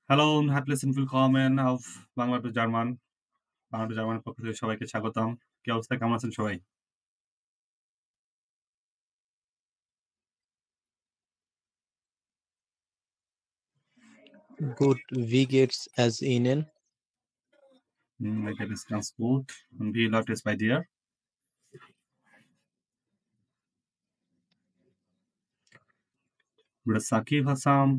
Hallo und herzlich willkommen auf Bangla to German. Bangla to জার্মানের পক্ষ থেকে সবাইকে স্বাগতম। কি অবস্থা? কেমন আছেন সবাই? Gut, wie geht's es Ihnen? Mir geht es ganz gut. Und wie läuft es bei dir? Bruder Saqib Hasan,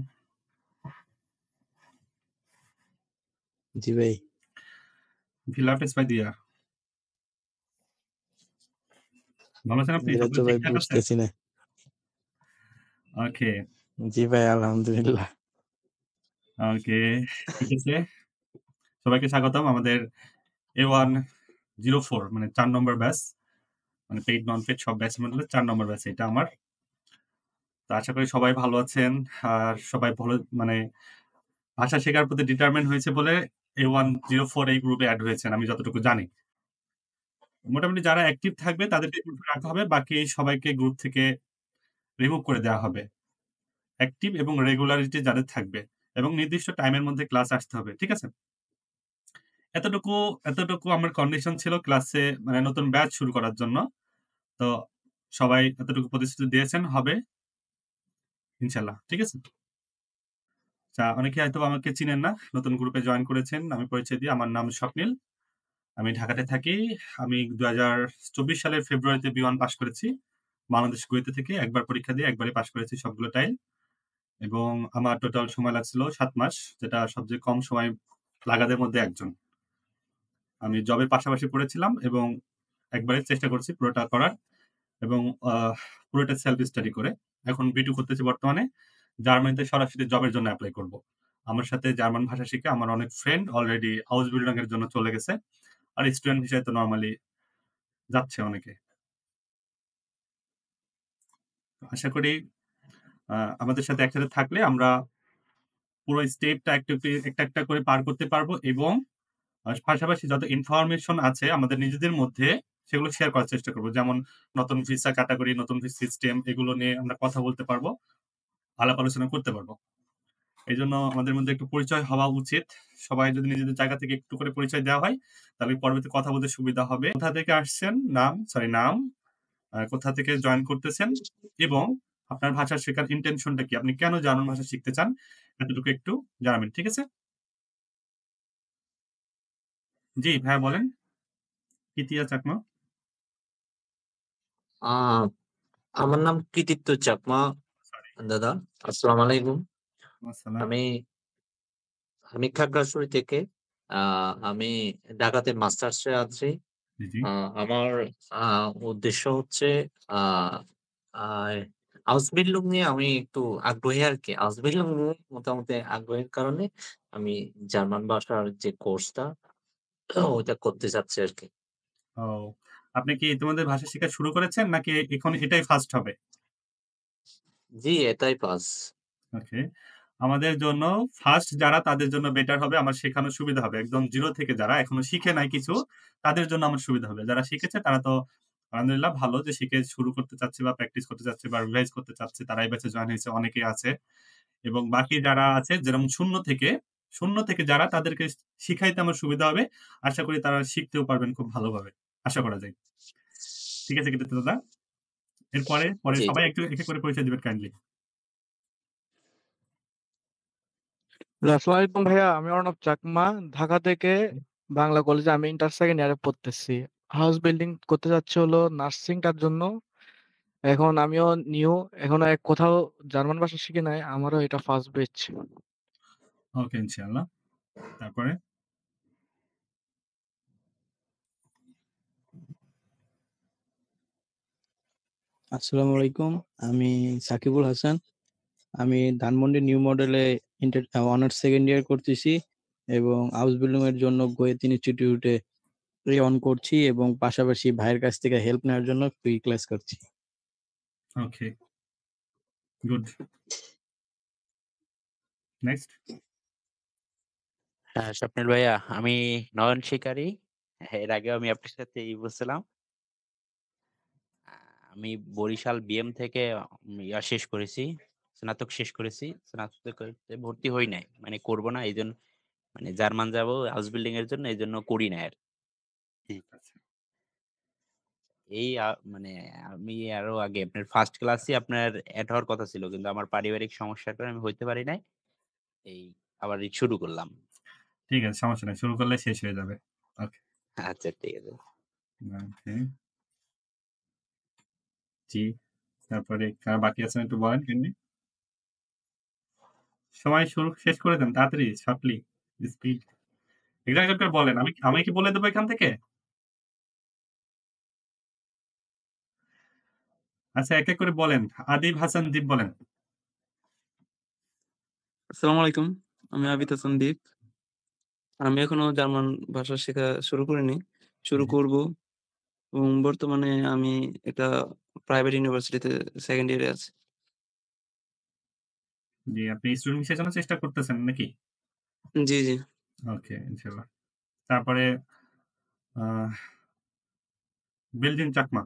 জি ভাই, wie läuft es bei dir? ভালো আছেন আপনি? এটা তো সবকিছু ভাই ঠিকঠাক আছে? বুঝতেছি না। ওকে, জি ভাই, আলহামদুলিল্লাহ। ওকে। ঠিক আছে। সবাইকে স্বাগতম আমাদের A104 মানে ৪ নম্বর ব্যাচ। মানে পেইড নন পেইড সব ব্যাচের মধ্যে ৪ নম্বর ব্যাচ এটা আমার। তো আশা করি সবাই ভালো আছেন। আর সবাই ভালো মানে ভাষা শেখার প্রতি ডিটারমাইন্ড হয়েছে বলে A104 এই গ্রুপে এড হয়েছেন আমি যতটুকু জানি। মোটামুটি যারা অ্যাক্টিভ থাকবে তাদেরকে গ্রুপে রাখা হবে। বাকি সবাইকে গ্রুপ থেকে রিমুভ করে দেওয়া হবে। অ্যাক্টিভ এবং রেগুলারিটি যাদের থাকবে এবং নির্দিষ্ট টাইমের মধ্যে ক্লাস আসতে হবে। ঠিক আছে? এতটুকু এতটুকু আমার কন্ডিশন ছিল ক্লাসে মানে নতুন ব্যাচ শুরু করার জন্য। তো সবাই এতটুকু প্রতিশ্রুতি দিয়েছেন হবে ইনশাআল্লাহ। ঠিক আছে? অনেকে হয়তোবা আমাকে চিনেন না। নতুন গ্রুপে জয়েন করেছেন। আমি পরিচয় দিই। আমার নাম স্বপ্নিল। আমি ঢাকাতে থাকি। আমি ২০২৪ সালের ফেব্রুয়ারিতে B1 পাস করেছি। বাংলাদেশ কুয়েতে থেকে একবার পরীক্ষা দিয়ে একবারই পাস করেছি সবগুলো টাইম। এবং আমার টোটাল সময় লাগছিল ৭ মাস, যেটা সবচেয়ে কম সময় লাগাদের মধ্যে একজন। আমি জবের পাশাপাশি পড়েছিলাম এবং একবারে চেষ্টা করছি পুরোটা করার এবং আ পুরোটা সেলফ স্টাডি করে। এখন B2 করতেছি বর্তমানে। জার্মানিতে সরাসরি জবের জন্য এপ্লাই করব। আমার সাথে জার্মান ভাষা শিখে আমার অনেক ফ্রেন্ড অলরেডি হাউস বিল্ডিং এর জন্য চলে গেছে। আর স্টুডেন্ট ভিসায় তো নরমালি যাচ্ছে অনেকে। আশা করি আমাদের সাথে একসাথে থাকলে আমরা পুরো স্টেপটা একটা করে পার করতে পারবো এবং পাশাপাশি যত ইনফরমেশন আছে আমাদের নিজেদের মধ্যে সেগুলো শেয়ার করার চেষ্টা করব। যেমন নতুন ভিসা ক্যাটেগরি, নতুন সিস্টেম এগুলো নিয়ে আমরা কথা বলতে পারবো, আলাপ আলোচনা করতে পারবো। এজন্য আমাদের মধ্যে একটু পরিচয় হওয়া উচিত। সবাই যদি নিজেদের জায়গা থেকে একটু করে পরিচয় দেওয়া হয়, তাহলে পরবর্তী কথা বলতে সুবিধা হবে। কোথা থেকে আসছেন? নাম, কোথা থেকে জয়েন করতেছেন এবং আপনার ভাষা শেখার ইনটেনশন টা কি? আপনি কেন জার্মান ভাষা শিখতে চান? এতটুকু একটু জানাবেন। ঠিক আছে? জি, ভাইয়া বলেন। তৃতীয়া চাকমা। আ আমার নাম কৃতিত্ব চাকমা সরি। দাদা। আসসালামু আলাইকুম। আসসালাম। আমি আমি খাগড়াছড়ি থেকে। আ আমি ঢাকাতে মাস্টার্সে আছি। জি, জি। আ আমার আ উদ্দেশ্য হচ্ছে আ আ হাউস বিল্ডিং নিয়ে আমি একটু আগ্রহী আরকি। হাউস বিল্ডিং নিয়ে মোটামুটি আগ্রহের কারণে আমি জার্মান ভাষার যে কোর্সটা ওইটা করতে চাচ্ছি আরকি। ও, আপনি কি ইতিমধ্যে ভাষা শিখা শুরু করেছেন নাকি এখন এটাই ফার্স্ট হবে? জি, এটাই পাস। ওকে। আমাদের জন্য ফার্স্ট যারা তাদের জন্য বেটার হবে। আমার শেখানোর সুবিধা হবে। একদম 0 থেকে যারা এখনো শিখে নাই কিছু, তাদের জন্য আমার সুবিধা হবে। যারা শিখেছে তারা তো আলহামদুলিল্লাহ ভালো যে শিখে শুরু করতে চাচ্ছে বা প্র্যাকটিস করতে চাচ্ছে বা রিভাইজ করতে চাচ্ছে। তারা এই ব্যাচে জয়েন হয়েছে অনেকেই আছে। এবং বাকি যারা আছে যেরকম ০ থেকে যারা তাদেরকে শিখাইতে আমার সুবিধা হবে। আশা করি তারা শিখতেও পারবেন খুব ভালোভাবে। আশা করা যায়। ঠিক আছে কৃতিত্ব দাদা? পরে জি, জি। সবাই একটু এক, এক করে পরিচয় দিবেন কাইন্ডলি। আসসালামু আলাইকুম ভাইয়া। আমি অর্ণব চাকমা। ঢাকা থেকে বাংলা কলেজে আমি ইন্টার সেকেন্ড ইয়ারে পড়তেছি। হাউস বিল্ডিং করতে যাচ্ছি হলো নার্সিংটার জন্য। এখন আমিও নিউ এখনো কোথাও জার্মান ভাষা শিখি নাই। আমারও এটা ফার্স্ট ব্যাচ। ওকে ইনশাআল্লাহ। তারপরে? আসসালামু আলাইকুম। আমি সাকিবুল হাসান। আমি ধানমন্ডি নিউ মডেলে অনার্স সেকেন্ড ইয়ার করতেছি এবং হাউস বিল্ডিং এর জন্য গোয়েত ইনস্টিটিউটে অন করছি এবং পাশাপাশি ভাইয়ের কাছ থেকে হেল্প নেওয়ার জন্য ফ্রি ক্লাস করছি। ওকে, গুড। নেক্সট। হ্যাঁ, স্বপ্নিল ভাইয়া আমি নয়ন শিকারী। এর আগেও আমি আপনার সাথে বলছিলাম। আ আমি বরিশাল বিএম থেকে শেষ করেছি। স্নাতক শেষ করেছি। স্নাতকে ভর্তি হই নাই। মানে করব না এইজন্য মানে জার্মান যাবো হাউস বিল্ডিং এর জন্য এইজন্য করি নাই আর। আচ্ছা। এই মানে আমি আরো আগে আপনার ফার্স্ট ক্লাসে আপনার এড হওয়ার কথা ছিল। কিন্তু আমার পারিবারিক সমস্যার কারণে আমি হইতে পারি নাই। এই আবার শুরু করলাম। ঠিক আছে, সমস্যা নাই। শুরু করলে শেষ হয়ে যাবে। ওকে। আচ্ছা ঠিক আছে। ওকে। জি। তারপরে কারা বাকি আছেন একটু বলেন কাইন্ডলি। সময় শেষ করে দেন তাড়াতাড়ি, শর্টলি, স্পিড। এটা একটা করে বলেন। আমি কি বলে দেবো এখান থেকে? আচ্ছা, এক এক করে বলেন। আদিব হাসান দীপ বলেন। আসসালামু আলাইকুম। আমি আবিদ হাসান দীপ। আমি এখনো জার্মান ভাষা শেখা শুরু করিনি। শুরু জি। করব এবং বর্তমানে আমি একটা প্রাইভেট ইউনিভার্সিটিতে 2nd ইয়ারে আছি। জি, আপনি স্টুডেন্ট ভিসার জন্য চেষ্টা করতেছেন নাকি? জি, জি। ওকে, ইনশাআল্লাহ। তারপরে আহ বেলজিয়াম চাকমা।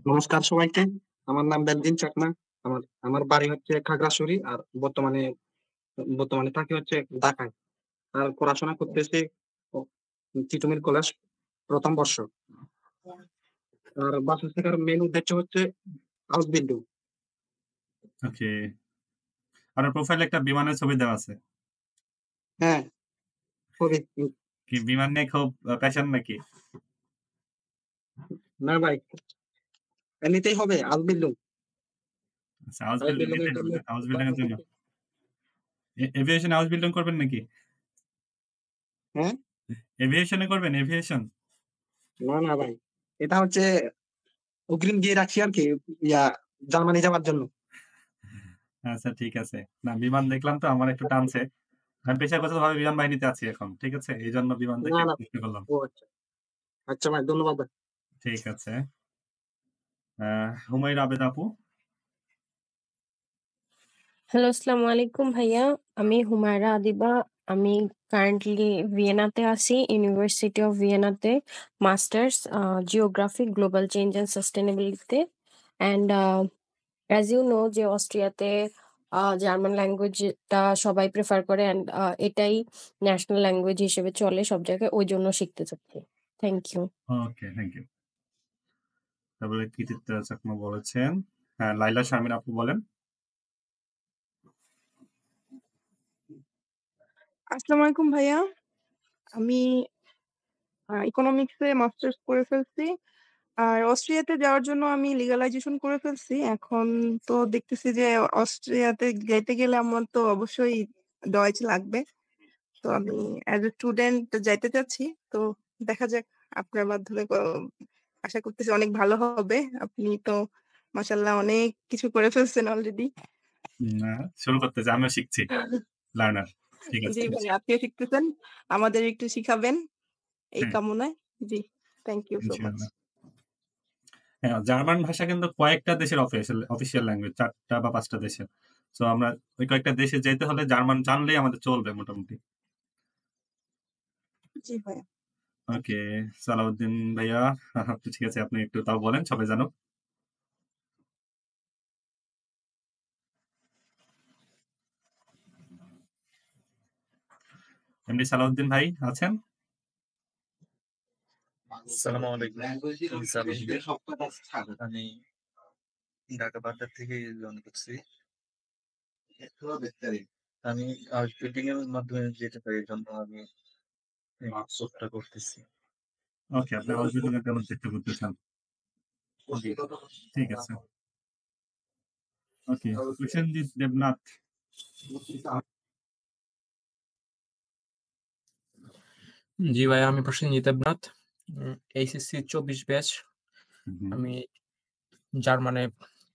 নমস্কার সবাইকে। আমার নাম বেলদিন চাকমা। আমার আমার বাড়ি হচ্ছে খাগড়াছড়ি আর বর্তমানে থাকি হচ্ছে ঢাকায়। আর পড়াশোনা করতেছি তিতুমির কলেজ প্রথম বর্ষ। আর বাসা শেখার মেন উদ্দেশ্য হচ্ছে হাউস বিল্ডিং। ওকে। আপনার প্রোফাইলে একটা বিমানের ছবি দেওয়া আছে। হ্যাঁ, খুবই। কি বিমান নিয়ে খুব প্যাশন নাকি? না ভাই, এমনিতেই হবে হাউস বিল্ডিং। আচ্ছা, হাউস হাউস বিল্ডিং বিল্ডিং এর নিতে জন্য হাউস বিল্ডিং এর জন্য এভিয়েশন হাউস বিল্ডিং করবেন নাকি? হ্যাঁ, এভিয়েশনে করবেন এভিয়েশন? না ভাই, এটা হচ্ছে অগ্রিম দিয়ে রাখছি আর কি, ইয়া জার্মানি যাওয়ার জন্য। আচ্ছা, ঠিক আছে। না, বিমান দেখলাম তো আমার একটু টানছে। আমি পেশাগতভাবে বিমান বাহিনীতে আছি এখন। ঠিক আছে? এইজন্য বিমান না দেখে না, প্রশ্ন করলাম। ও আচ্ছা। আচ্ছা ভাই, ধন্যবাদ ভাই। ঠিক আছে। হুমায়রা আবেদ আপু। হ্যালো, আসসালামু আলাইকুম ভাইয়া। আমি হুমায়রা আদিবা। আমি কারেন্টলি ভিয়েনাতে আছি, ইউনিভার্সিটি অফ ভিয়েনাতে masters geography, global change and সাস্টেনেবিলিটিতে। অ্যান্ড অ্যাজ ইউ নো যে অস্ট্রিয়াতে জার্মান ল্যাঙ্গুয়েজটা সবাই প্রেফার করে অ্যান্ড এটাই ন্যাশনাল ল্যাঙ্গুয়েজ হিসেবে চলে সব জায়গায়। ওই জন্য শিখতে চাচ্ছি। Thank you. Okay, thank you. তারপরে কৃতিত্ব চাকমা বলেছেন। হ্যাঁ, লাইলা শারমিন আপু বলেন। আসসালামু আলাইকুম ভাইয়া। আমি ইকোনমিক্সে মাস্টার্স করে ফেলছি। আর অস্ট্রিয়াতে যাওয়ার জন্য আমি লিগ্যালাইজেশন করে ফেলছি। এখন তো দেখতেছি যে অস্ট্রিয়াতে যেতে গেলে আমার তো অবশ্যই ডয়েচ লাগবে। তো আমি অ্যাজ এ স্টুডেন্ট যাইতে চাচ্ছি। তো দেখা যাক, আপনার মাধ্যমে আশা করতেছি অনেক ভালো হবে। আপনি তো মাশাআল্লাহ অনেক কিছু করে ফেলছেন অলরেডি। না, শুরু করতেছি। আমিও শিখছি। লার্নার। ঠিক আছে। জি ভাই, আপনিও শিখতেছেন। আমাদের একটু শিখাবেন এই হ্যাঁ, কামনায়। জি, থ্যাংক ইউ সো মাচ। ইনশাআল্লাহ। হ্যাঁ, জার্মান ভাষা কিন্তু কয়েকটা দেশের অফিসিয়াল ল্যাঙ্গুয়েজ, ৪ টা বা ৫ টা দেশের। সো আমরা ওই কয়েকটা দেশে যেতে হলে জার্মান জানলেই আমাদের চলবে মোটামুটি। জি ভাইয়া। ওকে, সালাউদ্দিন ভাইয়া, ঠিক আছে, আপনি একটু তাও বলেন সবাই জানুক। এমডি সালাউদ্দিন ভাই আছেন? আসসালামু আলাইকুম। আমি সালাউদ্দিন। আমি ঢাকা বাড্ডা থেকে জয়েন করছি। আমি আউটফিটিং এর মাধ্যমে যেতে পারি, এর জন্য আমি এই কোর্সটা করতেছি। ওকে, আপনি হাউস বিল্ডিং এর কেমন চেষ্টা করতে চান? জি। ঠিক আছে। ওকে, প্রসেনজিৎ দেবনাথ। জি ভাই, আমি প্রসেনজিৎ দেবনাথ। HSC 24 batch. হুম, আমি জার্মানে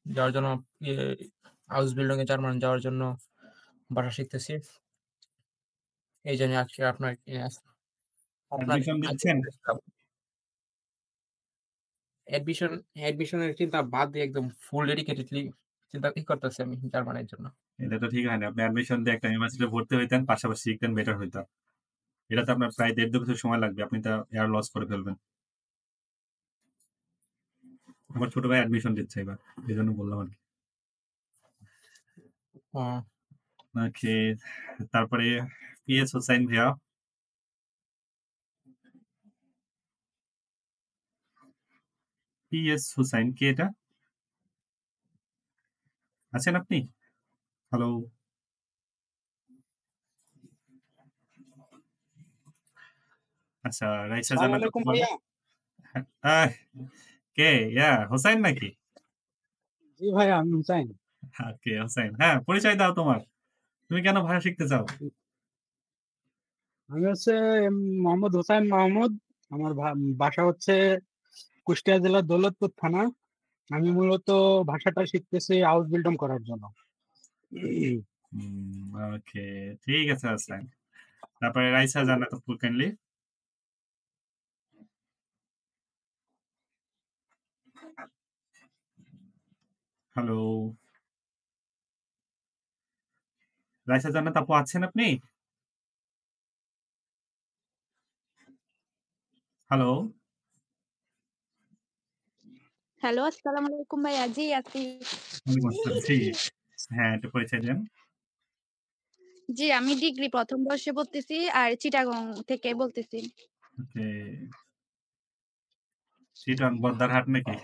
যাওয়ার জন্য হাউস বিল্ডিং এ জার্মানে যাওয়ার জন্য ভাষা শিখতেছি। এই জন্য আজকে আপনার আপনার অ্যাডমিশন কাছে দিচ্ছেন? অ্যাডমিশনের চিন্তা বাদ দিয়ে একদম ফুল ডেডিকেটেডলি চিন্তা করতেছি আমি জার্মানের জন্য। এটা তো ঠিক হয় না। আপনি অ্যাডমিশন দিয়ে একটা ইউনিভার্সিটিতে ভর্তি হইতেন, পাশাপাশি শিখতেন, বেটার হইতো। এটাতে আপনার প্রায় ১.৫-২ বছর সময় লাগবে। আপনি তা এয়ার লস করে ফেলবেন। আমার ছোট ভাই অ্যাডমিশন দিচ্ছে এবার। এজন্য বললাম আরকি। আহ, ওকে। তারপরে পিএস হোসাইন ভাইয়া। পিএস হোসাইন কে এটা? আছেন আপনি? হ্যালো। আচ্ছা, রাইসা আসসালামু জান্নাত আপু আলাইকুম বলেন। ভাইয়া। আহ, কে? হোসাইন নাকি? জি ভাইয়া, আমি হুসাইন। কে হোসাইন? হ্যাঁ, পরিচয় দাও তোমার। তুমি কেন ভাষা শিখতে চাও? আমি হচ্ছে মোহাম্মদ হোসাইন মাহমুদ। আমার বাসা হচ্ছে কুষ্টিয়া জেলার দৌলতপুর থানা। আমি মূলত ভাষাটা শিখতেছি হাউস বিল্ডিং করার জন্য। ওকে, ঠিক আছে হোসাইন। তারপরে রাইসা জান্নাত আপু কাইন্ডলি। হ্যালো। রাইসা জান্নাত আপু আছেন আপনি? হ্যালো। হ্যালো, আসসালামু আলাইকুম ভাইয়া। জি, আছি। ওয়ালাইকুম আসসালাম। জি। হ্যাঁ, একটু পরিচয় দেন। জি, আমি ডিগ্রি ১ম বর্ষে পড়তেছি আর চিটাগং থেকে বলতেছি। ওকে। চিটাং বদ্দারহাট নাকি?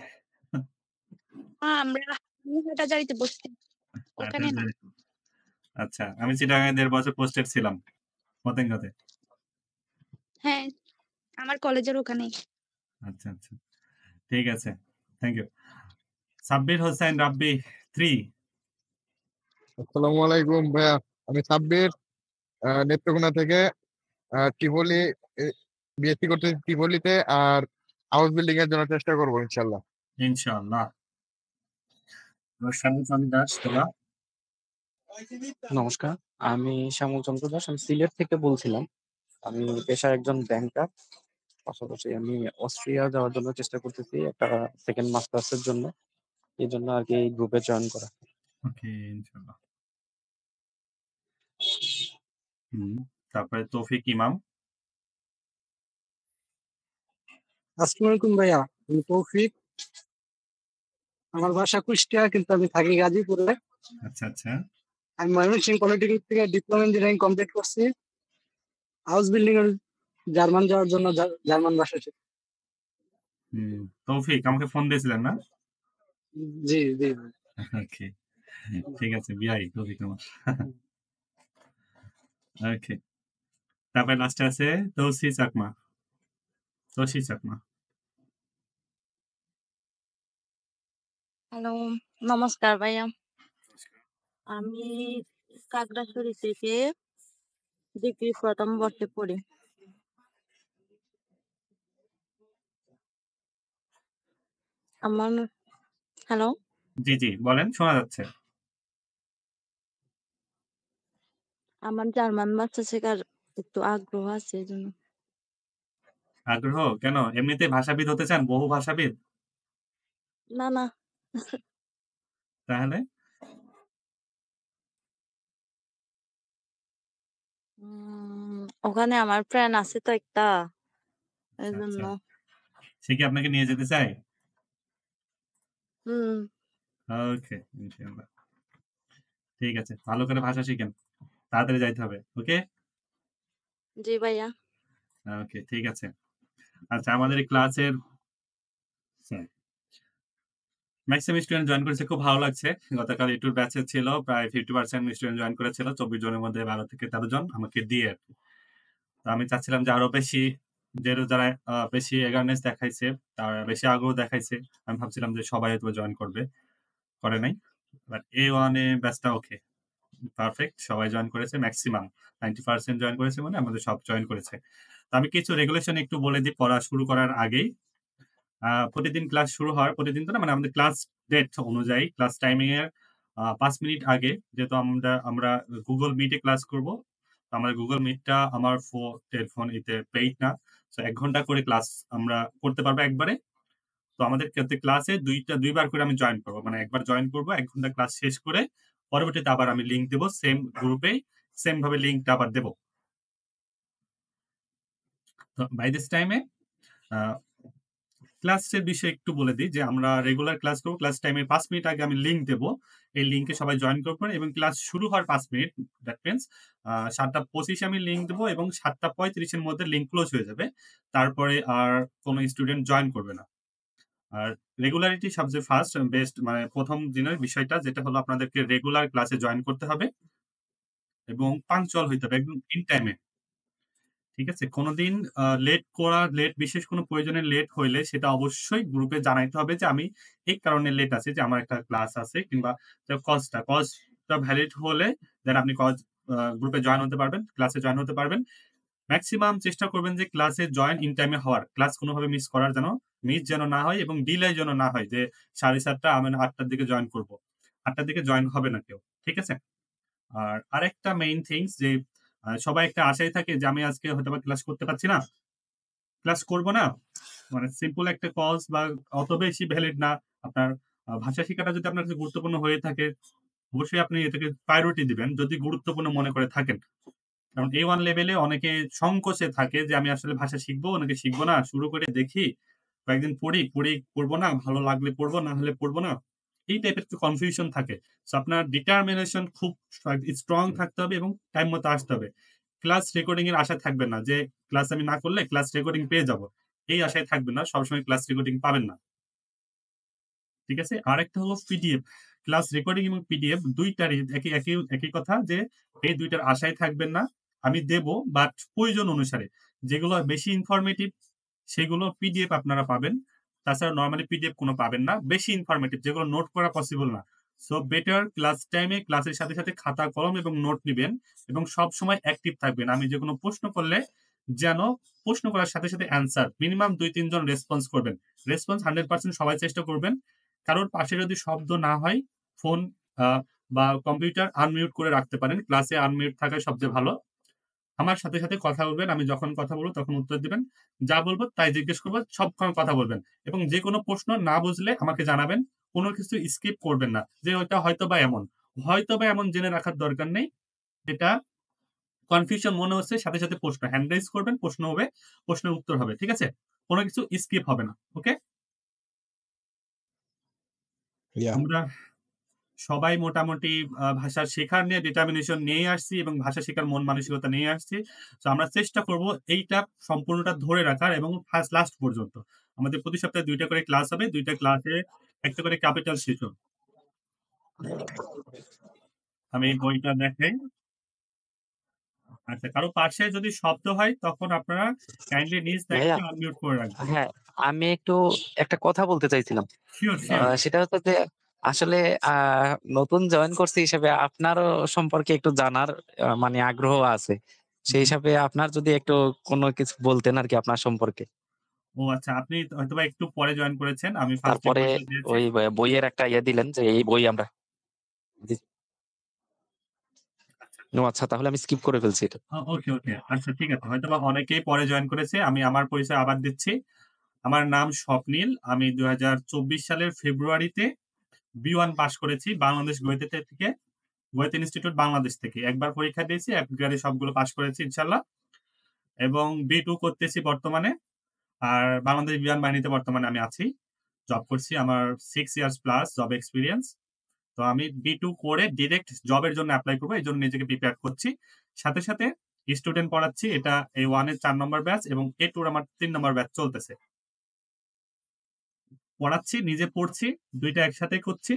আমরা হাটাজারিতে বসছি। ওখানে না। আচ্ছা, আমি চিটাগাং ১.৫ বছর পোস্টেড ছিলাম পতেঙ্গাতে। হ্যাঁ, আমার কলেজের ওখানেই। আচ্ছা, আচ্ছা। ঠিক আছে। Thank you. সাব্বির হোসেন রাব্বি 3। আসসালামু আলাইকুম ভাইয়া, আমি সাব্বির নেত্রকোনা থেকে ত্রিপলি বিএসসি করতে ত্রিপলিতে, আর হাউস বিল্ডিং এর জন্য চেষ্টা করবো ইনশাল্লাহ। ইনশাআল্লাহ। শ্যামল চন্দ্র দাস তোলা। নমস্কার, আমি শ্যামল চন্দ্র দাস। আমি সিলেট থেকে বলছিলাম। আমি পেশায় একজন ব্যাংকার। পাশাপাশি আমি অস্ট্রিয়া যাওয়ার জন্য চেষ্টা করতেছি একটা সেকেন্ড মাস্টার্স এর জন্য। এই জন্য আর কি এই গ্রুপে জয়েন করা। ওকে, ইনশাআল্লাহ। তারপরে তৌফিক ইমাম। আসসালামু আলাইকুম ভাইয়া, আমি তৌফিক। আমার বাসা কুষ্টিয়া, কিন্তু আমি থাকি গাজীপুরে। আচ্ছা, আচ্ছা। আমি ময়মনসিংহ পলিটেকনিক থেকে ডিপ্লোমা ইঞ্জিনিয়ারিং কমপ্লিট করছি। হাউস বিল্ডিং এর জার্মান যাওয়ার জন্য জার্মান ভাষা শিখি। তৌফিক আমাকে ফোন দিয়েছিলেন না? জি জি। ওকে, ঠিক আছে। বিআই তৌফিক আমার। ওকে। তারপরে লাস্টে আছে তৌসি চাকমা। তৌসি চাকমা। হ্যালো, নমস্কার ভাইয়া। আমি খাগড়াছড়ি থেকে ডিগ্রি ১ম বর্ষে পড়ি। আমার হ্যালো, জি, জি, বলেন, শোনা যাচ্ছে। আমার জার্মান ভাষা শেখার একটু আগ্রহ আছে এজন্য। আগ্রহ কেন? এমনিতে ভাষাবিদ হতে চান? বহু ভাষাবিদ? না, না। তাহলে? ওখানে আমার ফ্রেন্ড আছে তো একটা, এজন্য। আচ্ছা। সে কি আপনাকে নিয়ে যেতে চায়? হুম। ওকে, ইনশাআল্লাহ। ঠিক আছে। ভালো করে ভাষা শিখেন। তাড়াতাড়ি যাইতে হবে। ওকে? জি ভাইয়া। ওকে, ঠিক আছে। আচ্ছা, আমাদের এই ক্লাসের ম্যাক্সিমাম স্টুডেন্ট জয়েন করেছে, খুব ভালো লাগছে। গতকাল ইউটিউব ব্যাচে ছিল প্রায় 50% স্টুডেন্ট জয়েন করেছিল। 24 জনের মধ্যে 12 থেকে 13 জন আমাকে দিয়ে আর কি। তো আমি চাচ্ছিলাম যে আরো বেশি, যারা বেশি এগারনেস দেখাইছে, তারা বেশি আগ্রহ দেখাইছে, আমি ভাবছিলাম যে সবাই হয়তো জয়েন করবে, করে নাই। বাট A1 এ ব্যাচটা ওকে, পারফেক্ট, সবাই জয়েন করেছে। ম্যাক্সিমাম 90% জয়েন করেছে, মানে আমাদের সব জয়েন করেছে। তো আমি কিছু রেগুলেশন একটু বলে দিই পড়া শুরু করার আগেই। প্রতিদিন ক্লাস শুরু হওয়ার, প্রতিদিন তো না, মানে আমাদের ক্লাস ডেট অনুযায়ী ক্লাস টাইমিং এর 5 মিনিট আগে, যেহেতু আমরা গুগল মিটে ক্লাস করব, তো আমাদের গুগল মিটটা আমার টেলিফোন এতে পেইড না। সো 1 ঘন্টা করে ক্লাস আমরা করতে পারবো একবারে। তো আমাদের ক্লাসে দুইবার করে আমি জয়েন করব, মানে একবার জয়েন করব 1 ঘন্টা ক্লাস শেষ করে, পরবর্তীতে আবার আমি লিংক দেব সেম গ্রুপে, সেম ভাবে লিংকটা আবার দেব। তো বাই দিস টাইমে ক্লাসের বিষয়ে একটু বলে দিই যে আমরা রেগুলার ক্লাস করব। ক্লাস টাইমের ৫ মিনিট আগে আমি লিংক দেব। এই লিংকে সবাই জয়েন করবেন এবং ক্লাস শুরু হওয়ার ৫ মিনিট দ্যাট মিনস ৭:২৫ এ আমি লিংক দেব এবং ৭:৩৫ এর মধ্যে লিংক ক্লোজ হয়ে যাবে। তারপরে আর কোন স্টুডেন্ট জয়েন করবে না। আর রেগুলারিটি সবচেয়ে ফার্স্ট বেস্ট মানে ১ম দিনের বিষয়টা যেটা হলো আপনাদেরকে রেগুলার ক্লাসে জয়েন করতে হবে এবং পাংচুয়াল হইতে হবে একদম ইন টাইমে। ঠিক আছে? কোনদিন লেট বিশেষ কোনো প্রয়োজনে লেট হইলে সেটা অবশ্যই গ্রুপে জানাইতে হবে যে আমি এই কারণে লেট আছি যে আমার একটা ক্লাস আছে কিংবা কজটা ভ্যালিড হলে দেন আপনি গ্রুপে জয়েন হতে পারবেন, ক্লাসে জয়েন হতে পারবেন। মেক্সিমাম চেষ্টা করবেন যে ক্লাসে জয়েন ইন টাইমে হওয়ার। ক্লাস কোনোভাবে মিস যেন না হয় এবং ডিলে যেন না হয় যে ৭:৩০ আমি ৮টার দিকে জয়েন করব। ৮টার দিকে জয়েন হবে না কেউ। ঠিক আছে? আর আরেকটা মেইন থিংস যে সবাই একটা আশায় থাকে যে আমি আজকে হয়তোবা ক্লাস করতে পারছি না। ক্লাস করব না। মানে সিম্পল একটা কজ বা অত বেশি ভ্যালিড না। আপনার ভাষা শিখাটা যদি আপনার কাছে গুরুত্বপূর্ণ হয়ে থাকে, অবশ্যই আপনি এটাকে প্রায়োরিটি দিবেন যদি গুরুত্বপূর্ণ মনে করে থাকেন। কারণ A1 লেভেলে অনেকে সংকোচে থাকে যে আমি আসলে ভাষা শিখবো নাকি শিখবো না। শুরু করে দেখি, কয়েকদিন পড়বো না, ভালো লাগলে পড়বো, না হলে পড়বো না। এই টাইপের একটু কনফিউশন থাকে। সো আপনার ডিটারমিনেশন খুব স্ট্রং থাকতে হবে এবং টাইম মতো আসতে হবে। ক্লাস রেকর্ডিং এর আশায় থাকবেন না যে ক্লাস আমি না করলে ক্লাস রেকর্ডিং পেয়ে যাবো। এই আশায় থাকবেন না। সবসময় ক্লাস রেকর্ডিং পাবেন না। ঠিক আছে? আরেকটা হলো পিডিএফ। ক্লাস রেকর্ডিং এবং পিডিএফ ২ টারই একই কথা যে এই ২ টার আশায় থাকবেন না। আমি দেব বাট প্রয়োজন অনুসারে। যেগুলো বেশি ইনফরমেটিভ সেগুলো পিডিএফ আপনারা পাবেন। তাছাড়া নরমালি পিডিএফ কোনো পাবেন না। বেশি ইনফরমেটিভ যেগুলো নোট করা পসিবল না। সো বেটার ক্লাস টাইমে ক্লাসের সাথে খাতা কলম এবং নোট নিবেন এবং সবসময় অ্যাক্টিভ থাকবেন। আমি যেকোনো প্রশ্ন করলে যেন প্রশ্ন করার সাথে অ্যান্সার মিনিমাম ২-৩ জন রেসপন্স করবেন। রেসপন্স 100% সবাই চেষ্টা করবেন। কারোর পাশে যদি শব্দ না হয় ফোন আ বা কম্পিউটার আনমিউট করে রাখতে পারেন। ক্লাসে আনমিউট থাকাই সবচেয়ে ভালো। আমার সাথে কথা বলবেন। আমি যখন কথা বলব তখন উত্তর দিবেন। যা বলব তাই জিজ্ঞেস করব। সবসময় কথা বলবেন। এবং যেকোনো প্রশ্ন না বুঝলে আমাকে জানাবেন। কোন কিছু স্কিপ করবেন না। যে ওইটা হয়তোবা এমন। হয়তোবা এমন জেনে রাখার দরকার নেই। এটা কনফিউশন মনে হচ্ছে সাথে প্রশ্ন। হ্যান্ড রাইজ করবেন, প্রশ্ন হবে, প্রশ্নের উত্তর হবে। ঠিক আছে? কোন কিছু স্কিপ হবে না। ওকে? ইয়া আমরা সবাই মোটামুটি ভাষা শেখার নিয়ে ডিটারমিনেশন নিয়েই আসছি এবং ভাষা শেখার মন মানসিকতা নিয়ে আসছি। সো আমরা চেষ্টা করব এইটা সম্পূর্ণটা ধরে রাখার এবং লাস্ট পর্যন্ত। আমাদের প্রতি সপ্তাহে ২ টা করে ক্লাস হবে। ২ টা ক্লাসে একটা করে ক্যাপিটাল সেশন। আমি বইটা দেখাই। আচ্ছা, কারো পাশে যদি শব্দ হয় তখন আপনারা কাইন্ডলি নিজ ভাইয়া দায়িত্বে আনমিউট করে রাখবেন। হ্যাঁ, আমি একটু একটা কথা বলতে চাইছিলাম। সিউর। সেটা হচ্ছে যে আসলে আ নতুন জয়েন করছি হিসেবে আপনারও সম্পর্কে একটু জানার মানে আগ্রহ আছে। সেই হিসাবে আপনার যদি একটু কোনো কিছু বলতেন আরকি আপনার সম্পর্কে। ও আচ্ছা, আপনি হয়তোবা একটু পরে জয়েন করেছেন। আমি ফার্স্ট এ তারপরে বইটা দিয়েছি। ওই বইয়ের একটা দিলেন যে এই বই আমরা জি। ও আচ্ছা তাহলে আমি স্কিপ করে ফেলছি এটা। ওকে। আচ্ছা ঠিক আছে। হয়তোবা অনেকেই পরে জয়েন করেছে। আমি আমার পরিচয় আবার দিচ্ছি। আমার নাম স্বপ্নিল। আমি ২০২৪ সালের ফেব্রুয়ারিতে B1 পাস করেছি বাংলাদেশ থেকে। গোয়েতে ইনস্টিটিউট বাংলাদেশ থেকে। একবার পরীক্ষা দিয়েছি, একবারে সবগুলো পাস করেছি ইনশাআল্লাহ। এবং B2 করতেছি বর্তমানে। আর বাংলাদেশ বিমান বাহিনীতে বর্তমানে আমি আছি। জব করছি। আমার 6 ইয়ার্স প্লাস জব এক্সপেরিয়েন্স। তো আমি B2 করে ডিরেক্ট জবের জন্য এপ্লাই করব। এজন্য নিজেকে প্রিপেয়ার করছি। সাথে স্টুডেন্ট পড়াচ্ছি। এটা A1 এর ৪ নম্বর ব্যাচ এবং A2 এর আমার ৩ নম্বর ব্যাচ চলতেছে। পড়াচ্ছি, নিজে পড়ছি। ২ টা একসাথে করছি।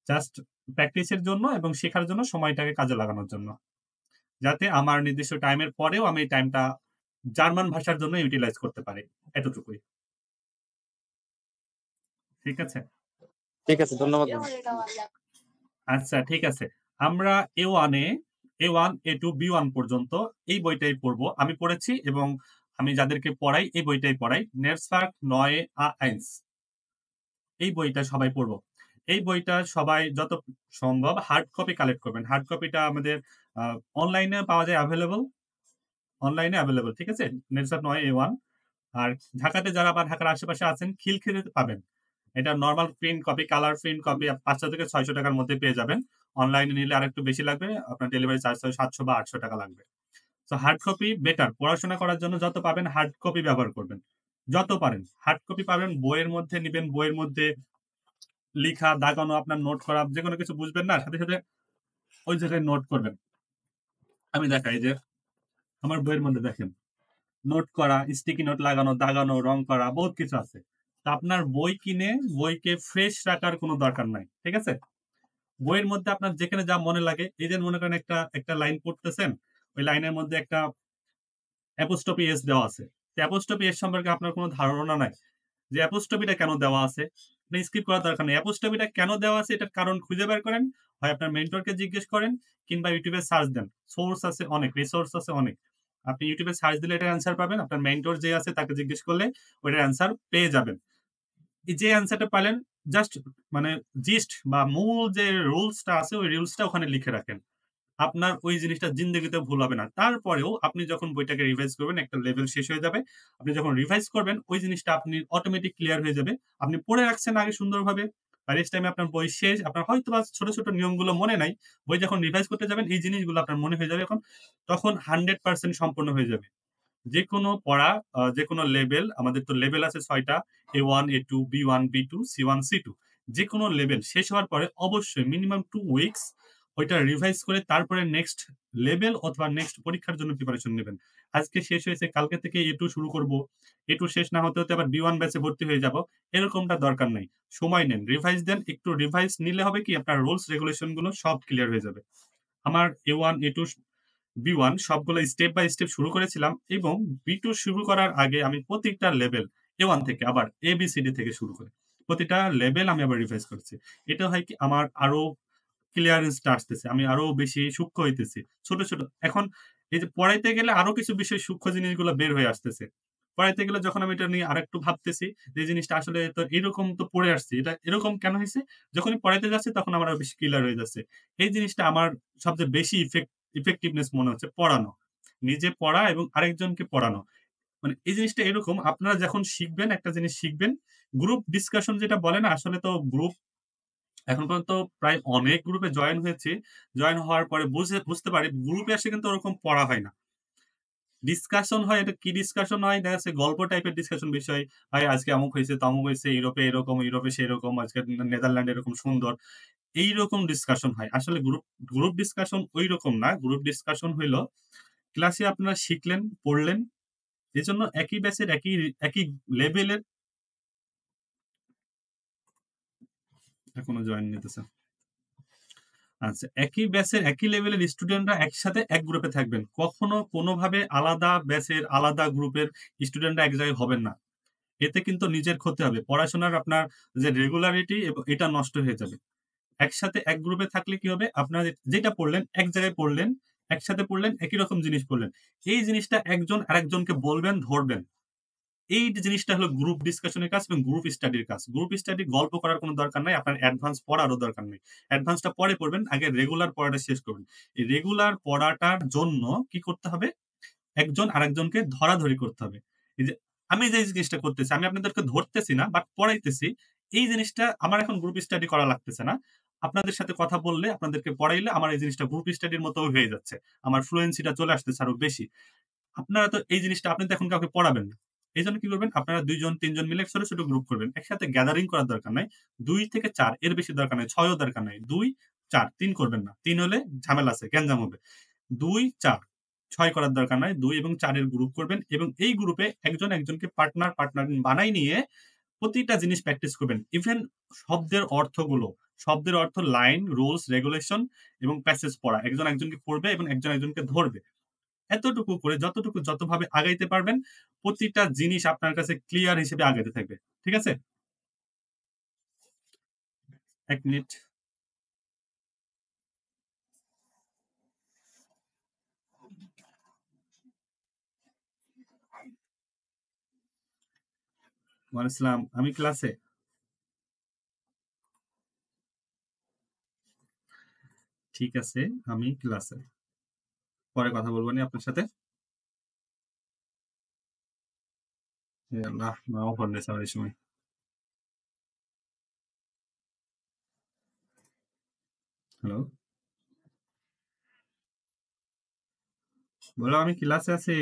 জাস্ট প্র্যাকটিসের জন্য এবং শেখার জন্য সময়টাকে কাজে লাগানোর জন্য। যাতে আমার নির্দিষ্ট টাইমের পরেও আমি এই টাইমটা জার্মান ভাষার জন্য ইউটিলাইজ করতে পারি। এতটুকুই। ঠিক আছে? ঠিক আছে ধন্যবাদ। আচ্ছা ঠিক আছে। আমরা A1, A2, B1 পর্যন্ত এই বইটাই পড়ব। আমি পড়েছি এবং আমি যাদেরকে পড়াই এই বইটাই পড়াই। Netzwerk Neue A1 এই বইটা সবাই পড়ব। এই বইটা সবাই যত সম্ভব হার্ড কপি কালেক্ট করবেন। হার্ড কপিটা আমাদের আ অনলাইনে পাওয়া যায় অনলাইনে এভেইলেবল। ঠিক আছে? Netzwerk Neue A1 আর ঢাকাতে যারা বা ঢাকার আশেপাশে আছেন খিলখিলিতে পাবেন। এটা normal print copy, colour print copy ৫০০ থেকে ৬০০ টাকার মধ্যে পেয়ে যাবেন। অনলাইনে নিলে আরেকটু বেশি লাগবে। আপনার ডেলিভারি চার্জ ৭০০ বা ৮০০ টাকা লাগবে। So hard copy better. পড়াশোনা করার জন্য যত পাবেন হার্ড কপি ব্যবহার করবেন। যত পারেন। হার্ড কপি পাবেন, বইয়ের মধ্যে নিবেন, বইয়ের মধ্যে লিখা, দাগানো, আপনার নোট করা, যেকোনো কিছু বুঝবেন না, সাথে, সাথে ওই জায়গায় নোট করবেন। আমি দেখাই যে আমার বইয়ের মধ্যে দেখেন, নোট করা, স্টিকি নোট লাগানো, দাগানো, রং করা বহুত কিছু আছে। তো আপনার বই কিনে বইকে ফ্রেশ রাখার কোনো দরকার নাই। ঠিক আছে? বইয়ের মধ্যে আপনার যেখানে যা মনে লাগে, এই যে মনে করেন একটা লাইন পড়তেছেন, ওই লাইনের মধ্যে একটা অ্যাপোস্ট্রফি এস দেওয়া আছে। তো অ্যাপোস্ট্রফি এস সম্পর্কে আপনার কোনো ধারণা নাই যে অ্যাপোস্ট্রফিটা কেন দেওয়া আছে। আপনি স্কিপ করার দরকার নেই। অ্যাপোস্ট্রফিটা কেন দেওয়া আছে এটার কারণ খুঁজে বের করেন। হয় আপনার মেন্টরকে জিজ্ঞেস করেন কিংবা ইউটিউবে সার্চ দেন। সোর্স আছে অনেক, রিসোর্স আছে অনেক। আপনি ইউটিউবে সার্চ দিলে এটার অ্যান্সার পাবেন। আপনার মেন্টর যে আছে তাকে জিজ্ঞেস করলে ওইটার অ্যান্সার পেয়ে যাবেন। এই যে অ্যান্সারটা পাইলেন, জাস্ট মানে জিস্ট বা মূল যে রুলসটা আছে ওই রুলসটা ওখানে লিখে রাখেন। আপনার ওই জিনিসটা জিন্দেগিতে ভুল হবে না। তারপরেও আপনি যখন বইটাকে রিভাইজ করবেন, একটা লেভেল শেষ হয়ে যাবে। আপনি যখন রিভাইজ করবেন, ওই জিনিসটা আপনি অটোমেটিক ক্লিয়ার হয়ে যাবে। আপনি পড়ে রাখছেন আগে সুন্দরভাবে। আর নেক্সট টাইমে আপনার বই শেষ। আপনার হয়তোবা ছোট, ছোট নিয়মগুলো মনে নাই। বই যখন রিভাইজ করতে যাবেন, এই জিনিসগুলো আপনার মনে হয়ে যাবে তখন 100% সম্পূর্ণ হয়ে যাবে। যেকোনো পড়া যেকোনো লেভেল, আমাদের তো লেভেল আছে ৬ টা। A1, A2, B1, B2, C1, C2। যেকোনো লেভেল শেষ হওয়ার পরে অবশ্যই মিনিমাম 2 উইকস ওইটা রিভাইজ করে তারপরে নেক্সট লেভেল অথবা নেক্সট পরীক্ষার জন্য প্রিপারেশন নিবেন। আজকে শেষ হয়েছে, কালকে থেকে A2 শুরু করব। A2 শেষ না হতে, হতে আবার B1 ব্যাচে ভর্তি হয়ে যাব। এরকমটা দরকার নাই। সময় নেন, রিভাইজ দেন। একটু রিভাইজ নিলে হবে কি আপনার রুলস রেগুলেশন গুলো সব ক্লিয়ার হয়ে যাবে। আমার A1, A2, B1 সবগুলো স্টেপ বাই স্টেপ শুরু করেছিলাম এবং B2 শুরু করার আগে আমি প্রতিটা লেভেল A1 থেকে আবার ABCD থেকে শুরু করে প্রতিটা লেভেল আমি আবার রিভাইজ করেছি। এটা হয় কি আমার আরো ক্লিয়ারেন্সটা আসতেছে। আমি আরো বেশি সূক্ষ্ম হইতেছি। ছোট, ছোট এখন এই যে পড়াইতে গেলে আরো কিছু বিষয় সূক্ষ্ম জিনিসগুলো বের হয়ে আসতেছে। পড়াইতে গেলে যখন আমি এটা নিয়ে আরেকটু ভাবতেছি যে এই জিনিসটা আসলে তো এরকম তো পড়ে আসছি। এটা এরকম কেন হইছে? যখনই পড়াইতে যাচ্ছি তখন আমার আরো বেশি ক্লিয়ার হয়ে যাচ্ছে। এই জিনিসটা আমার সবচেয়ে বেশি ইফেক্টিভনেস মনে হচ্ছে পড়ানো। নিজে পড়া এবং আরেকজনকে পড়ানো। মানে এই জিনিসটা এরকম আপনারা যখন শিখবেন, একটা জিনিস শিখবেন, গ্রুপ ডিসকাশন যেটা বলে না, আসলে তো গ্রুপ এখন পর্যন্ত প্রায় অনেক গ্রুপে জয়েন হয়েছি। জয়েন হওয়ার পরে বুঝতে পারি গ্রুপে এসে কিন্তু ওরকম পড়া হয় না। ডিসকাশন হয়, এটা কি ডিসকাশন হয়? দেখা যাচ্ছে গল্প টাইপের ডিসকাশন বিষয়। ভাই আজকে অমুক হইছে, তমুক হইছে, ইউরোপে এরকম, ইউরোপে সেরকম, আজকে নেদারল্যান্ডে এরকম সুন্দর। এইরকম ডিসকাশন হয়। আসলে গ্রুপ গ্রুপ ডিসকাশন ঐরকম না। গ্রুপ ডিসকাশন হইলো ক্লাসে আপনারা শিখলেন, পড়লেন। এজন্য একই ব্যাচের একই লেভেলের এখনো জয়েন নিতেছে। আচ্ছা, একই ব্যাচের একই লেভেলের স্টুডেন্টরা একসাথে এক গ্রুপে থাকবেন। কখনো কোনোভাবে আলাদা ব্যাচের আলাদা গ্রুপের স্টুডেন্টরা এক জায়গায় হবেন না। এতে কিন্তু নিজের ক্ষতি হবে। পড়াশোনার আপনার যে রেগুলারিটি এটা নষ্ট হয়ে যাবে। একসাথে এক গ্রুপে থাকলে কি হবে? আপনারা যেটা পড়লেন, এক জায়গায় পড়লেন, একসাথে পড়লেন, একই রকম জিনিস পড়লেন। এই জিনিসটা একজন আরেকজনকে বলবেন, ধরবেন। এই জিনিসটা হলো গ্রুপ ডিসকাশনের কাজ এবং গ্রুপ স্টাডির কাজ। গ্রুপ স্টাডি গল্প করার কোনো দরকার নাই। আপনার অ্যাডভান্স পড়ারও দরকার নেই। অ্যাডভান্সটা পরে পড়বেন। আগে রেগুলার পড়াটা শেষ করবেন। এই রেগুলার পড়াটার জন্য কি করতে হবে? একজন আরেকজনকে ধরাধরি করতে হবে। এই যে আমি যে জিনিসটা করতেছি, আমি আপনাদেরকে ধরতেছি না, বাট পড়াইতেছি। এই জিনিসটা আমার এখন গ্রুপ স্টাডি করা লাগতেছে না। আপনাদের সাথে কথা বললে, আপনাদেরকে পড়াইলে আমার এই জিনিসটা গ্রুপ স্টাডির মতো হয়ে যাচ্ছে। আমার ফ্লুয়েন্সিটা চলে আসতেছে আরো বেশি। আপনারা তো এই জিনিসটা আপনি তো এখন কাউকে পড়াবেন না। এইজন্য কি করবেন? আপনারা ২ জন ৩ জন মিলে ছোট, ছোট গ্রুপ করবেন। একসাথে গ্যাদারিং করার দরকার নাই। ২ থেকে ৪ এর বেশি দরকার নাই। ৬ ও দরকার নাই। ২, ৪, ৩ করবেন না। ৩ হলে ঝামেলা আছে, গ্যাঞ্জাম হবে। ২, ৪, ৬ করার দরকার নাই। ২ এবং ৪ এর গ্রুপ করবেন এবং এই গ্রুপে একজন একজনকে পার্টনার বানাই নিয়ে প্রতিটা জিনিস প্র্যাকটিস করবেন। ইভেন শব্দের অর্থগুলো, শব্দের অর্থ লাইন, রুলস, রেগুলেশন এবং প্যাসেজ পড়া। একজন একজনকে পড়বে এবং একজন একজনকে ধরবে। এতটুকু করে যতভাবে আগাইতে পারবেন, প্রতিটা জিনিস আপনার কাছে ক্লিয়ার হিসেবে আগাইতে থাকবে। ঠিক আছে? ১ মিনিট। ওয়ালাইকুম আসসালাম। আমি ক্লাসে। ঠিক আছে, আমি ক্লাসে। পরে কথা বলবো আপনার সাথে। এ আল্লাহ, নাও ফোন দিছে আমার এই সময়। হ্যালো? বলো আমি ক্লাসে আছি।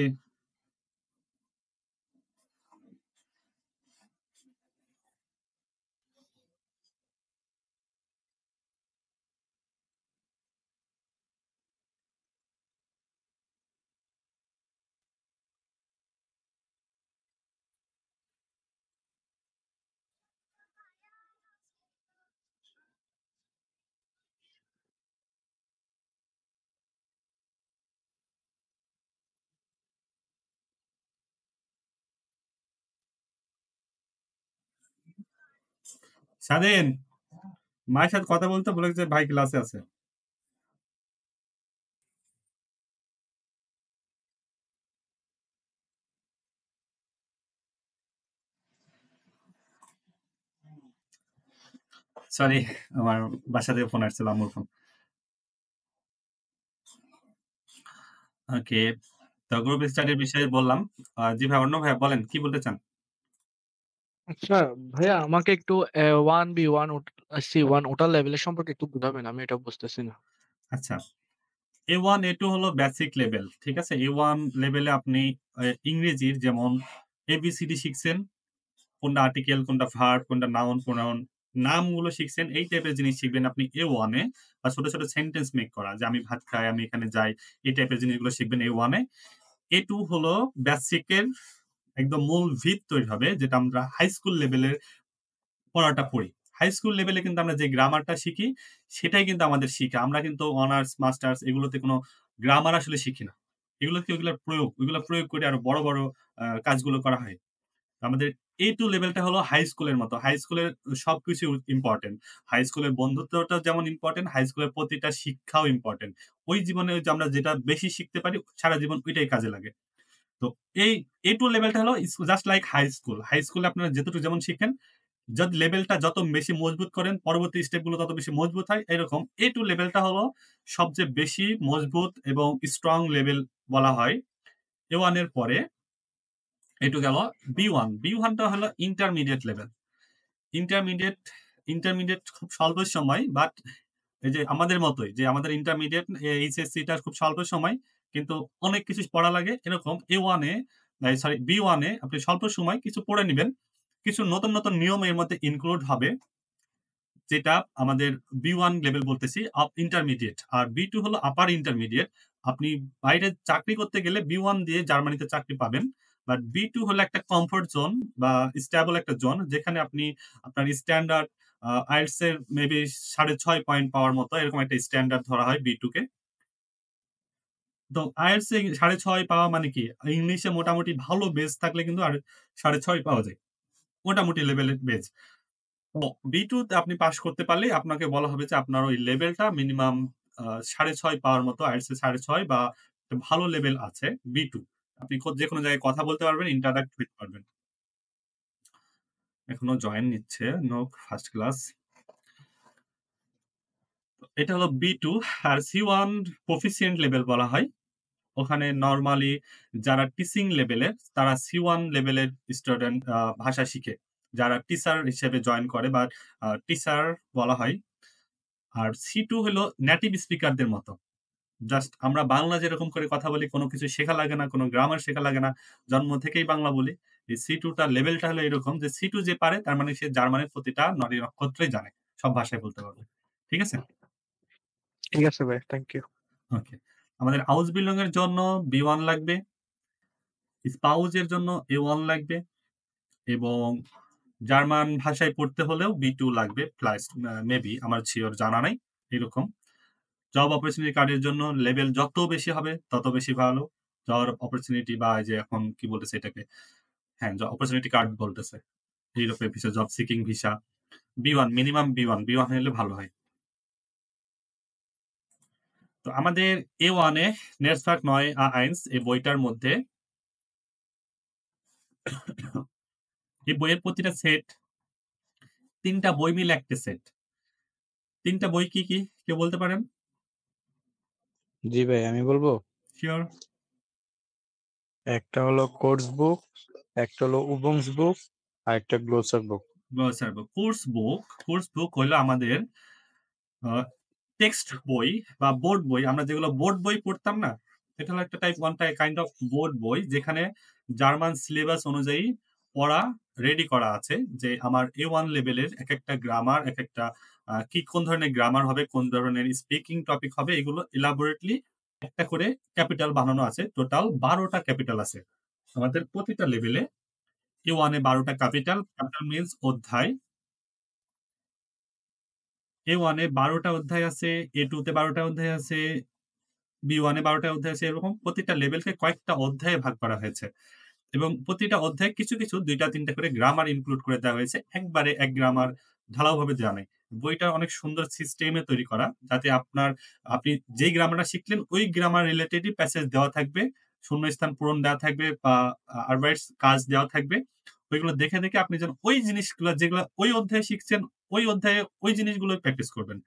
স্বাধীন মায়ের সাথে কথা বলতে বলে যে ভাই ক্লাসে আছে। সরি, আমার বাসা থেকে ফোন আসছিল, আম্মুর ফোন। ওকে, তো গ্রুপ স্টাডির বিষয়ে বললাম। জি ভাই, অন্য ভাইয়া বলেন কি বলতে চান? আচ্ছা ভাইয়া আমাকে একটু 1B1 C1 ওটার লেভেলের সম্পর্কে একটু বুঝাবেন, আমি এটা বুঝতেছি না। আচ্ছা, A1 A2 হলো বেসিক লেভেল, ঠিক আছে? A1 লেভেলে আপনি ইংরেজির যেমন ABCD শিখছেন, কোনটা আর্টিকেল, কোনটা ভার্ব, কোনটা নাউন, প্রোনাউন, নামগুলো শিখছেন, এই টাইপের জিনিস শিখবেন আপনি A1 এ। বা ছোট, ছোট সেন্টেন্স মেক করা যে আমি ভাত খাই, আমি এখানে যাই, এই টাইপের জিনিসগুলো শিখবেন A1 এ। A2 হলো বেসিকের একদম মূল ভিত তৈরি হবে, যেটা আমরা হাই স্কুল লেভেলের পড়াটা পড়ি। হাই স্কুল লেভেলে কিন্তু আমরা যে গ্রামারটা শিখি, সেটাই কিন্তু আমাদের শিখা। আমরা কিন্তু অনার্স, মাস্টার্স এগুলোতে কোনো গ্রামার আসলে শিখি না। ওগুলার প্রয়োগ, ওইগুলা প্রয়োগ করে আরো বড়, বড় কাজগুলো করা হয়। আমাদের A2 লেভেলটা হলো হাই স্কুলের মতো। হাই স্কুলের সবকিছু ইম্পোর্টেন্ট। হাই স্কুলের বন্ধুত্বটাও যেমন ইম্পোর্টেন্ট, হাই স্কুলের প্রতিটা শিক্ষাও ইম্পোর্টেন্ট। ওই জীবনে ওই যে আমরা যেটা বেশি শিখতে পারি, সারা জীবন ওইটাই কাজে লাগে। তো এই A2 লেভেলটা হলো just like high school. High স্কুলে আপনারা যেতটুকু যেমন শিখেন, লেভেলটা যত বেশি মজবুত করেন, পরবর্তী স্টেপগুলো তত বেশি মজবুত হয়। এরকম A2 লেভেলটা হলো সবচেয়ে বেশি মজবুত এবং স্ট্রং লেভেল বলা হয়। A1 এর পরে A2 গেল B1। B1 টা হলো ইন্টারমিডিয়েট লেভেল। ইন্টারমিডিয়েট ইন্টারমিডিয়েট খুব স্বল্প সময়, বাট এই যে আমাদের মতোই যে আমাদের ইন্টারমিডিয়েট এইচএসসি টা খুব স্বল্প সময়, কিন্তু অনেক কিছু পড়া লাগে। এরকম A1 এ সরি B1 এ আপনি স্বল্প সময় কিছু পড়ে নিবেন। কিছু নতুন, নতুন নিয়ম এর মধ্যে ইনক্লুড হবে, যেটা আমাদের B1 লেভেল বলতেছি ইন্টারমিডিয়েট। আর B2 হলো আপার ইন্টারমিডিয়েট। আপনি বাইরে চাকরি করতে গেলে B1 দিয়ে জার্মানিতে চাকরি পাবেন। বাট B2 হলো একটা কমফোর্ট জোন বা স্টেবল একটা জোন, যেখানে আপনি আপনার স্ট্যান্ডার্ড IELTS এর মেবি 6.5 পয়েন্ট পাওয়ার মতো এরকম একটা স্ট্যান্ডার্ড ধরা হয় B2 কে। তো IELTS এ 6.5 পাওয়া মানে কি? ইংলিশে মোটামুটি ভালো বেস থাকলে কিন্তু আর 6.5 পাওয়া যায়। মোটামুটি লেভেলের বেস। তো B2 তে আপনি পাস করতে পারলেই আপনাকে বলা হবে যে আপনার ওই লেভেলটা মিনিমাম 6.5 পাওয়ার মতো, IELTS এ 6.5 বা একটা ভালো লেভেল আছে B2। আপনি যেকোনো জায়গায় কথা বলতে পারবেন, ইন্টারেক্ট হইতে পারবেন। এখনো জয়েন নিচ্ছে, নো ফার্স্ট ক্লাস। এটা হলো B2। আর C1 প্রফিসিয়েন্ট লেভেল বলা হয়। ওখানে নরমালি যারা টিচিং লেভেলের, তারা C1 লেভেলের স্টুডেন্ট ভাষা শিখে। যারা টিচার হিসেবে জয়েন করে বা টিচার বলা হয়। আর C2 হলো নেটিভ স্পিকারদের মতো। জাস্ট আমরা বাংলা যেরকম করে কথা বলি, কোনো কিছু শেখা লাগে না, কোনো গ্রামার শেখা লাগে না। জন্ম থেকেই বাংলা বলি। এই C2 টার লেভেলটা হলো এরকম যে C2 যে পারে, তার মানে সে জার্মানির প্রতিটা নড়ি নক্ষত্রই জানে। সব ভাষায় বলতে পারবে। ঠিক আছে? ঠিক আছে ভাই, থ্যাংক ইউ। ওকে। আমাদের Ausbildung এর জন্য B1 লাগবে। স্পাউস এর জন্য A1 লাগবে এবং জার্মান ভাষায় পড়তে হলেও B2 লাগবে প্লাস মেবি, আমার সিওর জানা নাই। এরকম। জব অপরচুনিটি কার্ডের জন্য লেভেল যত বেশি হবে তত বেশি ভালো। জব অপরচুনিটি বা এই যে এখন কি বলতেছে এটাকে? হ্যাঁ, অপরচুনিটি কার্ড বলতেছে। ইউরোপের visa, job seeking visa. B1 minimum B1 হলে ভালো হয়। তো আমাদের A1 এ নেটওয়ার্ক 9 A1 এই বইটার মধ্যে এই বইয়ের প্রতিটা সেট ৩ টা বই মিলে একটা সেট। ৩ টা বই কি, কি? কেউ বলতে পারেন? জি ভাই, আমি বলবো? সিওর? একটা হলো কোর্স বুক, একটা হলো উবুংস বুক, আর একটা গ্লোসার বুক। গ্লোসার বুক। কোর্স বুক হলো আমাদের আ টেক্সট বই বা বোর্ড বই। আমরা যেগুলো বোর্ড বই পড়তাম না? এটা হলো একটা কাইন্ড অফ বোর্ড বই, যেখানে জার্মান সিলেবাস অনুযায়ী পড়া রেডি করা আছে। যে আমার A1 লেভেলের একেকটা গ্রামার, একেকটা কোন ধরনের গ্রামার হবে, কোন ধরনের স্পিকিং টপিক হবে, এগুলো এলাবোরেটলি একটা করে ক্যাপিটাল বানানো আছে। টোটাল 12 টা ক্যাপিটাল আছে। আমাদের প্রতিটা লেভেলে A1 এ 12 টা ক্যাপিটাল মিনস অধ্যায়। A1 এ 12 টা অধ্যায় আছে, A2 তে 12 টা অধ্যায় আছে, B1 এ 12 টা অধ্যায় আছে। এরকম প্রতিটা লেভেলকে কয়েকটা অধ্যায়ে ভাগ করা হয়েছে। এবং প্রতিটা অধ্যায়ে কিছু, কিছু ২ টা ৩ টা করে গ্রামার ইনক্লুড করে দেওয়া হয়েছে। একবারে এক গ্রামার ঢালাওভাবে দেওয়া নাই। বইটা অনেক সুন্দর সিস্টেমে তৈরি করা, যাতে আপনি যেই গ্রামারটা শিখলেন ওই গ্রামার রিলেটেডই প্যাসেজ দেওয়া থাকবে, শূন্যস্থান পূরণ দেওয়া থাকবে বা adverbs কাজ দেওয়া থাকবে। ওইগুলো দেখে, দেখে আপনি যেন ওই জিনিসগুলা যেগুলা ওই অধ্যায়ে শিখছেন, ওই অধ্যায়ে ওই জিনিসগুলোই প্র্যাকটিস করবেন।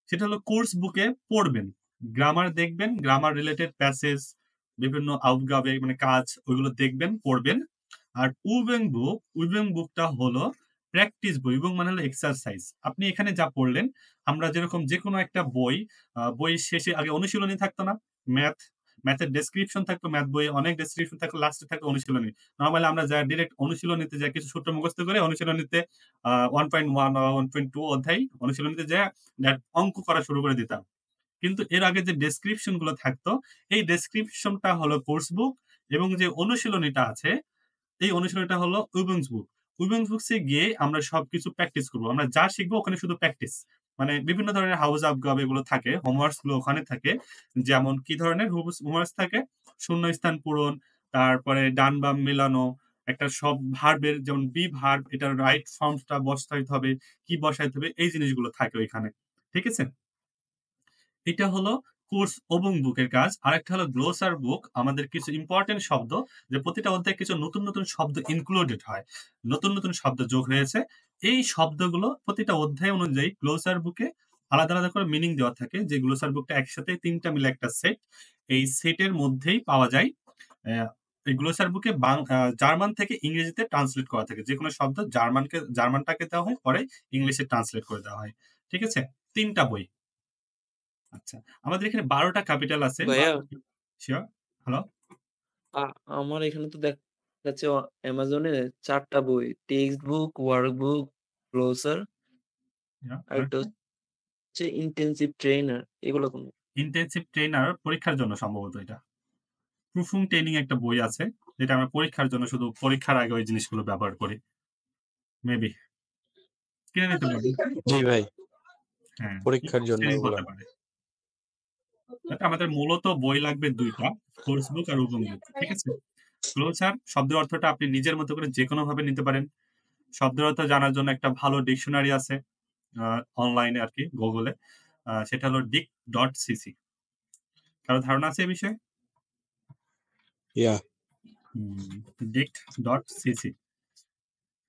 সেটা হলো কোর্স বুকে পড়বেন। গ্রামার দেখবেন, গ্রামার রিলেটেড প্যাসেজ, বিভিন্ন আউটগাবে মানে কাজ ওইগুলো দেখবেন, পড়বেন। আর উইবেং বুকটা হলো প্র্যাকটিস বই। উইবেং মানে হলো এক্সারসাইজ। আপনি এখানে যা পড়লেন, আমরা যেরকম যেকোনো একটা বইয়ের শেষে আগে অনুশীলনী থাকতো না? ম্যাথের ডেসক্রিপশন থাকতো, ম্যাথ বইয়ে অনেক ডেসক্রিপশন থাকতো, লাস্টে থাকতো অনুশীলনী। নরমালি আমরা যাই ডিরেক্ট অনুশীলনীতে যাই কিছু সূত্র মুখস্থ করে অনুশীলনীতে 1.1 বা 1.2 অধ্যায় অনুশীলনীতে যাইয়া অঙ্ক করা শুরু করে দিতাম। কিন্তু এর আগে যে ডেসক্রিপশন গুলো থাকতো, এই ডেসক্রিপশনটা হলো কোর্স বুক এবং যে অনুশীলনীটা আছে, এই অনুশীলনীটা হলো উইবেংস বুক। উইবেংস বুকসে গিয়ে আমরা সবকিছু প্র্যাকটিস করব। আমরা যা শিখবো ওখানে শুধু প্র্যাকটিস। মানে বিভিন্ন ধরনের হাউস আপ এগুলো থাকে, হোমওয়ার্কস গুলো ওখানে থাকে। যেমন কি ধরনের হোমওয়ার্কস থাকে? শূন্যস্থান পূরণ, তারপরে ডান বাম মেলানো, একটা সব ভার্বের যেমন বি ভার্ব এটার রাইট ফর্মটা বসাইতে হবে, কি বসাইতে হবে, এই জিনিসগুলো থাকে ওইখানে। ঠিক আছে? এটা হলো কোর্স এবং বুকের কাজ। আরেকটা হলো গ্লোসার বুক। আমাদের কিছু ইম্পোর্টেন্ট শব্দ, যে প্রতিটা অধ্যায়ে কিছু নতুন, নতুন শব্দ ইনক্লুডেড হয়। নতুন, নতুন শব্দ যোগ হয়েছে। এই শব্দগুলো প্রতিটা অধ্যায় অনুযায়ী গ্লোসার বুকে আলাদা, আলাদা করে মিনিং দেওয়া থাকে। যে গ্লোসার বুকটা একসাথে ৩ টা মিলে একটা সেট। এই সেটের মধ্যেই পাওয়া যায়। অ্যা এই গ্লোসার বুকে জার্মান থেকে ইংরেজিতে ট্রান্সলেট করা থাকে। যেকোনো শব্দ জার্মানটাকে দেওয়া হয়, পরে ইংলিশে ট্রান্সলেট করে দেওয়া হয়। ঠিক আছে? ৩ টা বই। আচ্ছা। আমাদের এখানে ১২ টা ক্যাপিটাল আছে। ভাইয়া, সিওর? হ্যালো? আ আমার এখানে তো দেখাচ্ছে অ্যামাজনে ৪ টা বই। টেক্সট বুক, ওয়ার্কবুক, গ্লোসার আরেকটা আরেকটা? হচ্ছে ইনটেনসিভ ট্রেইনার। এগুলো কোন? ইনটেনসিভ ট্রেইনার পরীক্ষার জন্য সম্ভবত এটা। প্রুফিং ট্রেনিং একটা বই আছে, যেটা আমরা পরীক্ষার জন্য শুধু পরীক্ষার আগে ওই জিনিসগুলো ব্যবহার করি। মেবি। কিনে নিতে পারবেন। জি ভাই, হ্যাঁ, পরীক্ষার জন্য ট্রেনিং ওগুলা। হতে পারে। আচ্ছা, আমাদের মূলত বই লাগবে ২ টা, কোর্স বুক আর ওপেন বুক। ঠিক আছে? গ্লোসার শব্দের অর্থটা আপনি নিজের মতো করে যেকোনোভাবে নিতে পারেন। শব্দের অর্থ জানার জন্য একটা ভালো ডিকশনারি আছে আ অনলাইনে আরকি গুগলে। সেটা হলো dict.cc। কারো ধারণা আছে এ বিষয়ে? ইয়া হুম, dict.cc।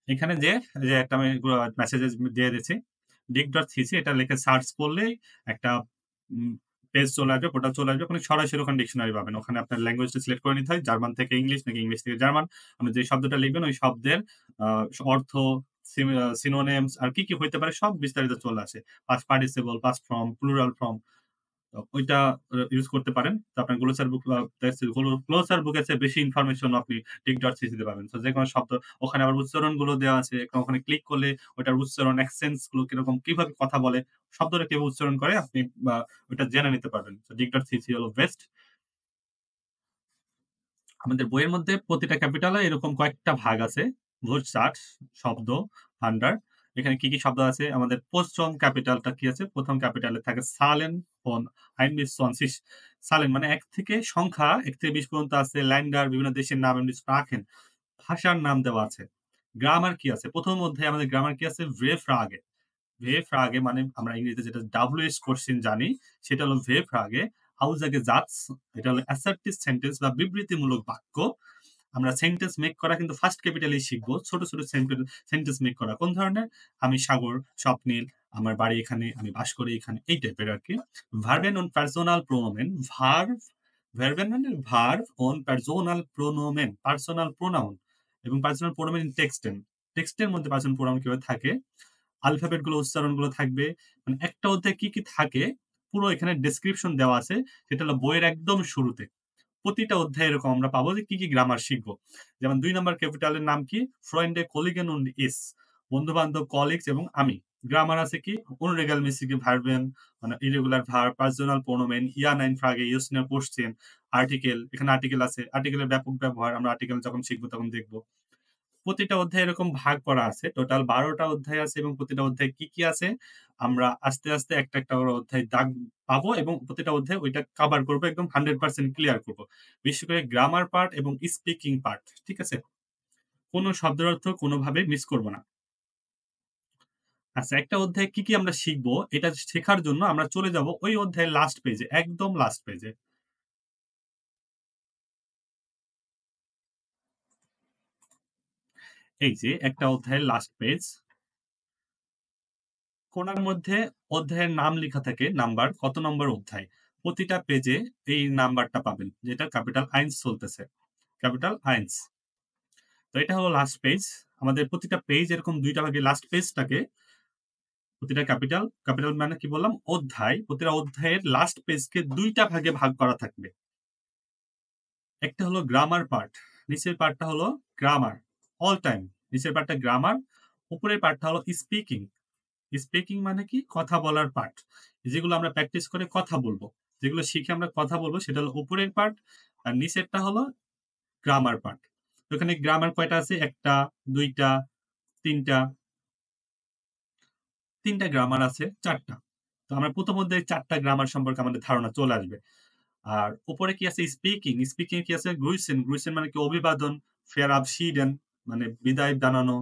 এখানে যে একটা আমি মেসেজে দিয়ে দিচ্ছি। dict.cc এটা লিখে সার্চ করলেই একটা উম পেজ চলে আসবে, পোর্টাল চলে আসবে। ওখানে সরাসরি ওখানে ডিকশনারি পাবেন। ওখানে আপনার ল্যাঙ্গুয়েজটা সিলেক্ট করে নিতে হয়। জার্মান থেকে ইংলিশ নাকি ইংলিশ থেকে জার্মান। আপনি যে শব্দটা লিখবেন ওই শব্দের আ অর্থ, সিনোনিমস আর কি, কি হইতে পারে সব বিস্তারিত চলে আসে। Past participle, past form, plural form. ওইটা ইউজ করতে পারেন। তো আপনার গ্লোসার বুকের চেয়ে বেশি ইনফরমেশন আপনি dict.cc তে পাবেন। তো যেকোনো শব্দ ওখানে আবার উচ্চারণগুলো দেওয়া আছে। ওখানে ক্লিক করলে ওটার উচ্চারণ, অ্যাকসেন্টস গুলো কিরকম, কিভাবে কথা বলে, শব্দটা কিভাবে উচ্চারণ করে আপনি ওটা জেনে নিতে পারবেন। তো dict.cc হলো বেস্ট। আমাদের বইয়ের মধ্যে প্রতিটা ক্যাপিটালে এরকম কয়েকটা ভাগ আছে। চার্ট, শব্দ, ভান্ডার। এখানে কি, কি শব্দ আছে? আমাদের ১ম ক্যাপিটালটা কি আছে? ১ম ক্যাপিটালে থাকে সালেন ফন আইনবিসনসিস। সালেন মানে ১ থেকে সংখ্যা ১ থেকে ২০ পর্যন্ত আছে। ল্যান্ডার বিভিন্ন দেশের নাম এমনি স্প্রাখেন ভাষার নাম দেওয়া আছে। গ্রামার কি আছে? ১ম অধ্যায়ে আমাদের গ্রামার কি আছে? ভ্রে ফ্রাগে। ভে ফ্রাগে মানে আমরা ইংরেজিতে যেটা WH কোয়েশ্চেন জানি, সেটা হলো ভে ফ্রাগে। আউজাগে জাটস, এটা হলো অ্যাসার্টিভ সেন্টেন্স বা বিবৃতিমূলক বাক্য। আমরা সেন্টেন্স মেক করা কিন্তু ফার্স্ট ক্যাপিটালেই শিখবো। ছোট, ছোট সেন্টেন্স মেক করা। কোন ধরনের? আমি সাগর, স্বপ্নীল, আমার বাড়ি এখানে, আমি বাস করি এখানে, এই টাইপের আরকি। ভার্বেন অন পার্সোনাল প্রোনোমেন, ভার্বেন মানে ভার্ব অন পার্সোনাল প্রোনোমেন, পার্সোনাল প্রোনাউন এবং পার্সোনাল প্রোনোমেন ইন টেক্সটেন। টেক্সটের মধ্যে পার্সোনাল প্রোনাউন কিভাবে থাকে? অ্যালফাবেট গুলো, উচ্চারণগুলো থাকবে। মানে একটা অধ্যায়ে কি, কি থাকে পুরো এখানে ডেসক্রিপশন দেওয়া আছে। সেটা হলো বইয়ের একদম শুরুতে। প্রতিটা অধ্যায়ে এরকম আমরা পাবো যে কি, কি গ্রামার শিখবো। যেমন ২ নাম্বার ক্যাপিটালের নাম কি? Freunde, Kollegen und ich, বন্ধু-বান্ধব, কলিগস এবং আমি। গ্রামার আছে কি? Unregelmäßige Verben মানে ইরেগুলার ভার্ব, পার্সোনাল প্রোনোমেন, Ja, Nein Frage, Yes, No Question, আর্টিকেল। এখানে আর্টিকেল আছে। আর্টিকেলের ব্যাপক ব্যবহার আমরা আর্টিকেল যখন শিখবো তখন দেখব। প্রতিটা অধ্যায়ে এরকম ভাগ করা আছে। টোটাল ১২ টা অধ্যায় আছে এবং প্রতিটা অধ্যায়ে কি, কি আছে আমরা আস্তে, আস্তে একটা, একটা করে অধ্যায় দাগ পাবো এবং প্রতিটা অধ্যায়ে ওইটা কভার করব, একদম 100% ক্লিয়ার করব। বিশেষ করে গ্রামার পার্ট এবং স্পিকিং পার্ট। ঠিক আছে? কোন শব্দের অর্থ কোনভাবে মিস করব না। আচ্ছা, একটা অধ্যায়ে কি আমরা শিখবো এটা শেখার জন্য আমরা চলে যাব ওই অধ্যায়ের লাস্ট পেজে, একদম লাস্ট পেজে। এই যে একটা অধ্যায়ের লাস্ট পেজ। কোণার মধ্যে অধ্যায়ের নাম লেখা থাকে, নাম্বার, কত নম্বর অধ্যায়। প্রতিটা পেজে এই নাম্বারটা পাবেন, যেটা ক্যাপিটাল আইনস চলতেছে। ক্যাপিটাল আইনস। তো এটা হলো লাস্ট পেজ। আমাদের প্রতিটা পেজ এরকম ২ টা ভাগে লাস্ট পেজটাকে প্রতিটা ক্যাপিটাল, ক্যাপিটাল মানে কি বললাম? অধ্যায়। প্রতিটা অধ্যায়ের লাস্ট পেজকে ২ টা ভাগে ভাগ করা থাকবে। একটা হলো গ্রামার পার্ট। নিচের পার্টটা হলো গ্রামার। All time. নিচের পার্টটা গ্রামার, উপরের পার্টটা হলো স্পিকিং। স্পিকিং মানে কি? কথা বলার পার্ট। যেগুলো আমরা প্র্যাকটিস করে কথা বলবো। যেগুলো শিখে আমরা কথা বলবো সেটা হলো উপরের পার্ট। আর নিচেরটা হলো গ্রামার পার্ট। তো এখানে গ্রামার কয়টা আছে? ১ টা, ২ টা, ৩ টা। ৩ টা গ্রামার আছে, ৪ টা। তো আমরা প্রথম অধ্যায়ে ৪ টা গ্রামার সম্পর্কে আমাদের ধারণা চলে আসবে। আর উপরে কি আছে? স্পিকিং। স্পিকিং এ কি আছে? গ্রুইসেন। গ্রুইসেন মানে কি? অভিবাদন। ফেয়ারআবশিডেন মানে বিদায় জানানো।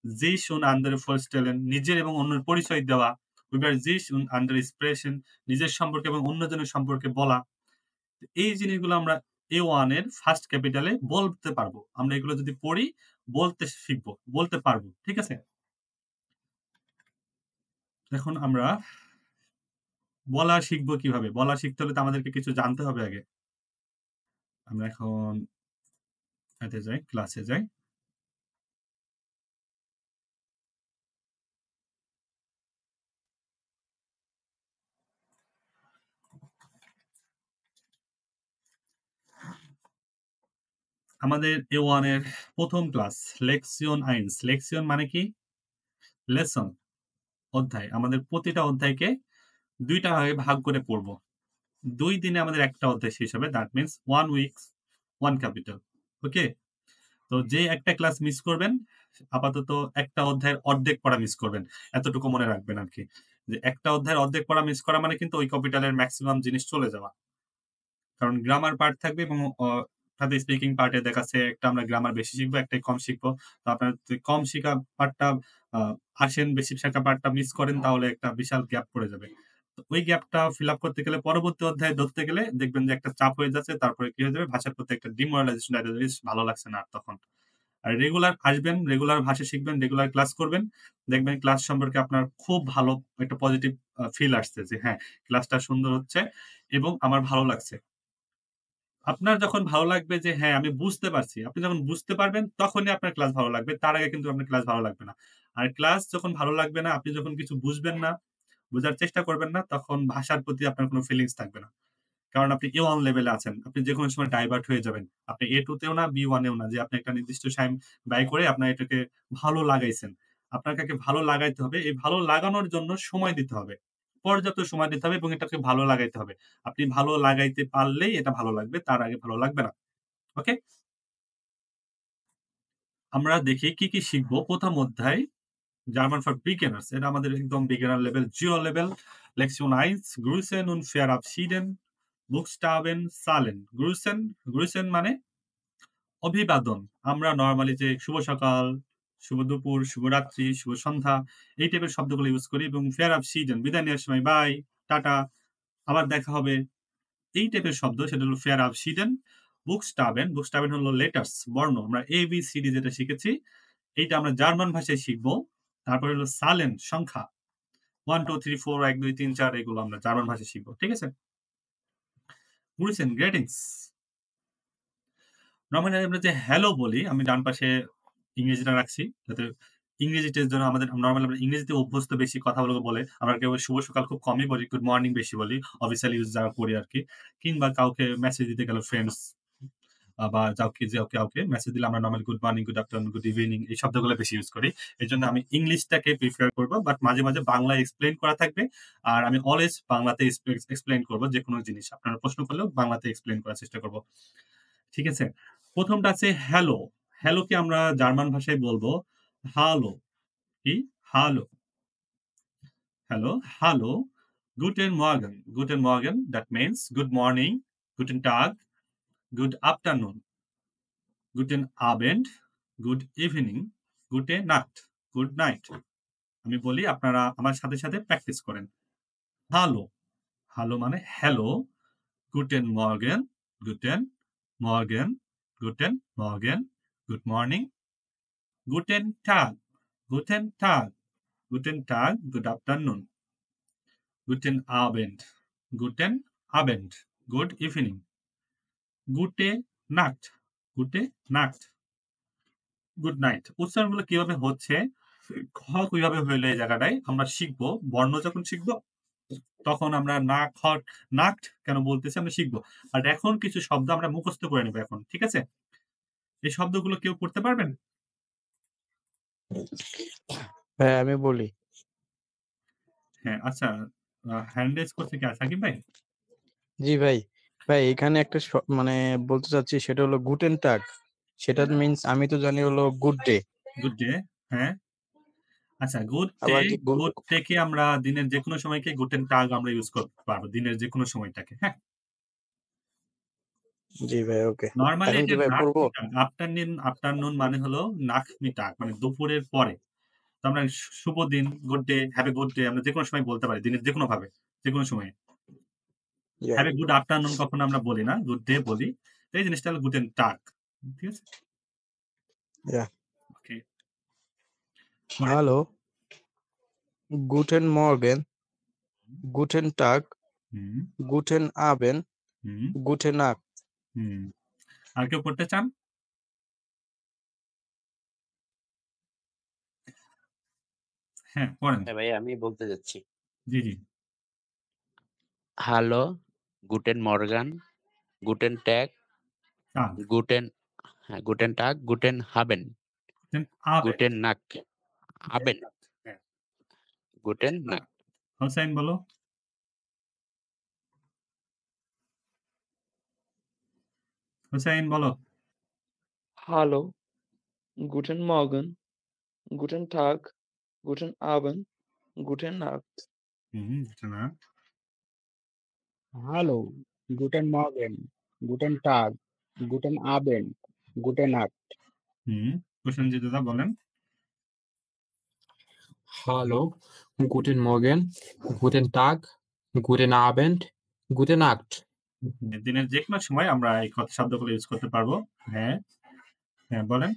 sich und andere vorstellen নিজের এবং অন্যের পরিচয় দেওয়া। über sich und andere sprechen নিজের সম্পর্কে এবং অন্যজনের সম্পর্কে বলা। এই জিনিসগুলো আমরা A1 এর ফার্স্ট ক্যাপিটালে বলতে পারবো। আমরা এগুলো যদি পড়ি বলতে শিখবো, বলতে পারবো। ঠিক আছে? এখন আমরা বলা শিখবো কিভাবে? বলা শিখতে হলে তো আমাদেরকে কিছু জানতে হবে আগে। আমরা এখন এতে যাই, ক্লাসে যাই। আমাদের A1 এর ১ম ক্লাস লেকশন 1। লেকশন মানে কি? লেসন, অধ্যায়। আমাদের প্রতিটা অধ্যায়কে ২ টা ভাগে ভাগ করে পড়বো। ২ দিনে আমাদের একটা অধ্যায় শেষ হবে। That means 1 weeks 1 capital. Okay? তো যে একটা ক্লাস মিস করবেন, আপাতত একটা অধ্যায়ের অর্ধেক পড়া মিস করবেন। এতটুকু মনে রাখবেন আরকি। যে একটা অধ্যায়ের অর্ধেক পড়া মিস করা মানে কিন্তু ওই ক্যাপিটালের মেক্সিমাম জিনিস চলে যাওয়া। কারণ গ্রামার পার্ট থাকবে এবং সাথে স্পিকিং পার্টে দেখাচ্ছে একটা আমরা গ্রামার বেশি শিখবো, একটাই কম শিখবো। তো আপনার যদি কম শিখা পার্টটা আ আসেন, বেশি শেখা পার্টটা মিস করেন তাহলে একটা বিশাল গ্যাপ পড়ে যাবে। তো ওই গ্যাপটা ফিল আপ করতে গেলে পরবর্তী অধ্যায়ে ধরতে গেলে দেখবেন যে একটা চাপ হয়ে যাচ্ছে। তারপরে কি হয়ে যাবে? ভাষার প্রতি একটা ডিমোরালাইজেশন ভালো লাগছে না আর তখন। আর রেগুলার আসবেন, রেগুলার ভাষা শিখবেন, রেগুলার ক্লাস করবেন। দেখবেন ক্লাস সম্পর্কে আপনার খুব ভালো একটা পজিটিভ ফিল আসছে যে হ্যাঁ, ক্লাসটা সুন্দর হচ্ছে এবং আমার ভালো লাগছে। আপনার যখন ভালো লাগবে যে হ্যাঁ, আমি বুঝতে পারছি। আপনি যখন বুঝতে পারবেন তখনই আপনার ক্লাস ভালো লাগবে। তার আগে কিন্তু আপনার ক্লাস ভালো লাগবে না। আর ক্লাস যখন ভালো লাগবে না, আপনি যখন কিছু বুঝবেন না, বোঝার চেষ্টা করবেন না, তখন ভাষার প্রতি আপনার কোন ফিলিংস থাকবে না। কারণ আপনি A1 লেভেলে আছেন। আপনি যেকোনো সময় ডাইভার্ট হয়ে যাবেন। আপনি A2 তেও না, B1 এও না যে আপনি একটা নির্দিষ্ট টাইম ব্যয় করে আপনার এটাকে ভালো লাগাইছেন। আপনাকে ভালো লাগাইতে হবে। এই ভালো লাগানোর জন্য সময় দিতে হবে। পর্যাপ্ত সময় দিতে হবে এবং এটাকে ভালো লাগাইতে হবে। আপনি ভালো লাগাইতে পারলেই এটা ভালো লাগবে। তার আগে ভালো লাগবে না। ওকে? আমরা দেখি কি শিখবো। ১ম অধ্যায় জার্মান ফর বিগিনার্স। এটা আমাদের একদম beginner level, zero level. Lektion 1 Grüßen und verabschieden, Buchstaben zahlen. Grüßen মানে অভিবাদন। আমরা নরমালি যে শুভ সকাল, শুভ দুপুর, শুভরাত্রি, শুভ সন্ধ্যা এই টাইপের শব্দগুলো ইউজ করি এবং verabschieden বিদায় নেওয়ার সময় বাই, টাটা, আবার দেখা হবে। এই টাইপের শব্দ সেটা হলো verabschieden। Buchstaben হলো লেটারস, বর্ণ। আমরা ABCD যেটা শিখেছি এইটা আমরা জার্মান ভাষায় শিখবো। তারপরে হলো Zahlen সংখ্যা। 1, 2, 3, 4, 1, 2, 3, 4 এগুলো আমরা জার্মান ভাষায় শিখবো। ঠিক আছে? Grüßen, greetings। নরমালি আমরা যে হ্যালো বলি, আমি ডান পাশে ইংরেজিটা রাখছি। যাতে ইংরেজিতে যেন আমাদের নরমালি আমরা ইংরেজিতে অভ্যস্ত বেশি কথাগুলো বলে। আমরা কেউ শুভ সকাল খুব কমই বলি, গুড মর্নিং বেশি বলি। অফিসিয়াল ইউজ যারা করি আরকি। কিংবা কাউকে মেসেজ দিতে গেলে ফ্রেন্ডস বা কাউকে মেসেজ দিলে আমরা normally good morning, good afternoon, good evening এই শব্দগুলো বেশি ইউজ করি। এজন্য আমি ইংলিশটাকে প্রিফার করব। বাট মাঝে বাংলায় এক্সপ্লেইন করা থাকবে। আর আমি অলওয়েজ বাংলাতে এক্সপ্লেইন করব যেকোনো জিনিস। আপনারা প্রশ্ন করলেও বাংলাতে এক্সপ্লেইন করার চেষ্টা করব। ঠিক আছে? ১ম টা আছে হ্যালো। হ্যালোকে আমরা জার্মান ভাষায় বলবো হালো। কি? হালো। Hello, hello. Guten Morgen. Guten Morgen that means good morning, guten Tag, good afternoon, guten Abend, good evening, gute Nacht, good night. আমি বলি আপনারা আমার সাথে প্র্যাকটিস করেন। হালো, হালো মানে হ্যালো, গুটেন মর্গেন, গুটেন মর্গেন, গুটেন মর্গেন, গুড মর্নিং, গুটেন টাগ, গুটেন টাগ, গুটেন টাগ, গুড আফটারনুন, গুটেন আবেন্ড, গুটেন আবেন্ড, গুড ইভিনিং, গুটে নাক্ট, গুটে নাক্ট, গুড নাইট। উচ্চারণগুলো কিভাবে হচ্ছে, খ কিভাবে হইলো এই জায়গাটায় আমরা শিখবো। বর্ণ যখন শিখবো তখন আমরা নাক্ট কেন বলতেছি আমরা শিখবো। আর এখন কিছু শব্দ আমরা মুখস্থ করে নেব এখন। ঠিক আছে? এই শব্দগুলো কেউ পড়তে পারবেন? হ্যাঁ, আমি বলি। হ্যাঁ, আচ্ছা। হ্যান্ড রেইজ করছে কে? সাকিব ভাই? জি ভাই। ভাই এখানে একটা মানে বলতে চাচ্ছি সেটা হলো গুটেন টাগ। সেটা মিন্স আমি তো জানি হলো গুড ডে। Good day. হ্যাঁ। আচ্ছা, গুড ডে, আবার কি গুড ডে কে আমরা দিনের যেকোনো সময়কে গুটেন টাগ আমরা ইউজ করতে পারবো। দিনের যেকোনো সময়টাকে। হ্যাঁ? জি ভাই, ওকে। নরমালি এখন এটা কি ভাই পড়বো? আফটারনুন মানে হলো নাখমিটাগ মানে দুপুরের পরে। তো আমরা শুভ দিন, good day, have a good day আমরা যেকোনো সময় বলতে পারি। দিনের যেকোনো ভাবে, যেকোনো সময়ে। ইয়া, হ্যাভ এ গুড আফটারনুন কখনো আমরা বলি না, গুড ডে বলি। তো এই জিনিসটা হলো গুটেন টাগ। ঠিক আছে? ইয়া। ওকে। হ্যালো, গুটেন মর্গেন, গুটেন টাগ, হুম, গুটেন আবেন, হুম, গুটেন নাক্ট। হুম। আর কেউ পড়তে চান? হ্যাঁ, পড়েন। হ্যাঁ ভাই, আমি বলতে যাচ্ছি। জি, জি। হ্যালো, গুটেন মর্গান, গুটেন ট্যাগ, টাগ, গুটেন গুটেন টাগ, গুটেন হাবেন, গুটেন আবেন। গুটেন নাক, আবেন, হ্যাঁ। গুটেন নাক। হোসাইন বলো। হোসাইন বলো। Hallo, guten Morgen, guten Tag, guten Abend, gute Nacht. হুম, না। হ্যালো, গুটেন মর্গেন, গুটেন টাগ, গুটেন আবেন, গুটেন নাক্ট। হুম, প্রসেনজিৎ দাদা বলেন। Hallo, guten Morgen, guten Tag, guten Abend, gute Nacht. দিনের যেকোনো সময় আমরা এই শব্দগুলো ইউজ করতে পারবো। হ্যাঁ, হ্যাঁ বলেন।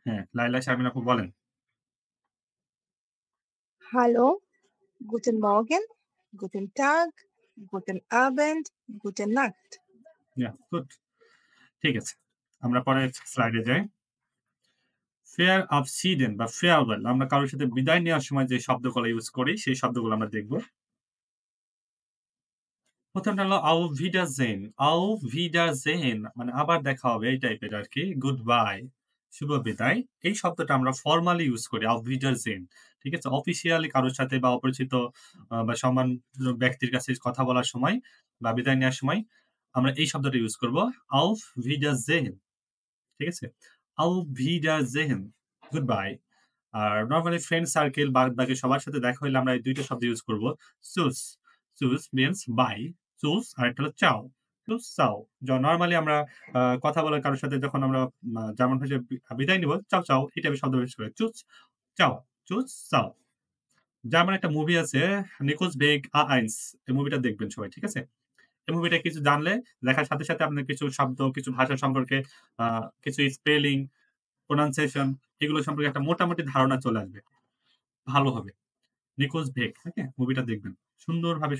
হ্যাঁ, লাইলা শারমিন আপু বলেন। Hallo, guten Morgen, guten Tag, guten Abend, gute Nacht. Good. ঠিক আছে। আমরা পরের স্লাইডে যাই। ফেয়ার অফ সিডেন বা ফেয়ারওয়েল আমরা কারোর সাথে বিদায় নেওয়ার সময় যে শব্দগুলো ইউজ করি সেই শব্দগুলো আমরা দেখব। প্রথমটা হলো আউ ভিডারজেন। আউ ভিডারজেন মানে আবার দেখা হবে এই টাইপের আরকি। গুড বাই, শুভ বিদায়। এই শব্দটা আমরা ফরমালি ইউজ করি আউ ভিডারজেন। ঠিক আছে? অফিসিয়ালি কারোর সাথে বা অপরিচিত বা সম্মানজনক ব্যক্তির কাছে কথা বলার সময় বা বিদায় নেওয়ার সময় আমরা এই শব্দটা ইউজ করব। আউফ ভিডারজেন। ঠিক আছে? আউ ভিডারজেন, গুড বাই। আর নরমালি ফ্রেন্ড সার্কেল বাকি সবার সাথে দেখা হইলে আমরা এই ২ টা শব্দ ইউজ করব। সুস, সুস মিনস বাই, সুস আরেকটা হলো চাও। সুস চাও। নরমালি আমরা কথা বলার কারো সাথে যখন আমরা জার্মান ভাষায় বিদায় নিব, চাও, চাও এই টাইপের শব্দ ইউজ করে। চুস, চাও, চুস, চাও। জার্মান একটা মুভি আছে 'নিকোস বেগ আ আইন্স' এই মুভিটা দেখবেন সবাই। ঠিক আছে? এই মুভিটা কিছু জানলে দেখার সাথে আপনার কিছু শব্দ, কিছু ভাষা সম্পর্কে কিছু স্পেলিং, প্রোনাউন্সিয়েশন এগুলো সম্পর্কে একটা মোটামুটি ধারণা চলে আসবে। ভালো হবে। 'নিকোস ভেগ' ওকে? মুভিটা দেখবেন। সুন্দরভাবে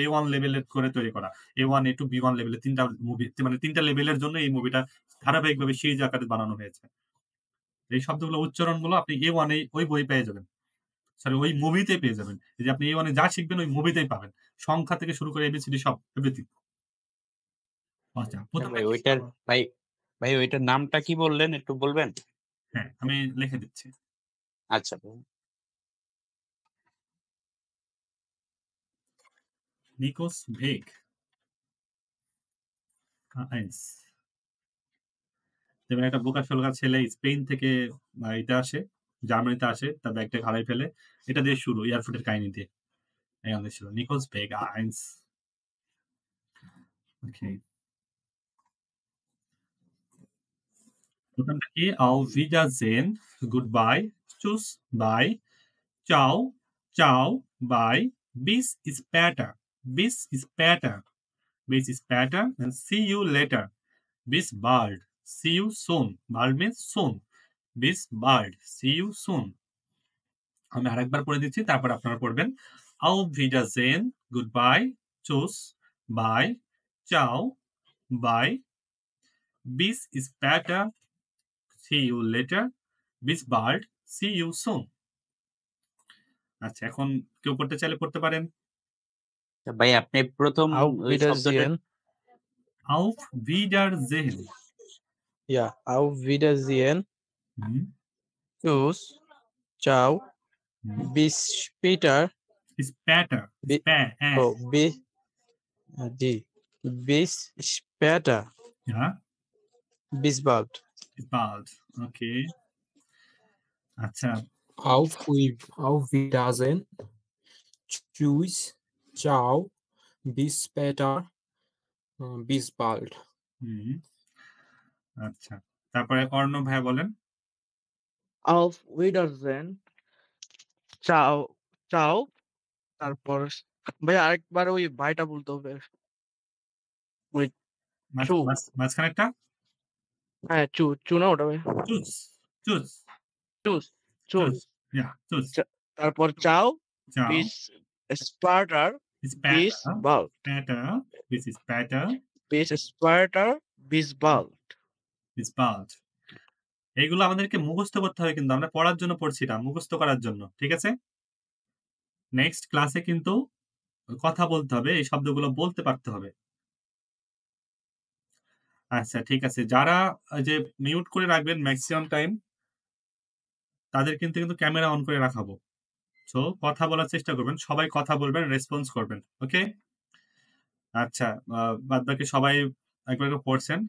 A1 লেভেলের করে তৈরি করা। A1, A2, B1 লেভেলের ৩ টা মুভি মানে ৩ টা লেভেলের জন্য এই মুভিটা ধারাবাহিকভাবে সিরিজ আকারে বানানো হয়েছে। এই শব্দগুলো উচ্চারণগুলো আপনি A1 এ ওই বই পেয়ে যাবেন। সরি ওই মুভিতেই পেয়ে যাবেন। এই যে আপনি A1 এ যা শিখবেন ওই মুভিতেই পাবেন। সংখ্যা থেকে শুরু করে ABCD সব এভরিথিং। আচ্ছা, হ্যাঁ ১ম ভাই, একটা ওইটার ভাই ভাই ওইটার নামটা কি বললেন একটু বলবেন? হ্যাঁ, আমি লিখে দিচ্ছি। আচ্ছা ভাই। নিকোস ভেগ আইন্স। যেমন একটা বোকা-শোকা ছেলে স্পেন থেকে এটা আসে, জার্মানিতে আসে, তার ব্যাগটা হারায় ফেলে। এটা দিয়ে শুরু এয়ারফোর্টের কাহিনী দিয়ে। এখান থেকে ছিল। নিকোস ভেগ আইন্স। ওকে। প্রথমটা কি? Auf Wiedersehen, goodbye, tschüss, bye, ciao, ciao, bye, bis später, bis später, bis später, and see you later, bis bald, see you soon. Bald means soon. Bis bald, see you soon. আমি আরেকবার পড়ে দিচ্ছি, তারপর আপনারা পড়বেন। Auf Wiedersehen, goodbye, tschüss, bye, ciao, bye, bis später, see you later, bis bald, see you soon. আচ্ছা, এখন কেউ পড়তে চাইলে পড়তে পারেন। ভাই আপনি প্রথম Auf ওই শব্দটা Wiedersehen. Auf Wiedersehen. Ja, auf Wiedersehen. হুম, Tschüss. Ciao. হুম। Bis später. Später, Oh, die. Bis später. Ja, Bis bald. bis bald. Okay. আচ্ছা, Auf Wiedersehen. Tschüss. Ciao. Bis später. Bis bald. হুম, আচ্ছা। তারপরে অর্ণব ভাইয়া বলেন। Auf Wiedersehen. Ciao. Ciao. তারপর ভাই আরেকবার ওই ভাইটা বলতে হবে। ওই চু। মাঝখানেরটা? হ্যাঁ, চু না ওটা ভাই? Tschüss, tschüss, choose, tschüss. Ja, tschüss. তারপর চাও, Ciao. bis später, bis Später, bald. später, bis später, Bis später, bis bald. bis bald. এইগুলো আমাদেরকে মুখস্থ করতে হবে, কিন্তু আমরা পড়ার জন্য পড়ছি না, মুখস্থ করার জন্য। ঠিক আছে? নেক্সট ক্লাসে কিন্তু কথা বলতে হবে, এই শব্দগুলো বলতে পারতে হবে। আচ্ছা, ঠিক আছে। যারা যে মিউট করে রাখবেন ম্যাক্সিমাম টাইম, তাদের কিন্তু ক্যামেরা অন করে রাখাবো। সো কথা বলার চেষ্টা করবেন, সবাই কথা বলবেন, রেসপন্স করবেন। ওকে? আচ্ছা, বাদবাকি সবাই একবার করে পড়ছেন।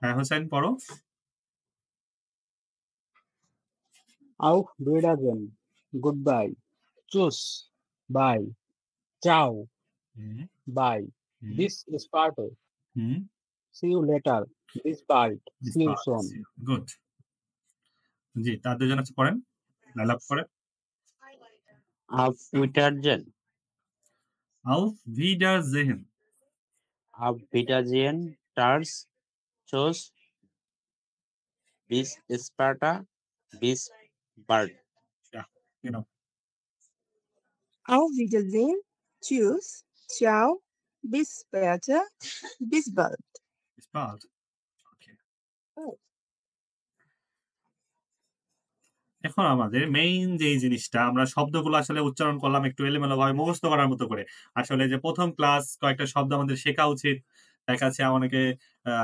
হ্যাঁ, হোসেন পড়ো। Auf Wiedersehen, goodbye, tschüss, bye, ciao, hmm, bye, hmm, bis später, hmm, see you later, bis bald, bis see you bald. soon. Good. জি, তার দুজন আছে, পড়েন। লাইলাপ পড়ে। Auf Wiedersehen. Auf Wiedersehen. Auf Wiedersehen. Tschüss. Bis später. Bis bald. Ja, genau. Auf Wiedersehen. Tschüss. Ciao. Bis später. Bis bald. Bis bald. Okay. এখন আমাদের main যে জিনিসটা, আমরা শব্দগুলো আসলে উচ্চারণ করলাম একটু এলোমেলোভাবে মুখস্থ করার মতো করে। আসলে যে ১ম ক্লাস কয়েকটা শব্দ আমাদের শেখা উচিত। দেখা যাচ্ছে অনেকে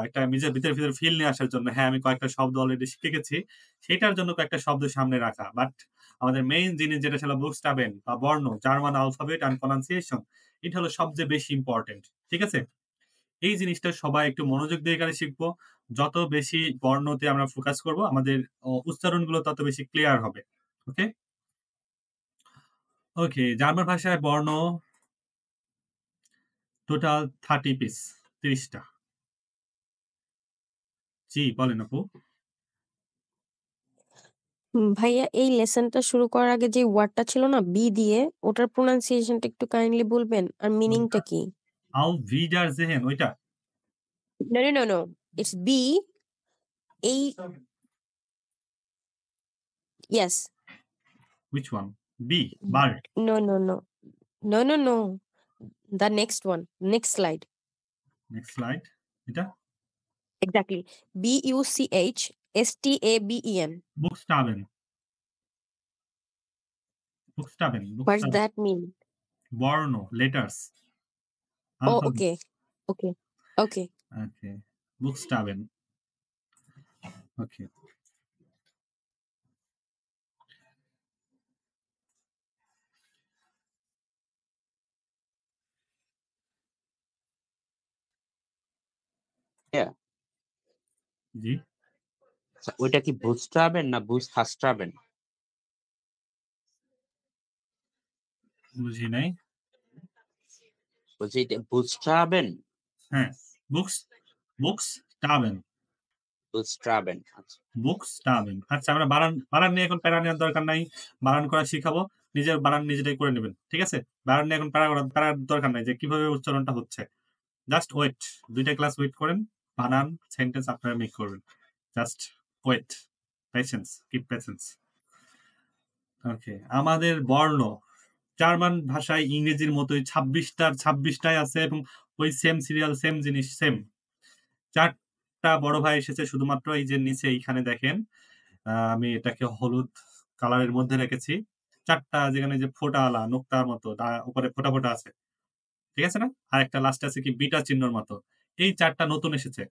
একটা নিজের ভিতরে ফিল নিয়ে আসার জন্য, হ্যাঁ, আমি কয়েকটা শব্দ অলরেডি শিখে গেছি। সেটার জন্য কয়েকটা শব্দ সামনে রাখা। বাট আমাদের মেইন জিনিস যেটা ছিল বুকস্টাবেন বা বর্ণ, জার্মান অ্যালফাবেট অ্যান্ড প্রনাউন্সিয়েশন, এটা হলো সবচেয়ে বেশি ইম্পোর্টেন্ট। ঠিক আছে? এই জিনিসটা সবাই একটু মনোযোগ দিয়ে এখানে শিখবো। যত বেশি বর্ণতে আমরা ফোকাস করব, আমাদের উচ্চারণগুলো তত বেশি ক্লিয়ার হবে। ওকে? ওকে, জার্মান ভাষায় বর্ণ টোটাল 30 পিস, ৩০ টা। জি, বলেন আপু। ভাইয়া এই লেসনটা শুরু করার আগে যে ওয়ার্ডটা ছিল না বি দিয়ে, ওটার প্রোনাউন্সিয়েশনটা একটু কাইন্ডলি বলবেন? আর মিনিংটা কি? Auf Wiedersehen, ওইটা? No. It's B. Yes. Which one? B, bald. No. The next one. Next slide. Next slide. এটা? Exactly. Buchstaben. Buchstaben. What's that mean? বর্ণ, letters. Oh, Alphabet. okay. Okay. Buchstaben. Okay. Yeah. জি। ওইটা কি বুঝটাবেন না বুঝহাস্টাবেন? বুঝি নাই। বলছি এটা বুঝটাবেন? হ্যাঁ, Buchstaben. বুকস্ট্রাবেন। আচ্ছা। বুকস্টাবেন। আচ্ছা, আমরা বানান নিয়ে এখন প্যারা নেওয়ার দরকার নাই। বানান করা শিখাবো। নিজের বানান নিজেরাই করে নেবেন। ঠিক আছে? বানান নিয়ে এখন প্যারার দরকার নাই যে কিভাবে উচ্চারণটা হচ্ছে। Just wait. ২ টা ক্লাস ওয়েট করেন। বানান, সেন্টেন্স আপনারা মেক করবেন। Just wait. Patience. Keep patience. Okay. আমাদের বর্ণ জার্মান ভাষায় ইংরেজির মতোই ২৬ টার ২৬ টাই আছে এবং ওই সেম সিরিয়াল, সেম জিনিস, সেম। ৪ টা বড় ভাই এসেছে শুধুমাত্র এই যে নিচে এইখানে দেখেন। আমি এটাকে হলুদ কালারের মধ্যে রেখেছি। ৪ টা যেখানে যে ফোঁটাওয়ালা নোক্তার মতো উপরে ফোঁটা, ফোঁটা আছে। ঠিক আছে না? আরেকটা লাস্টে আছে কি বিটা চিহ্নর মতো। এই ৪ টা নতুন এসেছে।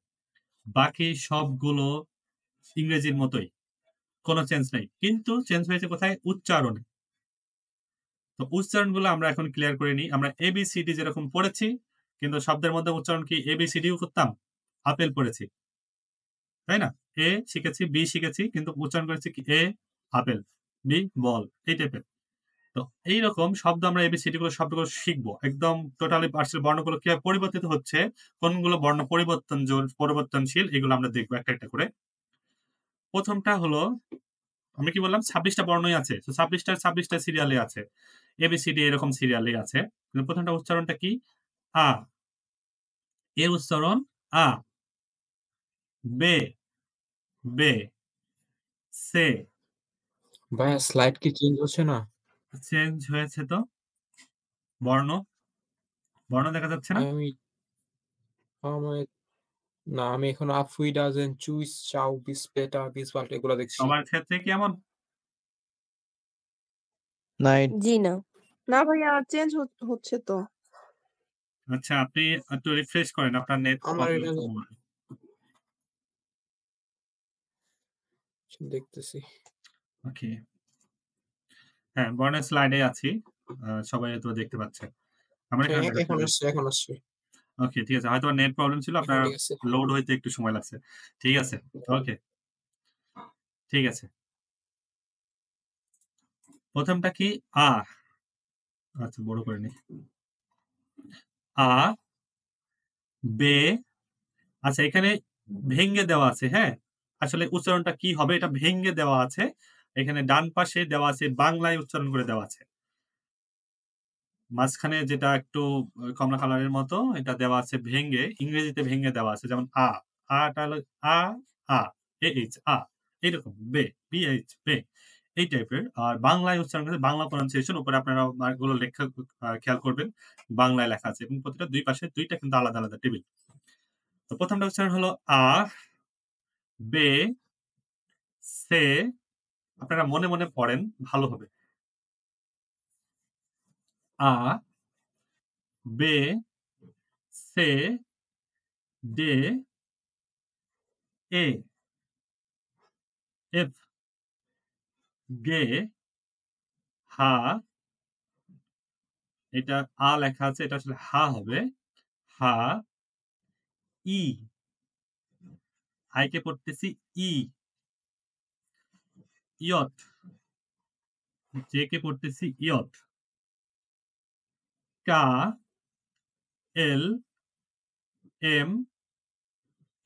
বাকি সবগুলো ইংরেজির মতোই। কোন চেঞ্জ নাই। কিন্তু চেঞ্জ হয়েছে কোথায়? উচ্চারণে। তো উচ্চারণগুলো আমরা এখন ক্লিয়ার করে নিই। আমরা এবিসিডি যেরকম পড়েছি, কিন্তু শব্দের মধ্যে উচ্চারণ কি এবিসিডিও করতাম? আপেল পড়েছি। তাই না? এ শিখেছি, বি শিখেছি, কিন্তু উচ্চারণ করেছি কি এ আপেল, বি বল, এই টাইপের। তো এইরকম শব্দ আমরা এবিসিডি গুলো শব্দগুলো শিখবো। একদম টোটালি পার্সেল বর্ণগুলো কিভাবে পরিবর্তিত হচ্ছে, কোনগুলো বর্ণ পরিবর্তনশীল এগুলো আমরা দেখবো একটা, একটা করে। প্রথমটা হলো আমি কি বললাম ২৬ টা বর্ণই আছে। তো ২৬ টার ২৬ টা সিরিয়ালে আছে। এবিসিডি এরকম সিরিয়ালে আছে। কিন্তু প্রথমটা উচ্চারণটা কি? আ। এর উচ্চারণ আ। বে, বে, সে। ভাইয়া স্লাইড কি চেঞ্জ হচ্ছে না? চেঞ্জ হয়েছে তো। বর্ণ, বর্ণ দেখা যাচ্ছে না? আমি আমার না আমি এখন আফুই ডাজেন চুইস চাও বিসপেটা বিসবাল্ট এগুলা দেখছি। সবার ক্ষেত্রে কি এমন? নাইট জি না। না ভাইয়া চেঞ্জ হচ্ছে তো। আচ্ছা, আপনি একটু রিফ্রেশ করেন। আপনার নেট আমার প্রবলেম এখানে মনে হয়। দেখতেছি। ওকে। হ্যাঁ, বর্ণের স্লাইডে আছি। সবাই হয়তো দেখতে পাচ্ছে। আমার এখানে দেখা এখন যাচ্ছে। আসছে, এখন আসছে। ওকে, ঠিক আছে। হয়তো নেট প্রবলেম ছিল। এখন আপনার ঠিক আছে। লোড হইতে একটু সময় লাগছে। ঠিক আছে। ওকে। ঠিক আছে। প্রথমটা কি? আ। আচ্ছা, বড় করে নিই। আ, বে। আচ্ছা, এখানে ভেঙে দেওয়া আছে, হ্যাঁ? আসলে উচ্চারণটা কি হবে এটা ভেঙে দেওয়া আছে। এখানে ডান পাশে দেওয়া আছে বাংলায় উচ্চারণ করে দেওয়া আছে। মাঝখানে যেটা একটু কমলা কালারের মতো এটা দেওয়া আছে ভেঙে, ইংরেজিতে ভেঙে দেওয়া আছে। যেমন আ। আটা হলো আ, আ, এএইচ আ। এরকম বে, বিএইচ বে। এই টাইপের। আর বাংলায় উচ্চারণ করে বাংলা প্রনাউন্সিয়েশন উপরে আপনারা মার্কগুলো লেখা খেয়াল করবেন। বাংলায় লেখা আছে এবং প্রতিটা ২ পাশে ২ টা কিন্তু আলাদা, আলাদা টেবিল। তো প্রথমটা উচ্চারণ হলো আ, বে, সে। আপনারা মনে, মনে পড়েন ভালো হবে। আ, বে, সে, ডে, এ, এফ, গে, হা। এটা আ লেখা আছে, এটা আসলে হা হবে। হা, ই। আই কে পড়তেছি ই। ইয়ট। জে কে পড়তেছি ইয়ট। কা, এল, এম,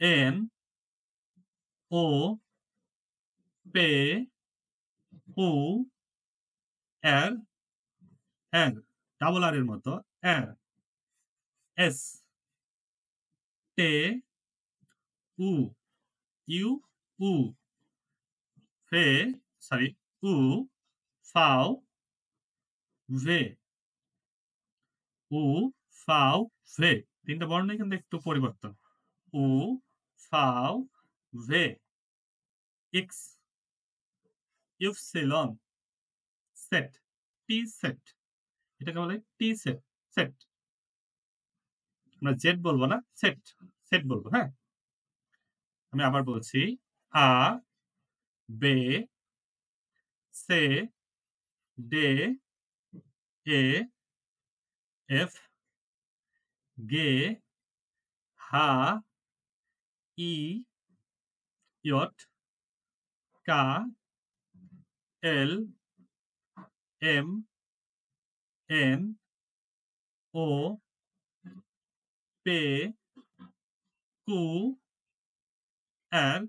এন, ও, পে, উ, এর, এর। ডাবল আর এর মতো। এর, এস, টে, উ, ইউ, উ, ফে, সরি, উ, ফাও, ভে। উ, ফাও, ভে। ৩ টা বর্ণই কিন্তু একটু পরিবর্তন। উ, ফাও, ভে। ইক্স, ইপসিলন, সেট, টি সেট। এটাকে বলে টি সেট, সেট। আমরা জেড বলব না, সেট, সেট বলব, হ্যাঁ? আমি আবার বলছি। আ, বে, সে, ডে, এ, এফ, গে, হা, ই, ইয়ট, কা, এল, এম, এন, ও, পে, কু, এর,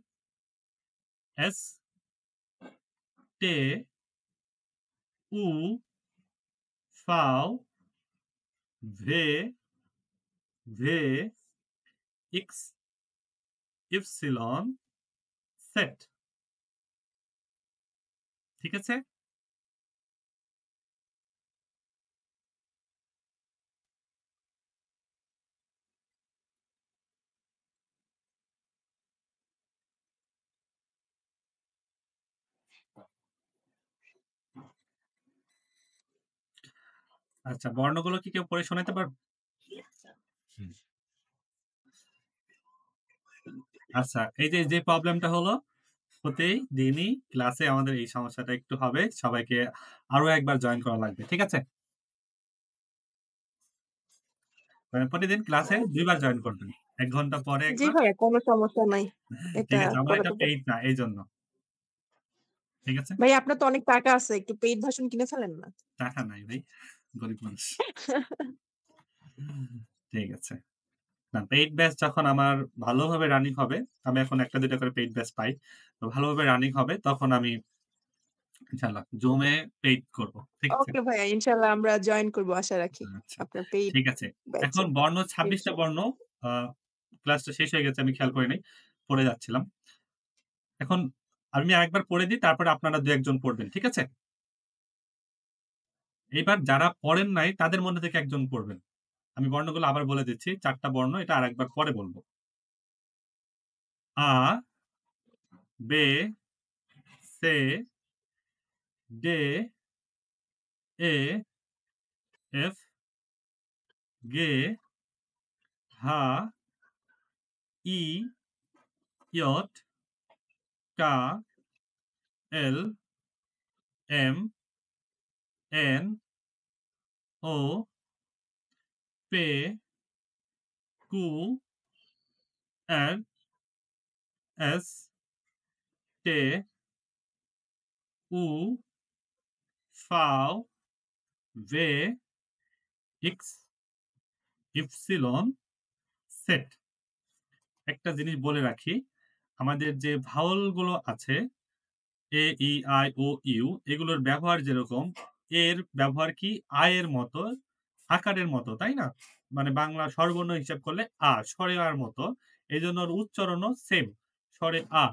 এস টে উ ফাও ভে ভে ইক্স ইপসিলন সেট। ঠিক আছে? আচ্ছা, বর্ণগুলো কি কেউ পড়ে শোনাতে পারবে? আচ্ছা, এই যে প্রবলেমটা হলো, প্রতিদিনই ক্লাসে আমাদের এই সমস্যাটা একটু হবে। সবাইকে আরো একবার জয়েন করা লাগবে। ঠিক আছে? প্রতিদিন ক্লাসে ২ বার জয়েন করবেন। ১ ঘন্টা পরে জি একবার। ভাইয়া, কোনো সমস্যা নাই। এটা ঠিক আছে? আমার করে এটা দেব। পেইড না, এইজন্য। ঠিক আছে? ভাই আপনার তো অনেক টাকা আছে। একটু পেইড ভার্সন কিনে ফেলেন না। টাকা নাই ভাই। গরিব মানুষ। ঠিক আছে। না, পেইড ব্যাচ যখন আমার ভালোভাবে রানিং হবে, আমি এখন ১ টা ২ টা করে পেইড ব্যাচ পাই। তো ভালোভাবে রানিং হবে তখন আমি ইনশাআল্লাহ জুমে পেইড করব। ঠিক আছে? ওকে ভাইয়া, ইনশাআল্লাহ আমরা জয়েন করব আশা রাখি। আচ্ছা, আপনার পেইড ঠিক আছে। ব্যাচে। এখন বর্ণ ২৬ টা ইনশাআল্লাহ। বর্ণ আ ক্লাসটা শেষ হয়ে গেছে, আমি খেয়াল করি নাই। পড়ে যাচ্ছিলাম। এখন আমি আরেকবার পড়ে দিই, তারপরে আপনারা ২-১ জন পড়বেন। ঠিক আছে? এইবার যারা পড়েন নাই তাদের মধ্যে থেকে একজন পড়বেন। আমি বর্ণগুলো আবার বলে দিচ্ছি। ৪ টা বর্ণ, এটা আরেকবার পরে বলব। আ, বে, সে, ডে, এ, এফ, গে, হা, ই, ইয়ট, কা, এল, এম, এন, ও, পে, কু, আর, এস, টে, উ, ফাও, ভে, ইক্স, ইপসিলন, সেট। একটা জিনিস বলে রাখি, আমাদের যে ভাওয়াল গুলো আছে এ, ই, আই, ও, ইউ, এগুলোর ব্যবহার যেরকম, এর ব্যবহার কি এর মতো, আকারের মতো, তাই না? মানে বাংলা স্বরবর্ণ হিসাব করলে স্বরে আর মতো। এজন্য ওর উচ্চারণও সেম, স্বরে আ।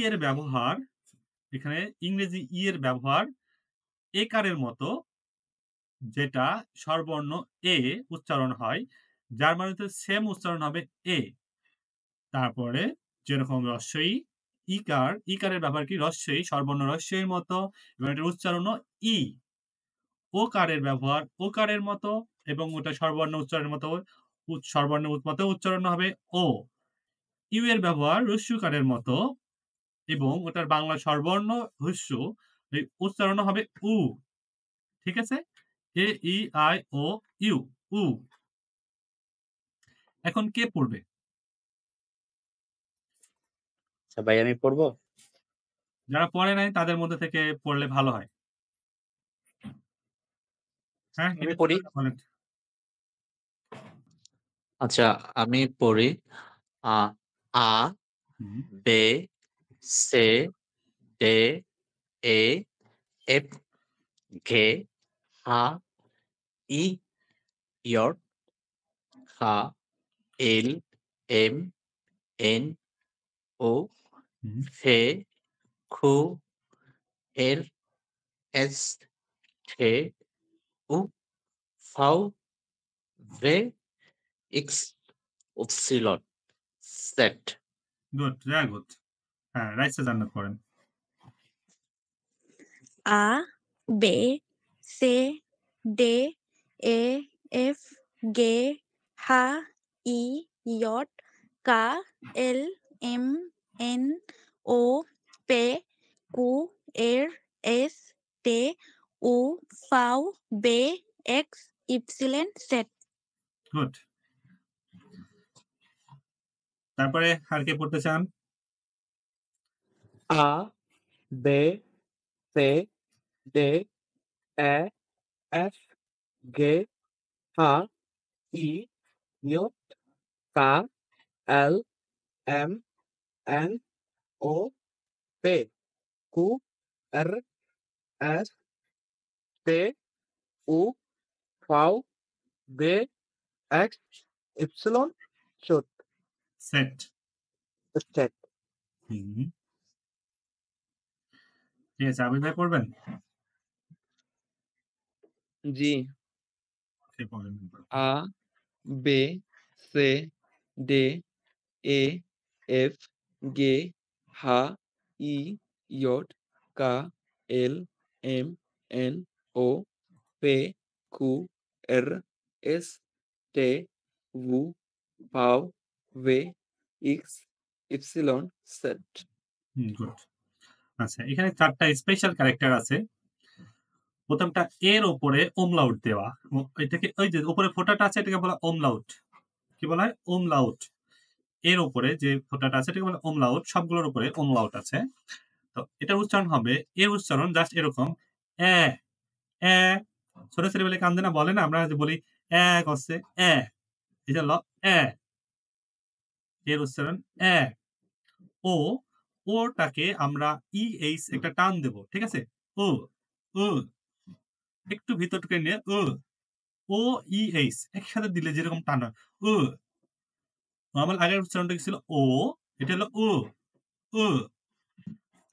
এর ব্যবহার, এখানে ইংরেজি এর ব্যবহার একারের মতো, যেটা স্বরবর্ণ এ উচ্চারণ হয়, জার্মানিতে সেম উচ্চারণ হবে এ। তারপরে যেরকম রস্বই, ইকারের ব্যবহার কি রস্বই, স্বরবর্ণ রস্বইর মতো এবং এটার উচ্চারণও ই। ওকারের ব্যবহার ওকারের মতো এবং ওটা স্বরবর্ণ উচ্চারণের মতো, স্বরবর্ণের মতো উচ্চারণ হবে ও। ইউ এর ব্যবহার হ্রস্বকারের মতো এবং ওটার বাংলা স্বরবর্ণ হ্রস্ব, এই উচ্চারণ হবে উ। ঠিক আছে? এ, ই, আই, ও, ইউ, উ। এখন কে পড়বে? আচ্ছা ভাই, আমি পড়বো? যারা পড়ে নাই তাদের মধ্যে থেকে পড়লে ভালো হয়। হ্যাঁ, আমি হিমেশ পড়ি। বলেন। আচ্ছা, আমি পড়ি। আ, আ, হুম, বে, সে, ডে, এ, এফ, গে, হা, ই, ইয়ট, হা, এল, এম, এন, ও, হুম, ফে, খু, এর, এস, ঠে, উ, ফাউ, ভে, ইক্স, উপসিলন, সেট। Good, very good. হ্যাঁ, রাইসে জান্নাত পড়েন। আ, বে, সে, ডে, এ, এফ, গে, হা, ই, ইয়ট, কা, এল, এম, এন, ও, পে, কু, এর, এস, টে, উ, ফাউ, বে, এক্স, ইপসিলেন, সেট। গুড। তারপরে আর কে পড়তে চান? আ, বে, সে, ডে, এ, এফ, গে, হা, ই, ইয়ট, কা, এল, এম, এন, ও, পে কু আর এস তে উ ফাউ বে এক্স ইপসিলন শট সেট। স্টেট। হুম। ঠিক আছে, আবির ভাই পড়বেন? জি। কে পড়বেন? আ বে সে ডে এ এফ গে হা ই ইয়ট কা এল এম এন ও পে কু আর এস তে উ ফাউ ভে এক্স ইপসিলন সেট। গুড। আচ্ছা, এখানে ৪ টা স্পেশাল ক্যারেক্টার আছে। প্রথমটা এর উপরে ওমলাউট দেওয়া। এটাকে ওই যে উপরে ফোঁটাটা আছে এটাকে বলা ওমলাউট। কি বলা হয়? ওমলাউট। এর উপরে যে ফোঁটাটা আছে এটাকে বলা ওমলাউট। সবগুলোর উপরে ওমলাউট আছে। তো এটার উচ্চারণ হবে, এর উচ্চারণ জাস্ট এরকম অ্যা, অ্যা। ছোট ছেলেবেলে কান্দে না, বলে না, আমরা যে বলি অ্যা করছে, অ্যা। এটা হলো অ্যা। এর উচ্চারণ অ্যা। ও, ওটাকে আমরা EH একটা টান দেব। ঠিক আছে? ও, ও। একটু ভিতর ঢুকে নিয়ে OEH একসাথে দিলে যেরকম টান হয়, ও। নরমাল আগের উচ্চারণটা কি ছিল? ও, এটা হলো ও, ও।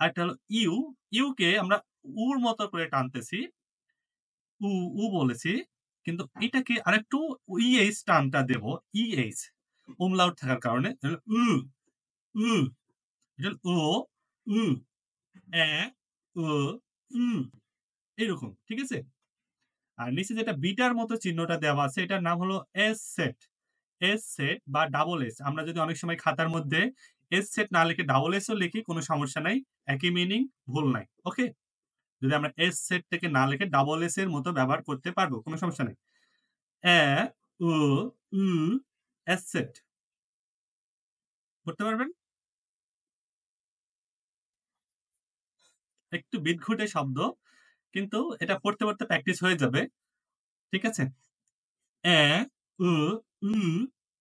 আরেকটা হলো ইউ, ইউ কে আমরা উর মতো করে টানতেছি। উ, উ বলেছি। কিন্তু এটাকে আরেকটু EH টানটা দেব, EH। ওমলাউট থাকার কারণে তাহলে উ, উ। এটা হলো ও, উ, অ্যা, ও, উ। এরকম। ঠিক আছে? আর নিচে যেটা বিটার মতো চিহ্নটা দেওয়া আছে এটার নাম হলো এস সেট। এস সেট বা ডাবল এস। আমরা যদি অনেক সময় খাতার মধ্যে এস সেট না লিখে ডাবল এসও লিখি কোনো সমস্যা নাই। একই মিনিং, ভুল নাই। ওকে? যদি আমরা এস সেট থেকে না লিখে ডাবল এস এর মতো ব্যবহার করতে পারবো। কোনো সমস্যা নাই। অ্যা, ও, উ, এস সেট। করতে পারবেন? একটু বিদঘুটে শব্দ, কিন্তু এটা পড়তে, পড়তে প্র্যাকটিস হয়ে যাবে। ঠিক আছে? অ্যা, উ, উ,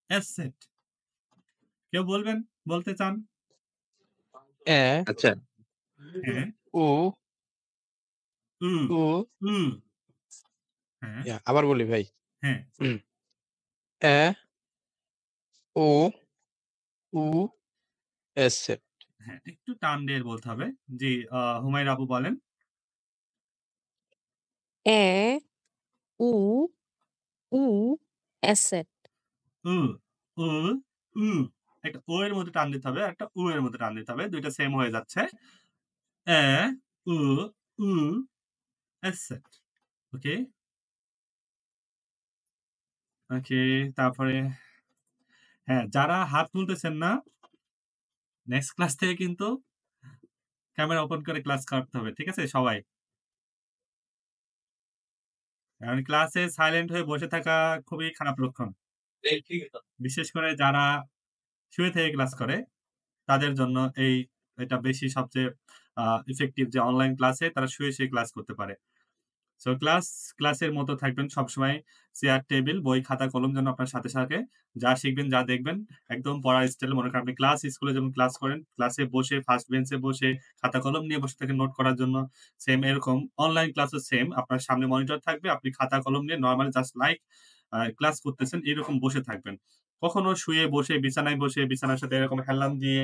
এস সেট। কেউ বলবেন? বলতে চান? এ আচ্ছা। হ্যাঁ। উ উ, উ উ। হ্যাঁ, আবার বলি ভাই। হ্যাঁ। এ ও উ এস সেট। হ্যাঁ, একটু টান দিয়ে বলতে হবে। জি, হুমায়রা আপু বলেন। এ উ উ অ্যাসেট। উ, উ, উ। একটা ও এর মধ্যে টান দিতে হবে, একটা উ এর মধ্যে টান দিতে হবে। ২ টা সেম হয়ে যাচ্ছে। এ, উ, উ, অ্যাসেট। ওকে? ওকে, তারপরে হ্যাঁ, যারা হাত তুলতেছেন না, নেক্সট ক্লাস থেকে কিন্তু ক্যামেরা ওপেন করে ক্লাস করতে হবে। ঠিক আছে? সবাই। কারণ ক্লাসে সাইলেন্ট হয়ে বসে থাকা খুবই খারাপ লক্ষণ। বিশেষ করে যারা শুয়ে থেকে ক্লাস করে, তাদের জন্য এটা বেশি সবচেয়ে ইফেক্টিভ যে অনলাইন ক্লাসে তারা শুয়ে ক্লাস করতে পারে। সো ক্লাসের মতো থাকবেন সবসময়। চেয়ার, টেবিল, বই, খাতা, কলম যেন আপনার সাথে থাকে। যা শিখবেন, যা দেখবেন একদম পড়ার স্টাইলে মনে করেন আপনি স্কুলে যেমন ক্লাস করেন, ক্লাসে বসে ফার্স্ট বেঞ্চে বসে খাতা কলম নিয়ে বসে থাকেন নোট করার জন্য। সেম এরকম অনলাইন ক্লাসও সেম। আপনার সামনে মনিটর থাকবে। আপনি খাতা কলম নিয়ে নরমালি জাস্ট লাইক ক্লাস করতেছেন এরকম বসে থাকবেন। কখনো শুয়ে বসে, বিছানায় বসে, বিছানার সাথে এরকম হেলান দিয়ে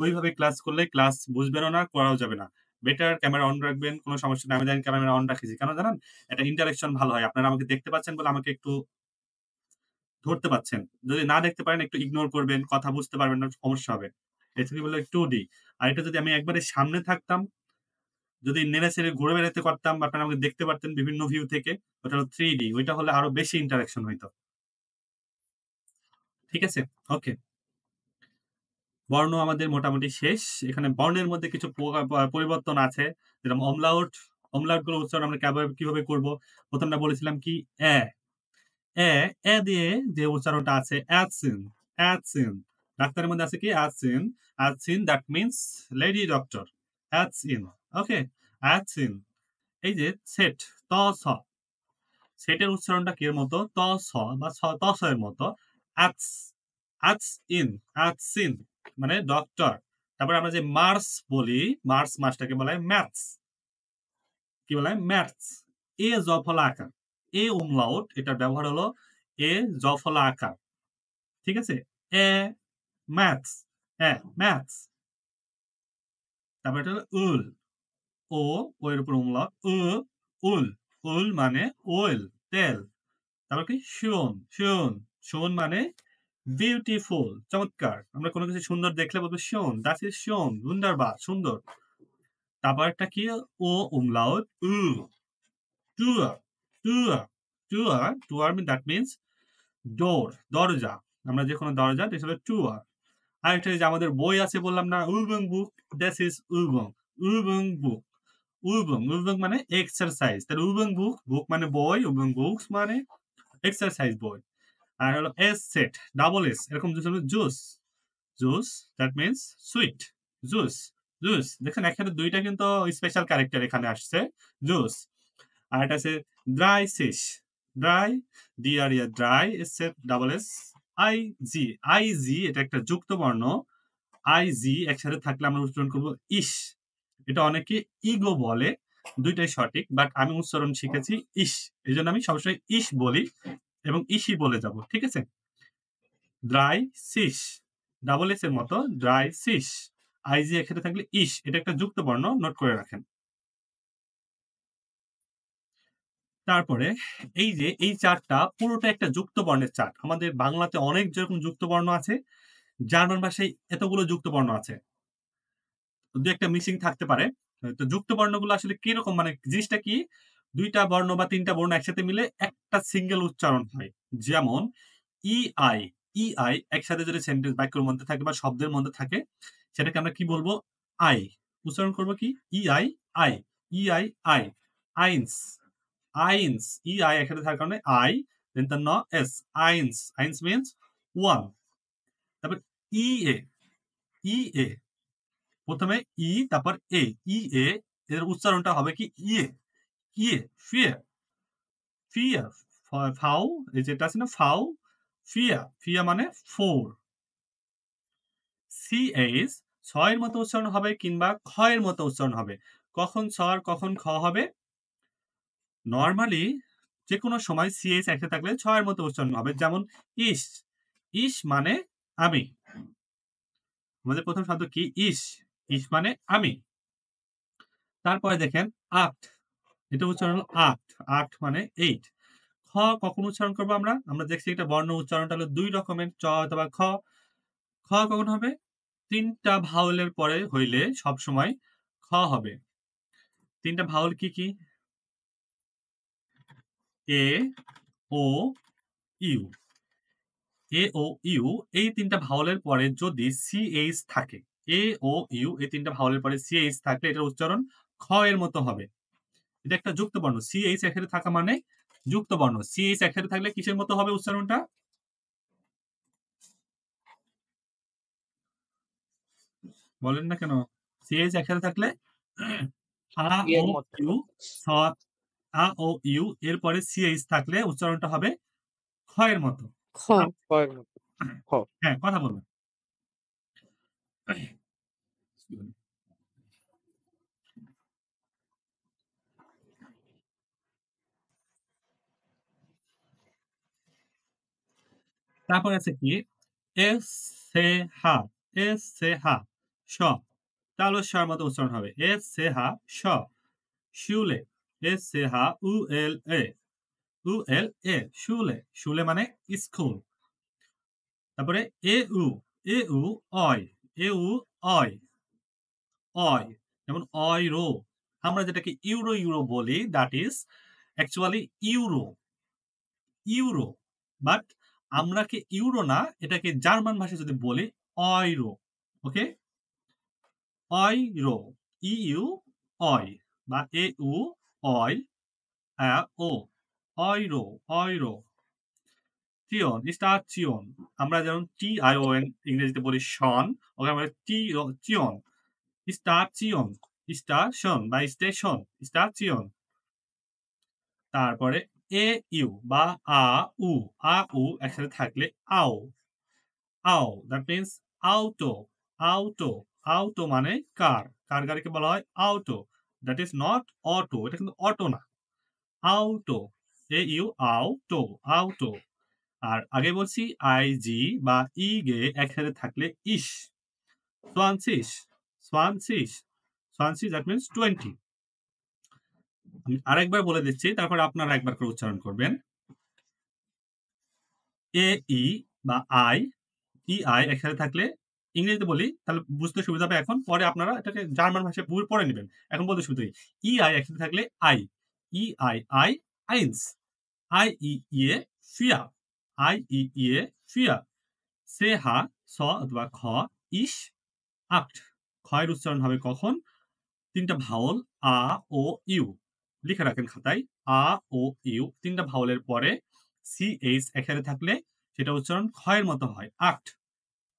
ওইভাবে ক্লাস করলে ক্লাস বুঝবেনও না, করাও যাবে না। বেটার ক্যামেরা অন রাখবেন, কোনো সমস্যা নাই। আমি জানি ক্যামেরা অন রাখেছি। কেন জানেন? একটা ইন্টারেকশন ভালো হয়। আপনারা আমাকে দেখতে পাচ্ছেন বলে আমাকে একটু ধরতে পাচ্ছেন। যদি না দেখতে পারেন একটু ইগনোর করবেন, কথা বুঝতে পারবেন না, সমস্যা হবে। এ থেকে বলে 2D। আর এটা যদি আমি একবারে সামনে থাকতাম, যদি নেড়ে-চেড়ে ঘুরে বেড়াতে পারতাম, আপনারা আমাকে দেখতে পারতেন বিভিন্ন ভিউ থেকে, ওটা হলো 3D। ওইটা হলে আরো বেশি ইন্টারেকশন হইতো। ঠিক আছে? ওকে। বর্ণ আমাদের মোটামুটি শেষ। এখানে বর্ণের মধ্যে কিছু পরিবর্তন আছে। যেরকম অমলাউট গুলো উচ্চারণ আমরা কিভাবে করব? ১ম টা বলেছিলাম কি? অ্যা। অ্যা দিয়ে যে উচ্চারণটা আছে অ্যাচিন। ডাক্তারের মধ্যে আছে কি? অ্যাচিন দ্যাট মিনস লেডি ডক্টর। অ্যাচিন। ওকে? অ্যাচিন। এই যে সেট, ত, স। সেটের উচ্চারণটা কি এর মতো? ত, স বা ত, স এর মতো। অ্যাচ, অ্যাচিন মানে ডক্টর। তারপরে আমরা যে মার্স বলি, মার্স মাসটাকে বলা হয় ম্যাথস। কি বলা হয়? ম্যাথস। এ জফলা আকার। এ umlaut এটার ব্যবহার হলো এ জফলা আকার। ঠিক আছে? এ ম্যাথস। হ্যাঁ, ম্যাথস। তারপর এটা হলো উল। ও এর উপর umlaut উল। উল মানে ওয়েল, তেল। তারপর কি? শোন মানে বিউটিফুল, চমৎকার। আমরা কোনো কিছু সুন্দর দেখলে বলবো শোন, দ্যাট ইজ শোন, wunderbar, সুন্দর। তারপর একটা কি? ও umlaut টুয়ার, that means ডোর, দরজা। আমরা যে কোনো দরজা, এটা হলো টুয়ার। আরেকটা যে আমাদের বই আছে বললাম না, Übung book, this is Übung book. Übung মানে এক্সারসাইজ। তাহলে Übung বুক মানে বই, Übung বুকস মানে এক্সারসাইজ বই। আর হলো এস সেট, ডাবল এস, এরকম juice, that means sweet. Juice. দেখেন এখানে দুইটা কিন্তু স্পেশাল ক্যারেক্টার এখানে আসছে, জুস। আর এটা আছে dry fish, dry, dry, set, double S, IG, এটা একটা যুক্ত বর্ণ। আইজি একসাথে থাকলে আমরা উচ্চারণ করব ইস। এটা অনেকে ইগো বলে, দুইটাই সঠিক, বাট আমি উচ্চারণ শিখেছি ইস। এই জন্য আমি সবসময় ইস বলি এবং ইসি বলে যাব। ঠিক আছে? ড্রাই ফিশ, ডাবল এস এর মতো ড্রাই ফিশ। আইজি একসাথে থাকলে ইস, এটা একটা যুক্ত বর্ণ, নোট করে রাখেন। তারপরে এই যে এই চার্টটা পুরোটা একটা যুক্ত বর্ণের চার্ট। আমাদের বাংলাতে অনেক যেরকম যুক্ত বর্ণ আছে, জার্মান ভাষায় এতগুলো যুক্ত বর্ণ আছে। দু একটা মিসিং থাকতে পারে। তো যুক্ত বর্ণগুলো আসলে কিরকম, মানে জিনিসটা কি? দুইটা বর্ণ বা তিনটা বর্ণ একসাথে মিলে একটা সিঙ্গেল উচ্চারণ হয়। যেমন ইআই একসাথে যদি সেন্টেন্স বাক্যের মধ্যে থাকে বা শব্দের মধ্যে থাকে, সেটাকে আমরা কি বলবো? আই। উচ্চারণ করবো কি? ইআই, আই। আইন্স, ইআই একসাথে থাকার কারণে আই, দেন তার এস, আইন্স মিন্স ওয়ান। তারপর ইএ, প্রথমে ই, তারপর এ, ইএ, এর উচ্চারণটা হবে কি? ইয়ে, ফিয়ার, ফাউ, এই যেটা আছে না ফাউ, ফিয়া মানে 4। সিএইচ, ছয়ের মতো উচ্চারণ হবে কিংবা খয়ের মতো উচ্চারণ হবে। কখন ছ আর কখন খ হবে? নরমালি যেকোনো সময় সিএইচ একসাথে থাকলে ছয়ের মতো উচ্চারণ হবে। যেমন ইস মানে আমি। আমাদের প্রথম শব্দ কি? ইস মানে আমি। তারপরে দেখেন আট, এটা উচ্চারণ হলো আট মানে 8। খ কখন উচ্চারণ করবো আমরা? আমরা দেখছি এটা বর্ণ উচ্চারণটা হলো দুই রকমের, চ অথবা খ। খ কখন হবে? তিনটা ভাওয়েলের পরে হইলে সব সময় খ হবে। তিনটা ভাওয়েল কি কি? এ, ও, ইউ। এ ও ইউ এই তিনটা ভাওয়েলের পরে যদি সিএইচ থাকে, এ ও ইউ এই তিনটা ভাওয়েলের পরে সিএইচ থাকলে এটার উচ্চারণ খ এর মতো হবে। এটা একটা যুক্ত বর্ণ। সিএইচ একসাথে থাকা মানে যুক্ত বর্ণ। সিএইচ একসাথে থাকলে কিসের মতো হবে উচ্চারণটা? বলেন না কেন? সিএইচ একসাথে থাকলে আ ও ইউ, আ ও ইউ এরপরে সিএইচ থাকলে উচ্চারণটা হবে খ এর মতো। খ। কয়ের মতো। খ। হ্যাঁ, কথা বলবেন। তারপর আছে কি? এস সে হা, স, তাহলে স মতো উচ্চারণ হবে। এস সে হা, স। শুলে, এস সে হা উএল এ, শুলে মানে স্কুল। তারপরে এ উ অয়, অয়, যেমন অয়রো। আমরা যেটাকে ইউরো বলি, that is actually euro, but আমরা কি ইউরো না, এটাকে জার্মান ভাষায় যদি বলি অয়রো। ওকে, অয়রো, ইউ অয় বা এ উ অয় ও, অয়রো। চিয়ন, আমরা যেমন TION ইংরেজিতে বলি শন, ওকে আমরা চিয়ন, স্টেশন বা স্টেশন। তারপরে এ ইউ বা আ উ একসাথে থাকলে আও, দ্যাট মিন্স আউটো। auto মানে কার। কার গাড়িকে বলা হয় auto. That is not auto. এটা কিন্তু অটো না। auto. auto. auto. আর আগে বলছি IG বা ige একসাথে থাকলে ish. 20. 20. 20 that means 20. আমি আরেকবার বলে দিচ্ছি, তারপর আপনারা একবার করে উচ্চারণ করবেন। AE বা EI একসাথে থাকলে ইংরেজিতে বলি তাহলে বুঝতে সুবিধা হবে এখন। পরে আপনারা এটাকে জার্মান ভাষায় পড়ে নিবেন। এখন বলতে সুবিধা হয়। EI একসাথে থাকলে I. EII eins. IEIE vier. IEIE vier. CH ছ অথবা খ ইশ আট। ক্ষয়ের উচ্চারণ হবে কখন? ৩টা ভাওয়াল আ, ও, ইউ। লিখে রাখেন খাতায়। আ, ও, ইউ ৩টা ভাওয়ালের পরে CH একসাথে থাকলে সেটা উচ্চারণ ক্ষয়ের মতো হয় আট।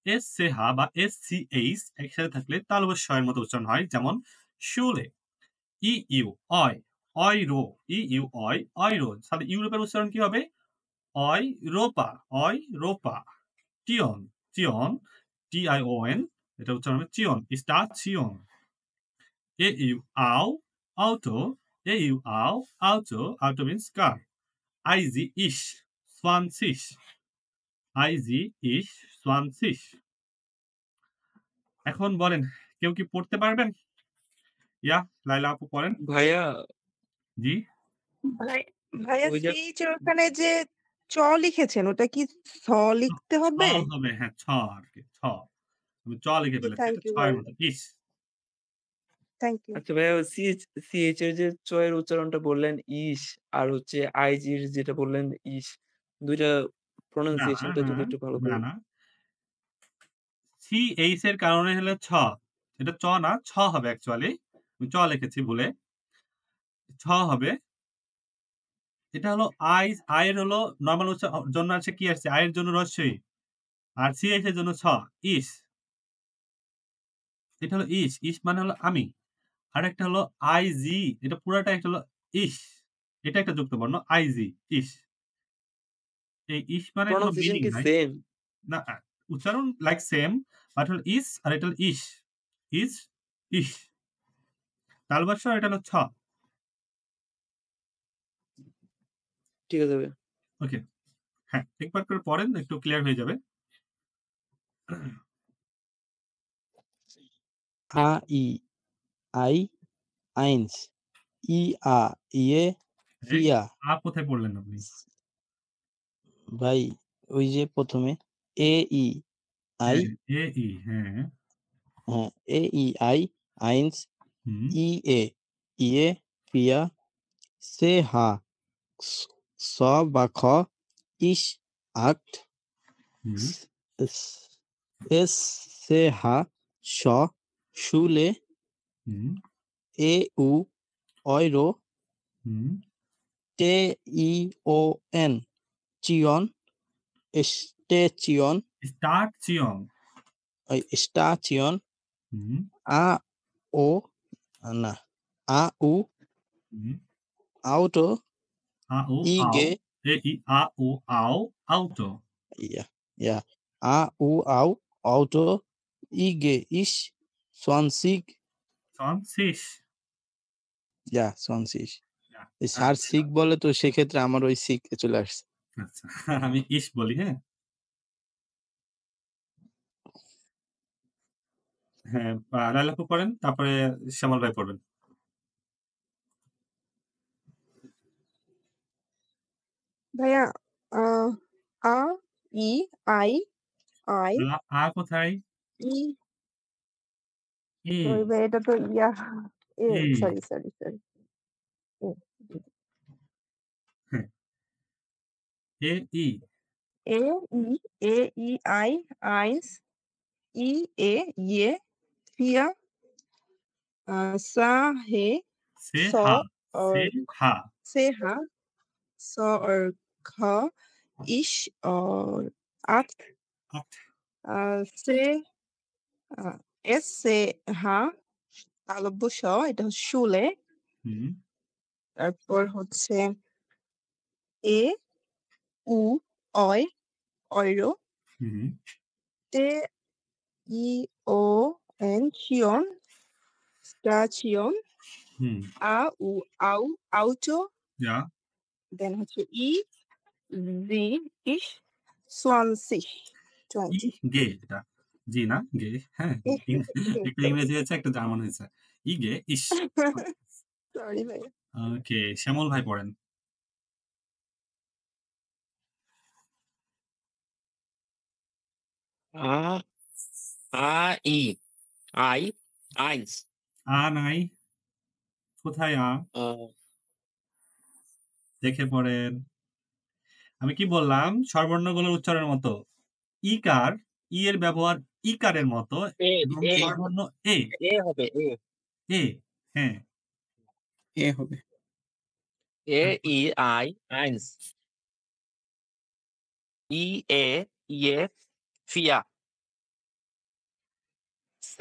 SCH বা SCH একসাথে থাকলে তালব্য শ-এর মতো উচ্চারণ হয়, যেমন Schule. EU অয়, অয়রো। EU অয়, অয়রো। তাহলে ইউরোপের উচ্চারণ কি হবে? অয়রোপা, অয়রোপা। টিয়ন, চিয়ন, TION এটা উচ্চারণ হবে Sion, Station. EU au, auto. EU au, auto. Auto means car. IG ich, 20. IG ich, 20. এখন বলেন, কেউ কি পড়তে পারবেন? লাইলা আপু পড়েন। ভাইয়া জি। ভাইয়া ওই যে সিএইচ এর ওখানে যে চ লিখেছেন ওটা কি ছ লিখতে ছ হবে? হবে, হ্যাঁ, ছ আরকি, ছ। আমি চ লিখে জি, ফেলেছি। থ্যাংক এটা ইউ ছয়ের ভাইয়া। মতো, ইস। Thank you. আচ্ছা ভাইয়া সিএইচ এর যে চ এর উচ্চারণটা বললেন ইস, আর হচ্ছে আইজির যেটা বললেন ইস, ২ টা না, প্রনাউন্সিয়েশনটা না, যদি একটু ভালো না, করে না। CH এর কারণে হলো ছ। এটা চ না, ছ হবে অ্যাকচুয়ালি। আমি চ লিখেছি ভুলে। ছ হবে। এটা হলো আই এর হলো নরমাল জন্য আছে কি আসছে? আই এর জন্য রস্বই। আর CH এর জন্য ছ, ইস। এটা হলো ইস। ইস মানে হলো আমি। আরেকটা হলো আইজি। এটা পুরাটা একটা হলো ইস। এটা একটা যুক্ত বর্ণ আইজি, ইস। এই ইস মানে কোনো প্রনাউন্সিয়েশন মিনিং কি নাই। সেম? না, উচ্চারণ লাইক সেম, বাট হলো ইস আর এটা হলো ইস। ইস, ইস। তালবাস্য এটা হলো ছ। ঠিক আছে ভাইয়া। ওকে। হ্যাঁ, একবার করে পড়েন, একটু ক্লিয়ার হয়ে যাবে। AI eins. IAIE এই vier. কোথায় পড়লেন আপনি? ভাই ওই যে প্রথমে AEI, হ্যাঁ, এই, হ্যাঁ। হ্যাঁ, AEI eins, হুম, IE vier, CH ছ বা খ ইশ আট, হুম, SCH শ শুলে, হুম, EU অয়রো, হুম। TION চিয়ন, স্টেচিয়ন, স্টার্চিয়ন। স্টাচিয়ন, হুম, AO না AU হুম। আউটো, আউ, আও। ইগে আউ, আও, আউটো। ja, ja, AU Auto, IG ich 20, 20। ja 20. না, স্যার আচ্ছা, সিক বলে তো সেক্ষেত্রে আমার ওই সিক চলে আসছে। আচ্ছা। আমি ইস বলি, হ্যাঁ? হ্যাঁ, লায়লা আপু পড়েন, তারপরে শ্যামল ভাই পড়বেন। ভাইয়া আ আ ই আই আই কোথায়? ই ই, সরি ভাই এটা তো ইয়া ই। সরি। এ হ্যাঁ, ই। এ এ ই আই eins, IE je vier, Sahe সে so হা, সে और হা। CH so और ख ich और acht, আট। C SCH তালব্য শ এটা হচ্ছে শুলে। হুম, তারপর হচ্ছে EU অয়রো, হুম, TION Station, Station, হুম, Auto, ja, then হচ্ছে Sie, ich, 20, ই 20. গে এটা। জি না, গে। হ্যাঁ, একটা Sorry. ইংরেজি হয়েছে, একটা জার্মান হয়েছে। ই গে, ইস। Sorry ভাইয়া। ওকে, শ্যামল ভাই পড়েন। আ I, eins, আ নাই। কোথায় আ? äh, দেখে পড়েন। আমি কি বললাম? স্বরবর্ণগুলোর উচ্চারণের মতো। ইকার, ই এর ব্যবহার ইকারের মতো A, এবং A, স্বরবর্ণ এ, A হবে A, এ, হ্যাঁ। এ হবে। A, E, I, eins, I, E, J, 4, C,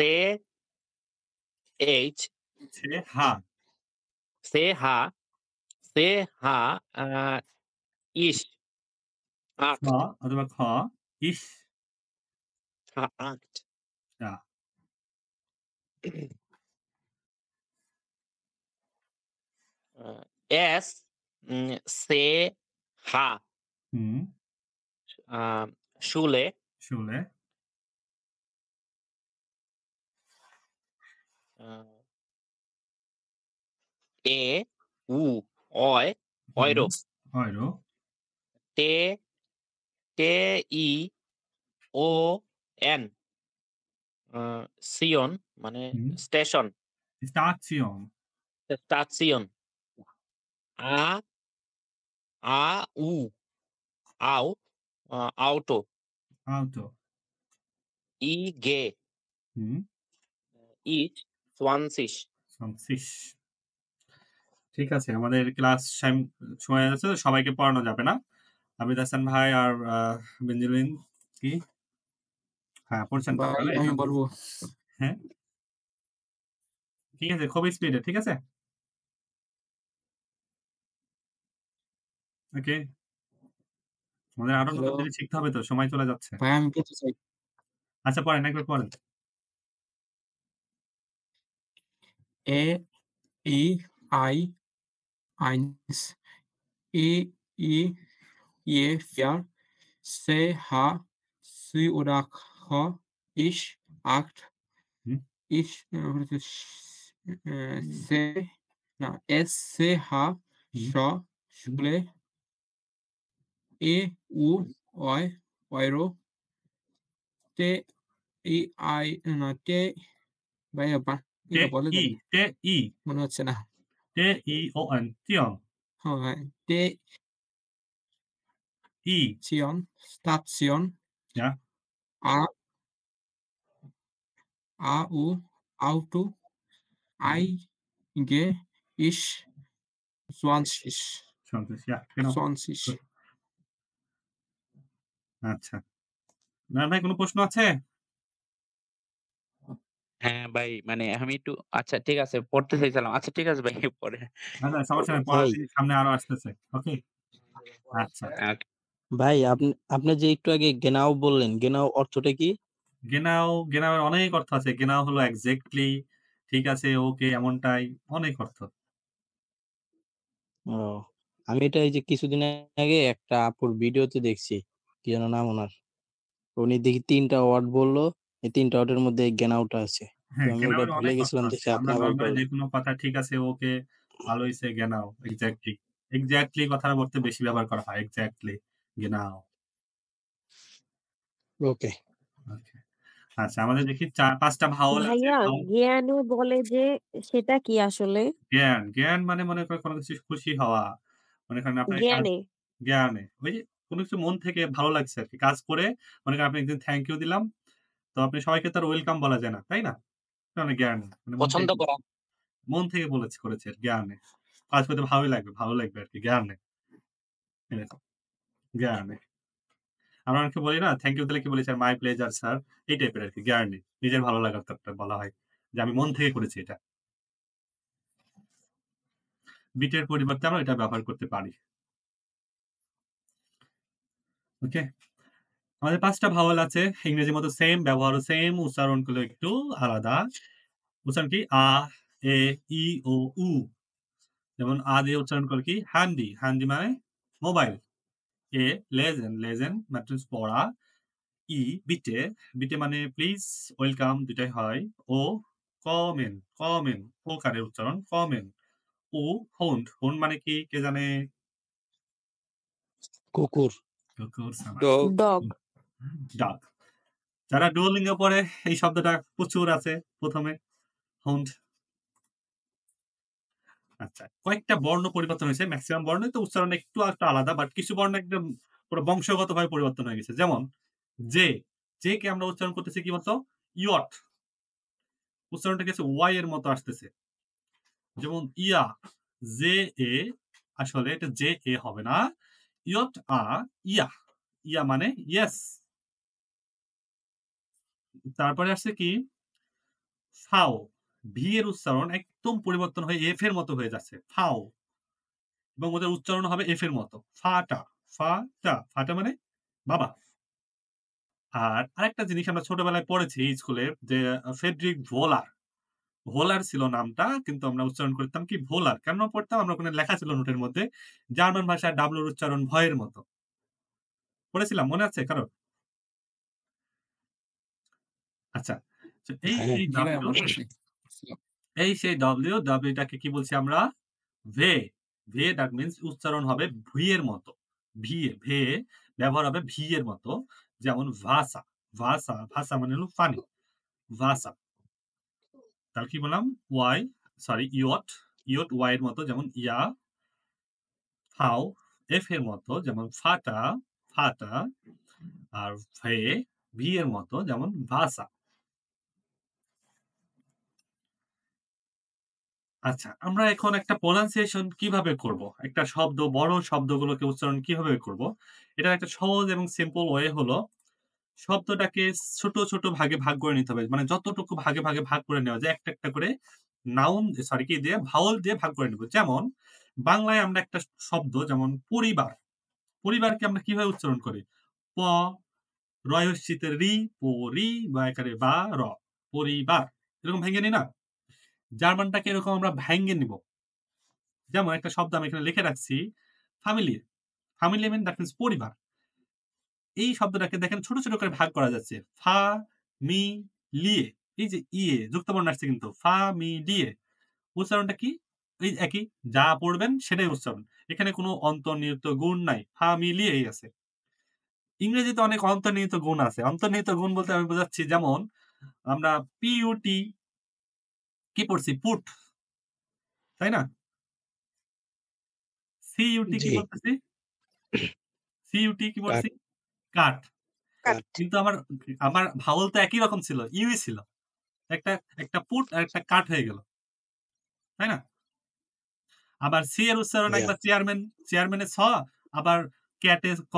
H, ছে হা, C, H, C, H, ich, খ 8, অথবা খ, ইস, 8, যা। S, C, H, হুম, Schule, শুলে, E, U, Oi, hmm, Euro, হয়রো, T, T, I, O, N, Sion মানে হুম, স্টেশন, স্টাচিয়ন, Station, A, A, U, Au, Auto, আউটো, I, G, হুম, Ich, 20. সন্সিস। ঠিক আছে, আমাদের ক্লাস সময় আছে, সবাইকে পড়ানো যাবে না। আবিদ হাসান ভাই আর বেঞ্জামিন কি? হ্যাঁ, পড়ছেন তো ভাই আপনারা? আমি এটা বলবো। হ্যাঁ, ঠিক আছে, খুব স্পিডে, ঠিক আছে? ওকে, আমাদের আরো হ্যালো নতুন জিনিস শিখতে হবে তো, সময় চলে যাচ্ছে। ভাই আমি পড়তে চাই। আচ্ছা পড়েন, একবার পড়েন। এ ই আই eins, E I je 4, C H Sie oder H ich 8, hmm, ich C na S C H hmm, Sch hmm, Schule E U Oi Euro T I I না T ভাইয়া টে এটা বলে ই, দেন টে ই, মনে হচ্ছে না। টে ই ও এন, টিয়ন, হ্যাঁ T E, Station ja, A AU Auto hmm, I G ich 20 Santosh, ja, genau. 20 Gut. আচ্ছা। না ভাই কোনো প্রশ্ন আছে? হ্যাঁ ভাই, মানে আমি একটু আচ্ছা ঠিক আছে পড়তে চাইছিলাম। আচ্ছা ঠিক আছে ভাই পরে আচ্ছা, সমস্যা নাই। পড়ার ভাই জিনিস সামনে আরো আসতেছে। ওকে? আচ্ছা। ওকে। ভাই আপনি যে একটু আগে গেনাও বললেন, গেনাও অর্থটা কি? গেনাও এর অনেক অর্থ আছে। গেনাও হলো এক্সাক্টলি, ঠিক আছে, ওকে, এমনটাই, অনেক অর্থ। ও আমি এটা এই যে কিছুদিন আগে একটা আপুর ভিডিওতে দেখছি, কি যেন নাম ওনার, উনি দেখি ৩টা ওয়ার্ড বললো, এই ৩টা ওয়ার্ডের মধ্যে এই গেনাউটা আছে। তো হ্যাঁ, আমি গেনাও ওটা এর ভুলে অনেক অর্থ গেছিলাম আছে। দেখে আপনি আমরা আবার নরমালি বললেন। যেকোনো কথা ঠিক আছে, ওকে, ভালো হইছে, গেনাও, এক্সাক্টলি। এক্সাক্টলি কথার অর্থে বেশি ব্যবহার করা হয়। এক্সাক্টলি, গেনাও। ওকে। ওকে। আচ্ছা, আমাদের দেখি ৫ টা ভাওয়াল আছে। ভাইয়া জ্ঞানও বলে যে সেটা কি আসলে? জ্ঞান মানে মনে করেন কোনো কিছু খুশি হওয়া। মনে করেন আপনার এই কাজ জ্ঞানে জ্ঞানে। ওই যে কোনো কিছু মন থেকে ভালো লাগছে আরকি। কাজ করে মনে করেন আপনি একদিন থ্যাংক ইউ দিলাম। তো আপনি সবাইকে তো আর ওয়েলকাম বলা যায় না, তাই না? এটা মানে জ্ঞান। মানে পছন্দ করা। মন থেকে করেছে জ্ঞানে। কাজ করতে ভালোই লাগবে, ভালো লাগবে আরকি জ্ঞানে। এরকম, জ্ঞানে। আমরা অনেককে বলি না, থ্যাংক ইউ দিলে কি বলি স্যার, মাই প্লেজার স্যার। এই টাইপের আরকি জ্ঞানে। নিজের ভালো লাগার তো একটা বলা হয়। যে আমি মন থেকে করেছি এটা। বিটের পরিবর্তে আমরা এটা ব্যবহার করতে পারি। ওকে? আমাদের ৫ টা ভাওয়াল আছে। ইংরেজির মতো সেম, ব্যবহারও সেম, উচ্চারণগুলো একটু আলাদা। উচ্চারণ কি? আ, এ, ই, ও, উ। যেমন আ দিয়ে উচ্চারণ করে কি? হ্যান্ডি। হ্যান্ডি মানে মোবাইল। এ, লেজেন্ড। লেজেন্ড means পড়া। ই, বিটে। বিটে মানে প্লিজ, ওয়েলকাম দুটাই হয়। ও, কমেন। কমেন। ওকারের উচ্চারণ কমেন। ও, হোন্ড। হোন্ড মানে কি? কে জানে? কুকুর। কুকুর সানা। ডগ। ডগ। ডগ। যারা ডুওলিঙ্গো পড়ে এই শব্দটা প্রচুর আছে ১ম এ। হোন্ড। আচ্ছা। কয়েকটা বর্ণ পরিবর্তন হয়েছে। মেক্সিমাম বর্ণই তো উচ্চারণ একটু আলাদা। বাট কিছু বর্ণ একদম পুরো বংশগতভাবে পরিবর্তন হয়ে গেছে। যেমন জে। জে কে আমরা উচ্চারণ করতেছি কি মতো? ইয়ট। উচ্চারণটা কিছু ওয়াই এর মতো আসতেছে। যেমন ইয়া। জে এ আসলে এটা জে এ হবে না। ইয়ট আ ইয়া। ইয়া মানে ইয়েস। তারপরে আসছে কি? ফাও। ভি এর উচ্চারণ একদম পরিবর্তন হয়ে এফ এর মতো হয়ে যাচ্ছে। ফাও। এবং ওদের উচ্চারণ হবে এফ এর মতো। ফাটা। ফাটা। ফাটা মানে বাবা। আর আরেকটা জিনিস আমরা ছোটবেলায় পড়েছি স্কুলে যে ফ্রেডরিক ভোলার। ভোলার ছিল নামটা কিন্তু আমরা উচ্চারণ করতাম কি ভোলার। কেন পড়তাম? আমরা ওখানে লেখা ছিল নোটের মধ্যে জার্মান ভাষায় ডাব্লুর উচ্চারণ ভয়ের মতো। পড়েছিলাম মনে আছে কারো? আচ্ছা। তো এই হ্যাঁ। সেই জি ভাই ডাব্লিউ অবশ্যই। এই সেই ডাব্লিউ, ডাব্লিউটাকে কি বলছি আমরা? ভে। ভে দ্যাট মিনস উচ্চারণ হবে ভি এর মতো। ভি এ ভে ব্যবহার হবে ভি এর মতো। যেমন ভাষা। ভাষা, ভাষা মানে হলো পানি। ভাষা। তাহলে কি বললাম? Y sorry yacht. Yacht Y এর মতো যেমন ইয়া। ফাও এফ এর মতো যেমন ফাটা। ফাটা। আর ভে ভি এর মতো যেমন ভাষা। আচ্ছা, আমরা এখন একটা pronunciation কিভাবে করব? একটা শব্দ, বড় শব্দগুলোকে উচ্চারণ কিভাবে করব? এটার একটা সহজ এবং সিম্পল ওয়ে হলো শব্দটাকে ছোট, ছোট ভাগে ভাগ করে নিতে হবে। মানে যতটুকু ভাগে, ভাগে ভাগ করে নেওয়া যায় একটা, একটা করে নাউন সরি কি দিয়ে ভাওয়াল দিয়ে ভাগ করে নেব। যেমন বাংলায় আমরা একটা শব্দ যেমন পরিবার। পরিবারকে আমরা কিভাবে উচ্চারণ করি? প, রয়স্যিতে রি, পরি, বয়াকারে বা, র। পরিবার। এরকম ভেঙে নিই না? জার্মানটাকে এরকম আমরা ভাইঙ্গে নিব। যেমন একটা শব্দ আমি এখানে লিখে রাখছি family. Family mean that means পরিবার। এই শব্দটাকে দেখেন ছোট, ছোট করে ভাগ করা যাচ্ছে। ফা, মি, লিয়ে। এই যে ইয়ে যুক্তবর্ণ আসছে কিন্তু। ফা, মি, লিয়ে। উচ্চারণটা কি? এই একই। যা পড়বেন সেটাই উচ্চারণ। এখানে কোনো অন্তর্নিহিত গুণ নাই। ফা, মি, লিয়েই আছে। ইংরেজিতে অনেক অন্তর্নিহিত গুণ আছে। অন্তর্নিহিত গুণ বলতে আমি বোঝাচ্ছি যেমন আমরা পিইউটি কি পড়ছি? পুট। তাই না? সিইউটি কি জি। পড়তেছি? সিইউটি কি কাট। পড়ছি? কাট। কাট। কিন্তু আমার আমার ভাওয়াল তো একই রকম ছিল। ইউই ছিল। একটা একটা পুট আর একটা কাট হয়ে গেল। তাই না? আবার সি এর উচ্চারণ ইয়া। একবার চেয়ারম্যান, চেয়ারম্যানের ছ, আবার ক্যাটের ক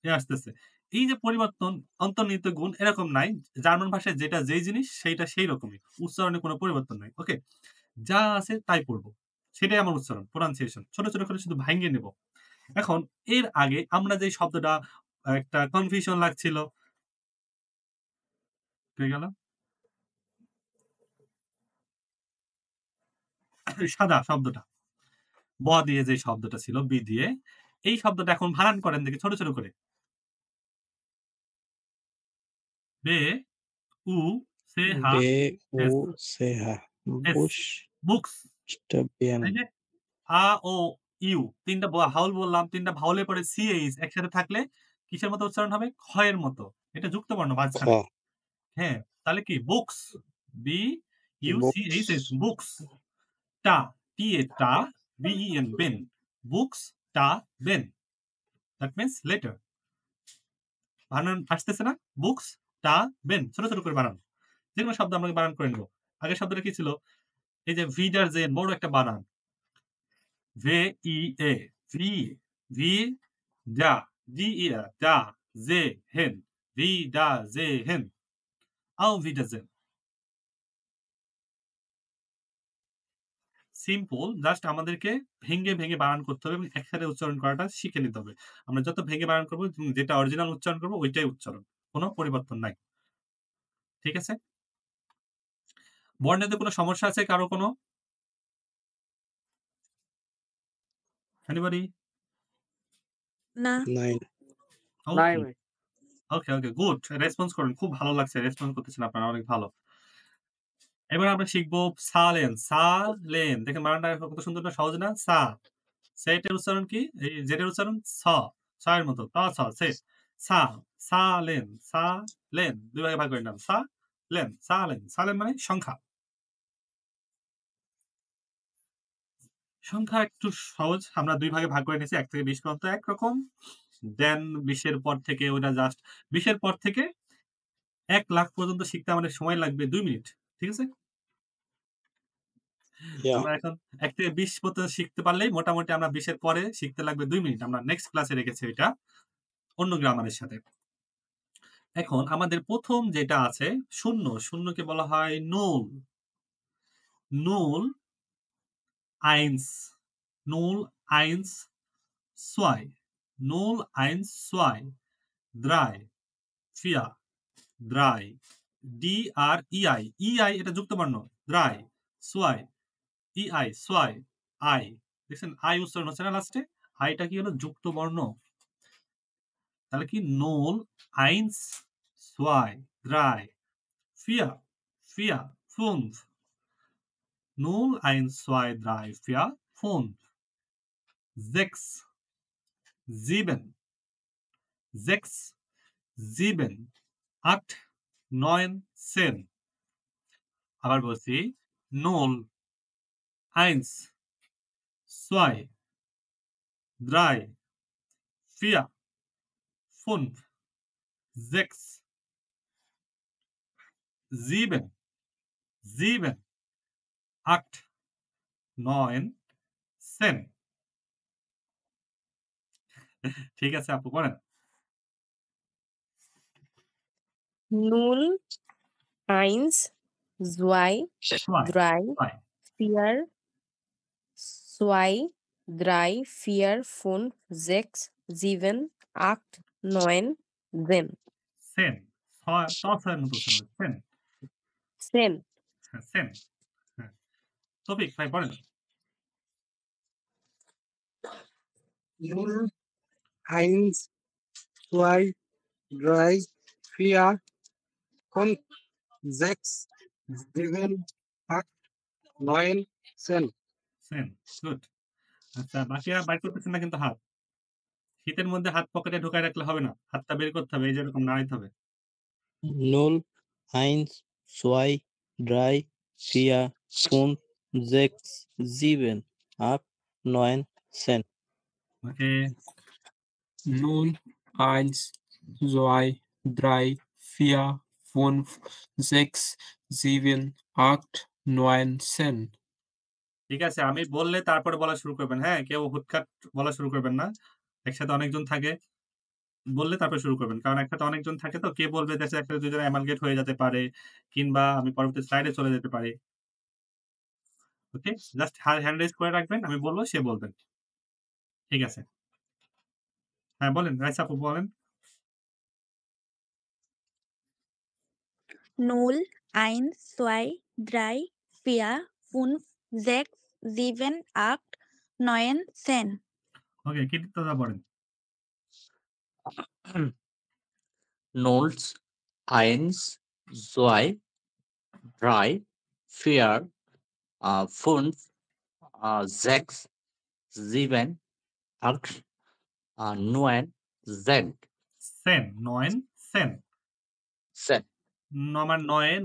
এ আসতেছে। এই যে পরিবর্তন অন্তর্নিহিত গুণ এরকম নাই। জার্মান ভাষায় যেটা যেই জিনিস সেইটা সেই রকমই। উচ্চারণে কোনো পরিবর্তন নাই। ওকে? যা আছে তাই পড়ব। সেটাই আমার উচ্চারণ, pronunciation ছোট, ছোট করে শুধু ভাইঙ্গে নেব। এখন এর আগে আমরা যে শব্দটা একটা কনফিউশন লাগছিল হয়ে গেল? সাদা শব্দটা। ব দিয়ে যে শব্দটা ছিল বি দিয়ে। এই শব্দটা এখন বানান করেন দেখি ছোট, ছোট করে। বে, উ, সে, হা, বে, উ, এস, সে, হা। এস। বুশ, বুকস। স্টাবিয়ান। এই যে আ, ও, ইউ ৩ টা হাউল বললাম। ৩ টা ভাউলের পরে সিএইচ একসাথে থাকলে কিসের মতো উচ্চারণ হবে? খ এর মতো। এটা যুক্তবর্ণ খ। মাঝখানে। হ্যাঁ, তাহলে কি books. B U C books. H S books. টা, টি এ টা, B E N ben. Books, টা, বেন। That means letter. বানান আসতেছে না? বুকস, টা, বেন। ছোট, ছোট করে বানান। যেকোনো শব্দ আমরা বানান করে নেব। আগের শব্দটা কি ছিল? এই যে ভিডার জেন বড় একটা বানান। ভে ই এ ভি ভি ডা ডি ইয়া ডা জে হেন ভি ডা জে হেন আও ভিডা জেন। সিম্পল, জাস্ট আমাদেরকে ভেঙে, ভেঙে বানান করতে হবে এবং একসাথে উচ্চারণ করাটা শিখে নিতে হবে। আমরা যত ভেঙে বানান করব, যেটা অরিজিনাল উচ্চারণ করব ওইটাই উচ্চারণ। কোনো পরিবর্তন নাই। ঠিক আছে? বর্ণেতে কোনো সমস্যা আছে কারো কোনো? এনিবডি? না। নাই। নাই ওকে, ভাই। ওকে, গুড। রেসপন্স করুন। খুব ভালো লাগছে। রেসপন্স করতেছেন আপনারা, অনেক ভালো। এবার আমরা শিখবো সালেন। সালেন। দেখেন বানানটা কত সুন্দর না, সহজ না? সা। সেটের উচ্চারণ কি? এই জেডের উচ্চারণ স। স এর মতো। ত স সে। সা। সালেন। সালেন। ২ ভাগে ভাগ করে নিলাম। সালেন। সালেন। সালেন মানে সংখ্যা। সংখ্যা একটু সহজ। আমরা ২ ভাগে ভাগ করে নিয়েছি। ১ থেকে ২০ পর্যন্ত একরকম। দেন ২০ এর পর থেকে ওটা জাস্ট ২০ এর পর থেকে ১,০০,০০০ পর্যন্ত শিখতে আমাদের সময় লাগবে ২ মিনিট। ঠিক আছে? ইয়া আমরা এখন ১ থেকে ২০ পর্যন্ত শিখতে পারলেই মোটামুটি আমরা ২০ এর পরে শিখতে লাগবে ২ মিনিট। আমরা নেক্সট ক্লাসে রেখেছি ওইটা অন্য গ্রামারের সাথে। এখন আমাদের ১ম যেটা আছে শূন্য, শূন্যকে বলা হয় নুল। নুল, eins, 0, 1, 2, 0, 1, 2, 3, 4, 3, D-R-E-I, E-I এটা যুক্তবর্ণ, 3, 2, E-I, 2, I, দেখছেন I উচ্চারণ হচ্ছে না লাস্টে? I টা কি হলো যুক্তবর্ণ। তাহলে কি 0, 1, 2, 3, 4, 4, 5, 0, 1, 2, 3, 4, 5, 6, 7, 6, 7, 8, 9, 10 আবার বলছি 0, 1, 2, 3, 4, 5, 6, 7, 7, 8, 9, 10 ঠিক আছে আপু পড়েন। 0, 1, 2, 2, 3, 2, 4, 2, 3, 4, 5, 6, 7, 8, 9, 10 10 ছয় ট ছয়ের মতো উচ্চারণ হবে 10 10 হ্যাঁ 10 হ্যাঁ তৌফিক ভাই পড়েন। 0, 1, 2, 3, 4, 5, 6, 7, 8, 9, 10 10 গুড। আচ্ছা বাকিরা বাইর করতেছেন না কিন্তু হাত। শীতের মধ্যে হাত পকেটে ঢুকায় রাখলে হবে না। হাতটা বের করতে হবে, এই যে এরকম নাড়াইতে হবে। 0, 1, 2, 3, 4, 5, 6, 7, 8, 9, 10 ওকে 0, 1, 2, 3, 4, 5, 6, 7, 8, 9, 10 ঠিক আছে, আমি বললে তারপরে বলা শুরু করবেন, হ্যাঁ? কেউ হুটহাট বলা শুরু করবেন না। একসাথে অনেকজন থাকে। বললে তারপরে শুরু করবেন। কারণ একসাথে অনেকজন থাকে তো কে বলবে দেশে ১ ২ জন অ্যামালগেট হয়ে যেতে পারে কিংবা আমি পরবর্তী স্লাইডে চলে যেতে পারি। ওকে? জাস্ট হ্যান্ড রেইজ করে রাখবেন। আমি বলব, সে বলবেন। ঠিক আছে। হ্যাঁ, বলেন। রাইসা আপু বলেন। 0, 1, 2, 3, 4, 5, 6, 7, 8, 9, 10 ওকে, কৃতিত্বটা বলেন। 0, 1, 2, 3, 4, 5, 6, 7, 8, 9, 10 10 9 10 10 আমার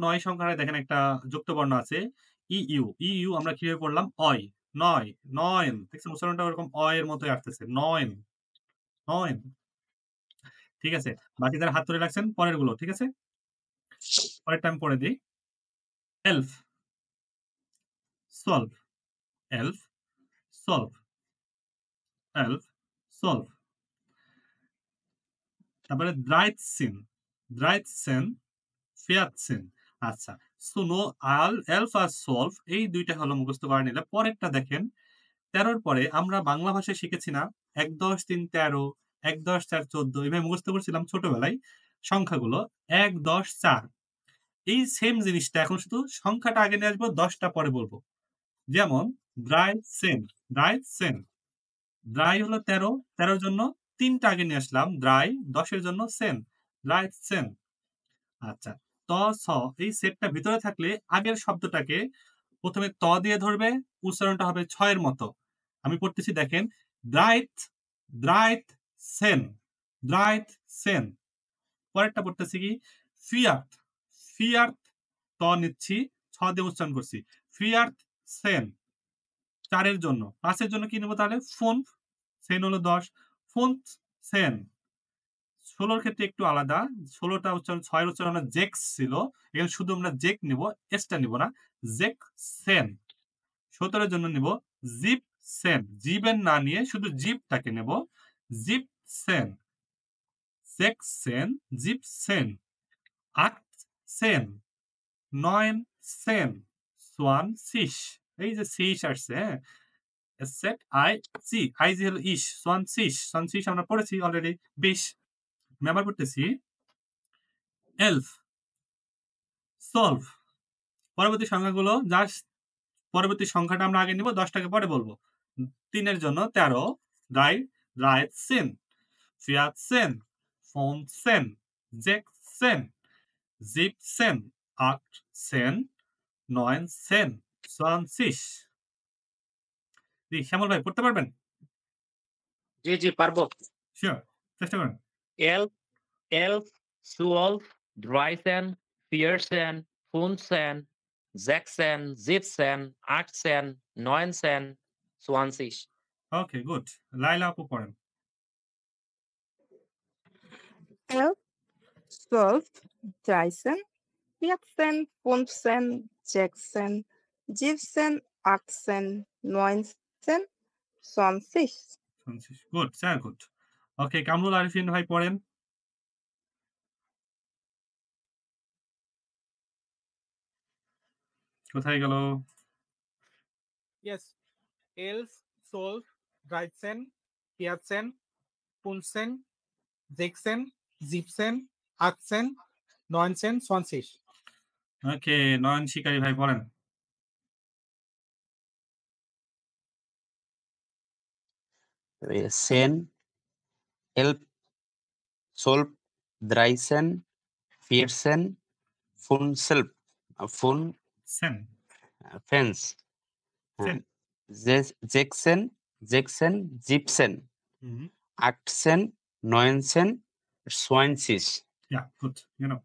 ৯ সংখ্যায় দেখেন একটা যুক্তবর্ণ আছে। ইউ। ইউ আমরা কিভাবে পড়লাম? অয়। ৯ ৯ দেখছেন উচ্চারণটা ওরকম অ এর মতোই আসতেছে। ৯ ৯ ঠিক আছে। বাকি যারা হাত তুলে রাখছেন পরের গুলো, ঠিক আছে? পরেরটা আমি পড়ে দিই। Elf, solve, elf, solve, elf, solve. তারপরে 13, 14, আচ্ছা। সুনো, এলফ আর সলভ এই ২ টা হলো মুখস্থ করে নিলে। পরেরটা দেখেন ১৩ র পরে আমরা বাংলা ভাষায় শিখেছি না ১, ১০, ৩, ১৩, ১, ১০, ৪, ১৪ এভাবে মুখস্থ করছিলাম ছোটবেলায় সংখ্যাগুলো ১, ১০, ৪ এই সেম জিনিসটা এখন শুধু সংখ্যাটা আগে নিয়ে আসবো, ১০ টা পরে বলব। যেমন Dreizehn, Dreizehn, Drei হলো ১৩, ১৩ র জন্য ৩ টা আগে নিয়ে আসলাম। Drei ১০ এর জন্য Zehn, Dreizehn। আচ্ছা, ত, ছ এই সেটটা ভিতরে থাকলে আগের শব্দটাকে ১ম এ ত দিয়ে ধরবে, উচ্চারণটা হবে ৬ এর মতো। আমি পড়তেছি দেখেন, Dreit, Dreizehn, Dreizehn। পরেরটা পড়তেছি কি Viert, Viert ত নিচ্ছি, ছ দিয়ে উচ্চারণ করছি। Vierzehn ৪ এর জন্য। ৫ এর জন্য কি নেব তাহলে? Fünf, Zehn হলো ১০, Fünfzehn ১৬ র ক্ষেত্রে একটু আলাদা। ১৬ টা উচ্চারণ ৬ এর উচ্চারণ আমরা জেক্স ছিল। এখানে শুধু আমরা জেক নিব, এসটা নিব না। Sechzehn ১৭ এর জন্য নিব Siebzehn, জিবের না নিয়ে শুধু জিবটাকে নেব। Siebzehn, Sechzehn, Siebzehn, Achtzehn, 19, 20 এই যে সিশ আসছে, হ্যাঁ? সেট আই সি, আই জি হলো ইশ, 20, 20 আমরা পড়েছি অলরেডি 20। আমি আবার পড়তেছি 11, 12 পরবর্তী সংখ্যাগুলো জাস্ট পরবর্তী সংখ্যাটা আমরা আগে নিব, ১০ টাকে পরে বলবো। ৩ এর জন্য ১৩, Drei, Dreizehn, Vierzehn, Fünfzehn, Sechzehn, Siebzehn, Achtzehn, 19, 20 জি, শ্যামল ভাই পড়তে পারবেন? জি, জি পারবো। শিওর, চেষ্টা করেন। 11, 11, 12, 13, 14, 15, 16, 17, 18, 19, 20 ওকে, গুড। লাইলা আপু পড়েন। 11, 12, 13, 14, 15, 16, 17, 18, 19, 20 গুড, স্যার গুড। ওকে, কামরুল আরিফিন ভাই পড়েন। কোথায় গেল? Yes. 11, 12, 13, 14, 15, 16, 17, 18, 19, 20 ওকে, নয়ন শিকারী ভাই পড়েন। Zehn, 11, 12, 13, 14, 15, সেন, Fens, সেন। Sechzehn, 17, হুম, 18, 19, 20 yeah, good, you know.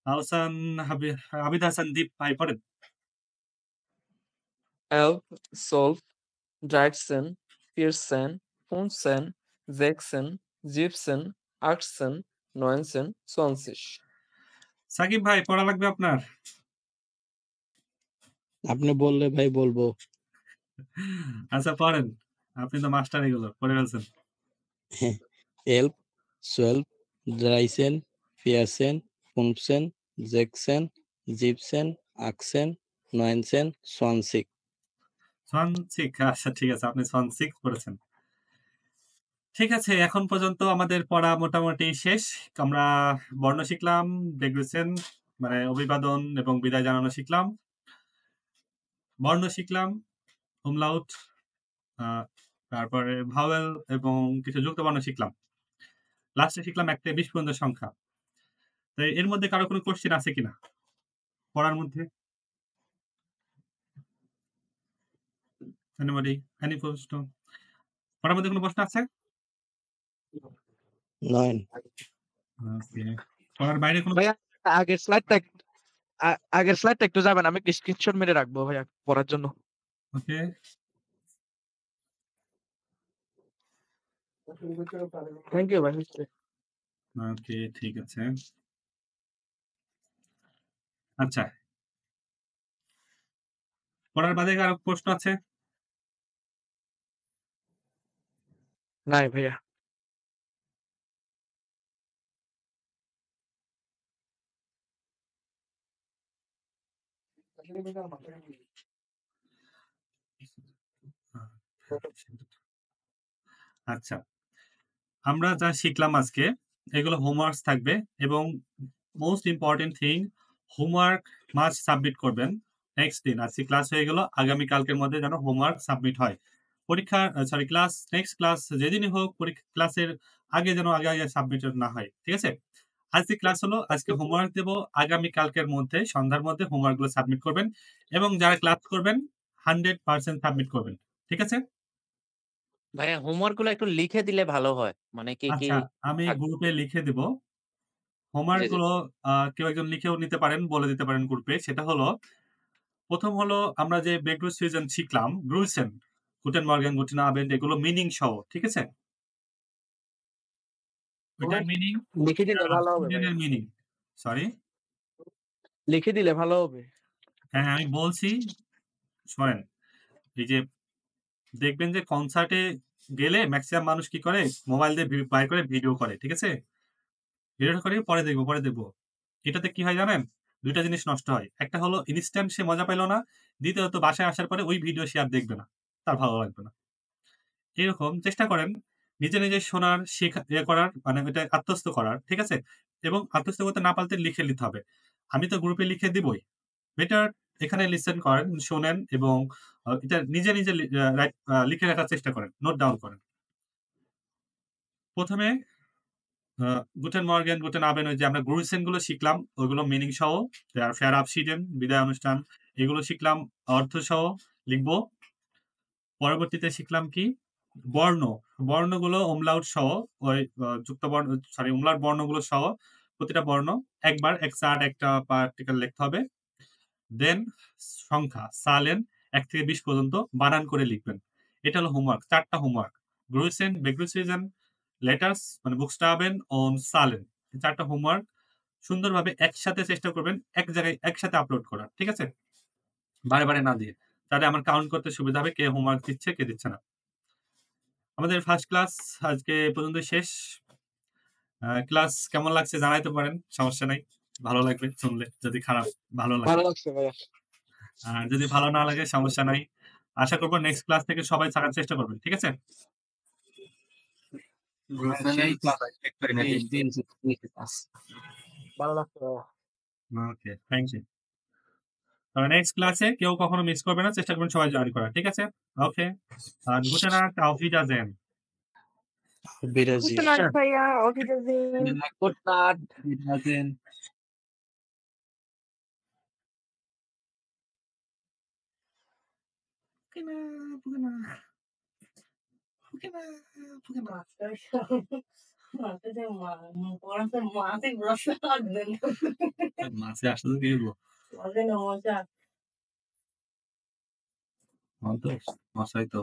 Ahsan Abid Hasan Deep ভাই পড়েন। 11, 12, 13, 14, 15, 16, 17, 18, 19, 20 সাকিব ভাই পড়া লাগবে আপনার? আপনি বললে ভাই বলবো। আচ্ছা পড়েন, আপনি তো মাস্টার এগুলো পড়ে ফেলছেন। 11, 12, 13, 14, 15, 16, 17, 18, 19, 20 20, আচ্ছা ঠিক আছে, আপনি 20 পড়েছেন। ঠিক আছে, এখন পর্যন্ত আমাদের পড়া মোটামুটি শেষ। আমরা বর্ণ শিখলাম, বেগ্রুসেন মানে অভিবাদন এবং বিদায় জানানো শিখলাম। বর্ণ শিখলাম, umlaut, তারপরে ভাওয়েল এবং কিছু যুক্ত বর্ণ শিখলাম। লাস্টে শিখলাম ১ থেকে ২০ পর্যন্ত সংখ্যা। তো এর মধ্যে কারো কোনো কোশ্চেন আছে কিনা পড়ার মধ্যে? Anybody? Any প্রশ্ন? পড়ার মধ্যে কোনো প্রশ্ন আছে? নয়ন। ওকে। পড়ার বাইরে কোনো ভাইয়া আগের স্লাইডটা একটু যাবেন, আমি স্ক্রিনশট মেরে রাখবো ভাইয়া পড়ার জন্য। ওকে। থ্যাংক ইউ ভাই। ওকে, ঠিক আছে। আচ্ছা। পড়ার বাদে কারো প্রশ্ন আছে? নাই ভাইয়া। আচ্ছা। আমরা যা শিখলাম আজকে এগুলো হোমওয়ার্কস থাকবে এবং most important thing homework must submit করবেন নেক্সট দিন। আজকে ক্লাস হয়ে গেল, আগামী কালকের মধ্যে যেন হোমওয়ার্ক সাবমিট হয়। পরীক্ষার ক্লাস নেক্সট ক্লাস যেদিনই হোক ক্লাসের আগে যেন আগে সাবমিটেড না হয়। ঠিক আছে? আজকে ক্লাস হলো, আজকে হোমওয়ার্ক দেব, আগামী কালকের মধ্যে সন্ধ্যার মধ্যে হোমওয়ার্কগুলো সাবমিট করবেন এবং যারা ক্লাস করবেন 100% সাবমিট করবেন। ঠিক আছে? ভাইয়া হোমওয়ার্ক গুলো একটু লিখে দিলে ভালো হয়। মানে কি আচ্ছা, আমি থাক গ্রুপে লিখে দিব। হোমওয়ার্ক জি, জি। গুলো কেউ একজন লিখেও নিতে পারেন, বলে দিতে পারেন গ্রুপে। সেটা হলো, ১ম হলো আমরা যে বেগ্রুসফিজন শিখলাম, গ্রুইসেন, গুটেন মর্গেন, গুটেন আবেন্ড এগুলো মিনিং সহ। ঠিক আছে? ওইটার মিনিং, লিখে দিলে ভালো হবে সুইডেনের ভাইয়া। মিনিং। সরি? লিখে দিলে ভালো হবে। হ্যাঁ, আমি বলছি, শোনেন। এই যে দেখবেন যে কনসার্টে গেলে মেক্সিমাম মানুষ কি করে? মোবাইল দিয়ে বাইর করে ভিডিও করে। ঠিক আছে? ভিডিওটা করে পরে দেখব, পরে দেখব। এটাতে কি হয় জানেন? ২ টা জিনিস নষ্ট হয়। একটা হলো ইনস্ট্যান্ট সে মজা পাইল না। দ্বিতীয়ত বাসায় আসার পরে ওই ভিডিও সে আর দেখবে না। তার ভালো লাগবে না। এরকম চেষ্টা করেন নিজে, নিজে শোনার, করার, মানে ওইটা আত্মস্থ করার। ঠিক আছে? এবং আত্মস্থ করতে না পারলে লিখে নিতে হবে। আমি তো গ্রুপে লিখে দিবই। বেটার এখানে লিসেন করেন, শোনেন এবং এটা নিজে, নিজে লিখে রাখার চেষ্টা করেন। নোট ডাউন করেন। ১ম এ গুটেন মর্গেন, গুটেন আবেন, ওই যে আমরা গ্রুইসেন গুলো শিখলাম, ওইগুলো মিনিং সহ, ফেয়ার আবশিডেন, বিদায় অনুষ্ঠান, এগুলো শিখলাম অর্থ সহ লিখব। পরবর্তীতে শিখলাম কি? বর্ণ। বর্ণগুলো umlaut সহ, ওই যুক্ত বর্ণ, সরি umlaut বর্ণগুলো সহ প্রতিটা বর্ণ একবার এক চার্ট একটা পার্টিকেল লিখতে হবে। দেন সংখ্যা, সালেন ১ থেকে ২০ পর্যন্ত বানান করে লিখবেন। এটা হলো হোমওয়ার্ক, ৪ টা হোমওয়ার্ক। গ্রুইসেন, বেগ্রুসফিজন, লেটার্স মানে বুকস্টাবেন ও সালেন। ৪ টা হোমওয়ার্ক সুন্দরভাবে একসাথে চেষ্টা করবেন এক জায়গায় একসাথে আপলোড করার। ঠিক আছে? বারে, বারে না দিয়ে। তাহলে আমার কাউন্ট করতে সুবিধা হবে কে হোমওয়ার্ক দিচ্ছে, কে দিচ্ছে না। আমাদের ফার্স্ট ক্লাস আজকে এ পর্যন্তই শেষ। ক্লাস কেমন লাগছে জানাইতে পারেন, সমস্যা নাই। ভালো লাগবে শুনলে, যদি খারাপ ভালো লাগে। ভালো লাগছে ভাইয়া। আর যদি ভালো না লাগে সমস্যা নাই। আশা করব নেক্সট ক্লাস থেকে সবাই থাকার চেষ্টা করবেন। ঠিক আছে? সেই ক্লাস ভালো লাগছে ভাইয়া। ওকে, থ্যাংক ইউ। তবে নেক্সট ক্লাসে কেউ কখনো মিস করবে না, চেষ্টা করবেন সবাই জয়েন করার। ঠিক আছে? ওকে। আর গুটেন নাট, auf Wiedersehen। Gute Nacht, ভাইয়া। Auf Wiedersehen. Good night. Wiedersehen। মাছে আসলে কি হলো? মশাই তো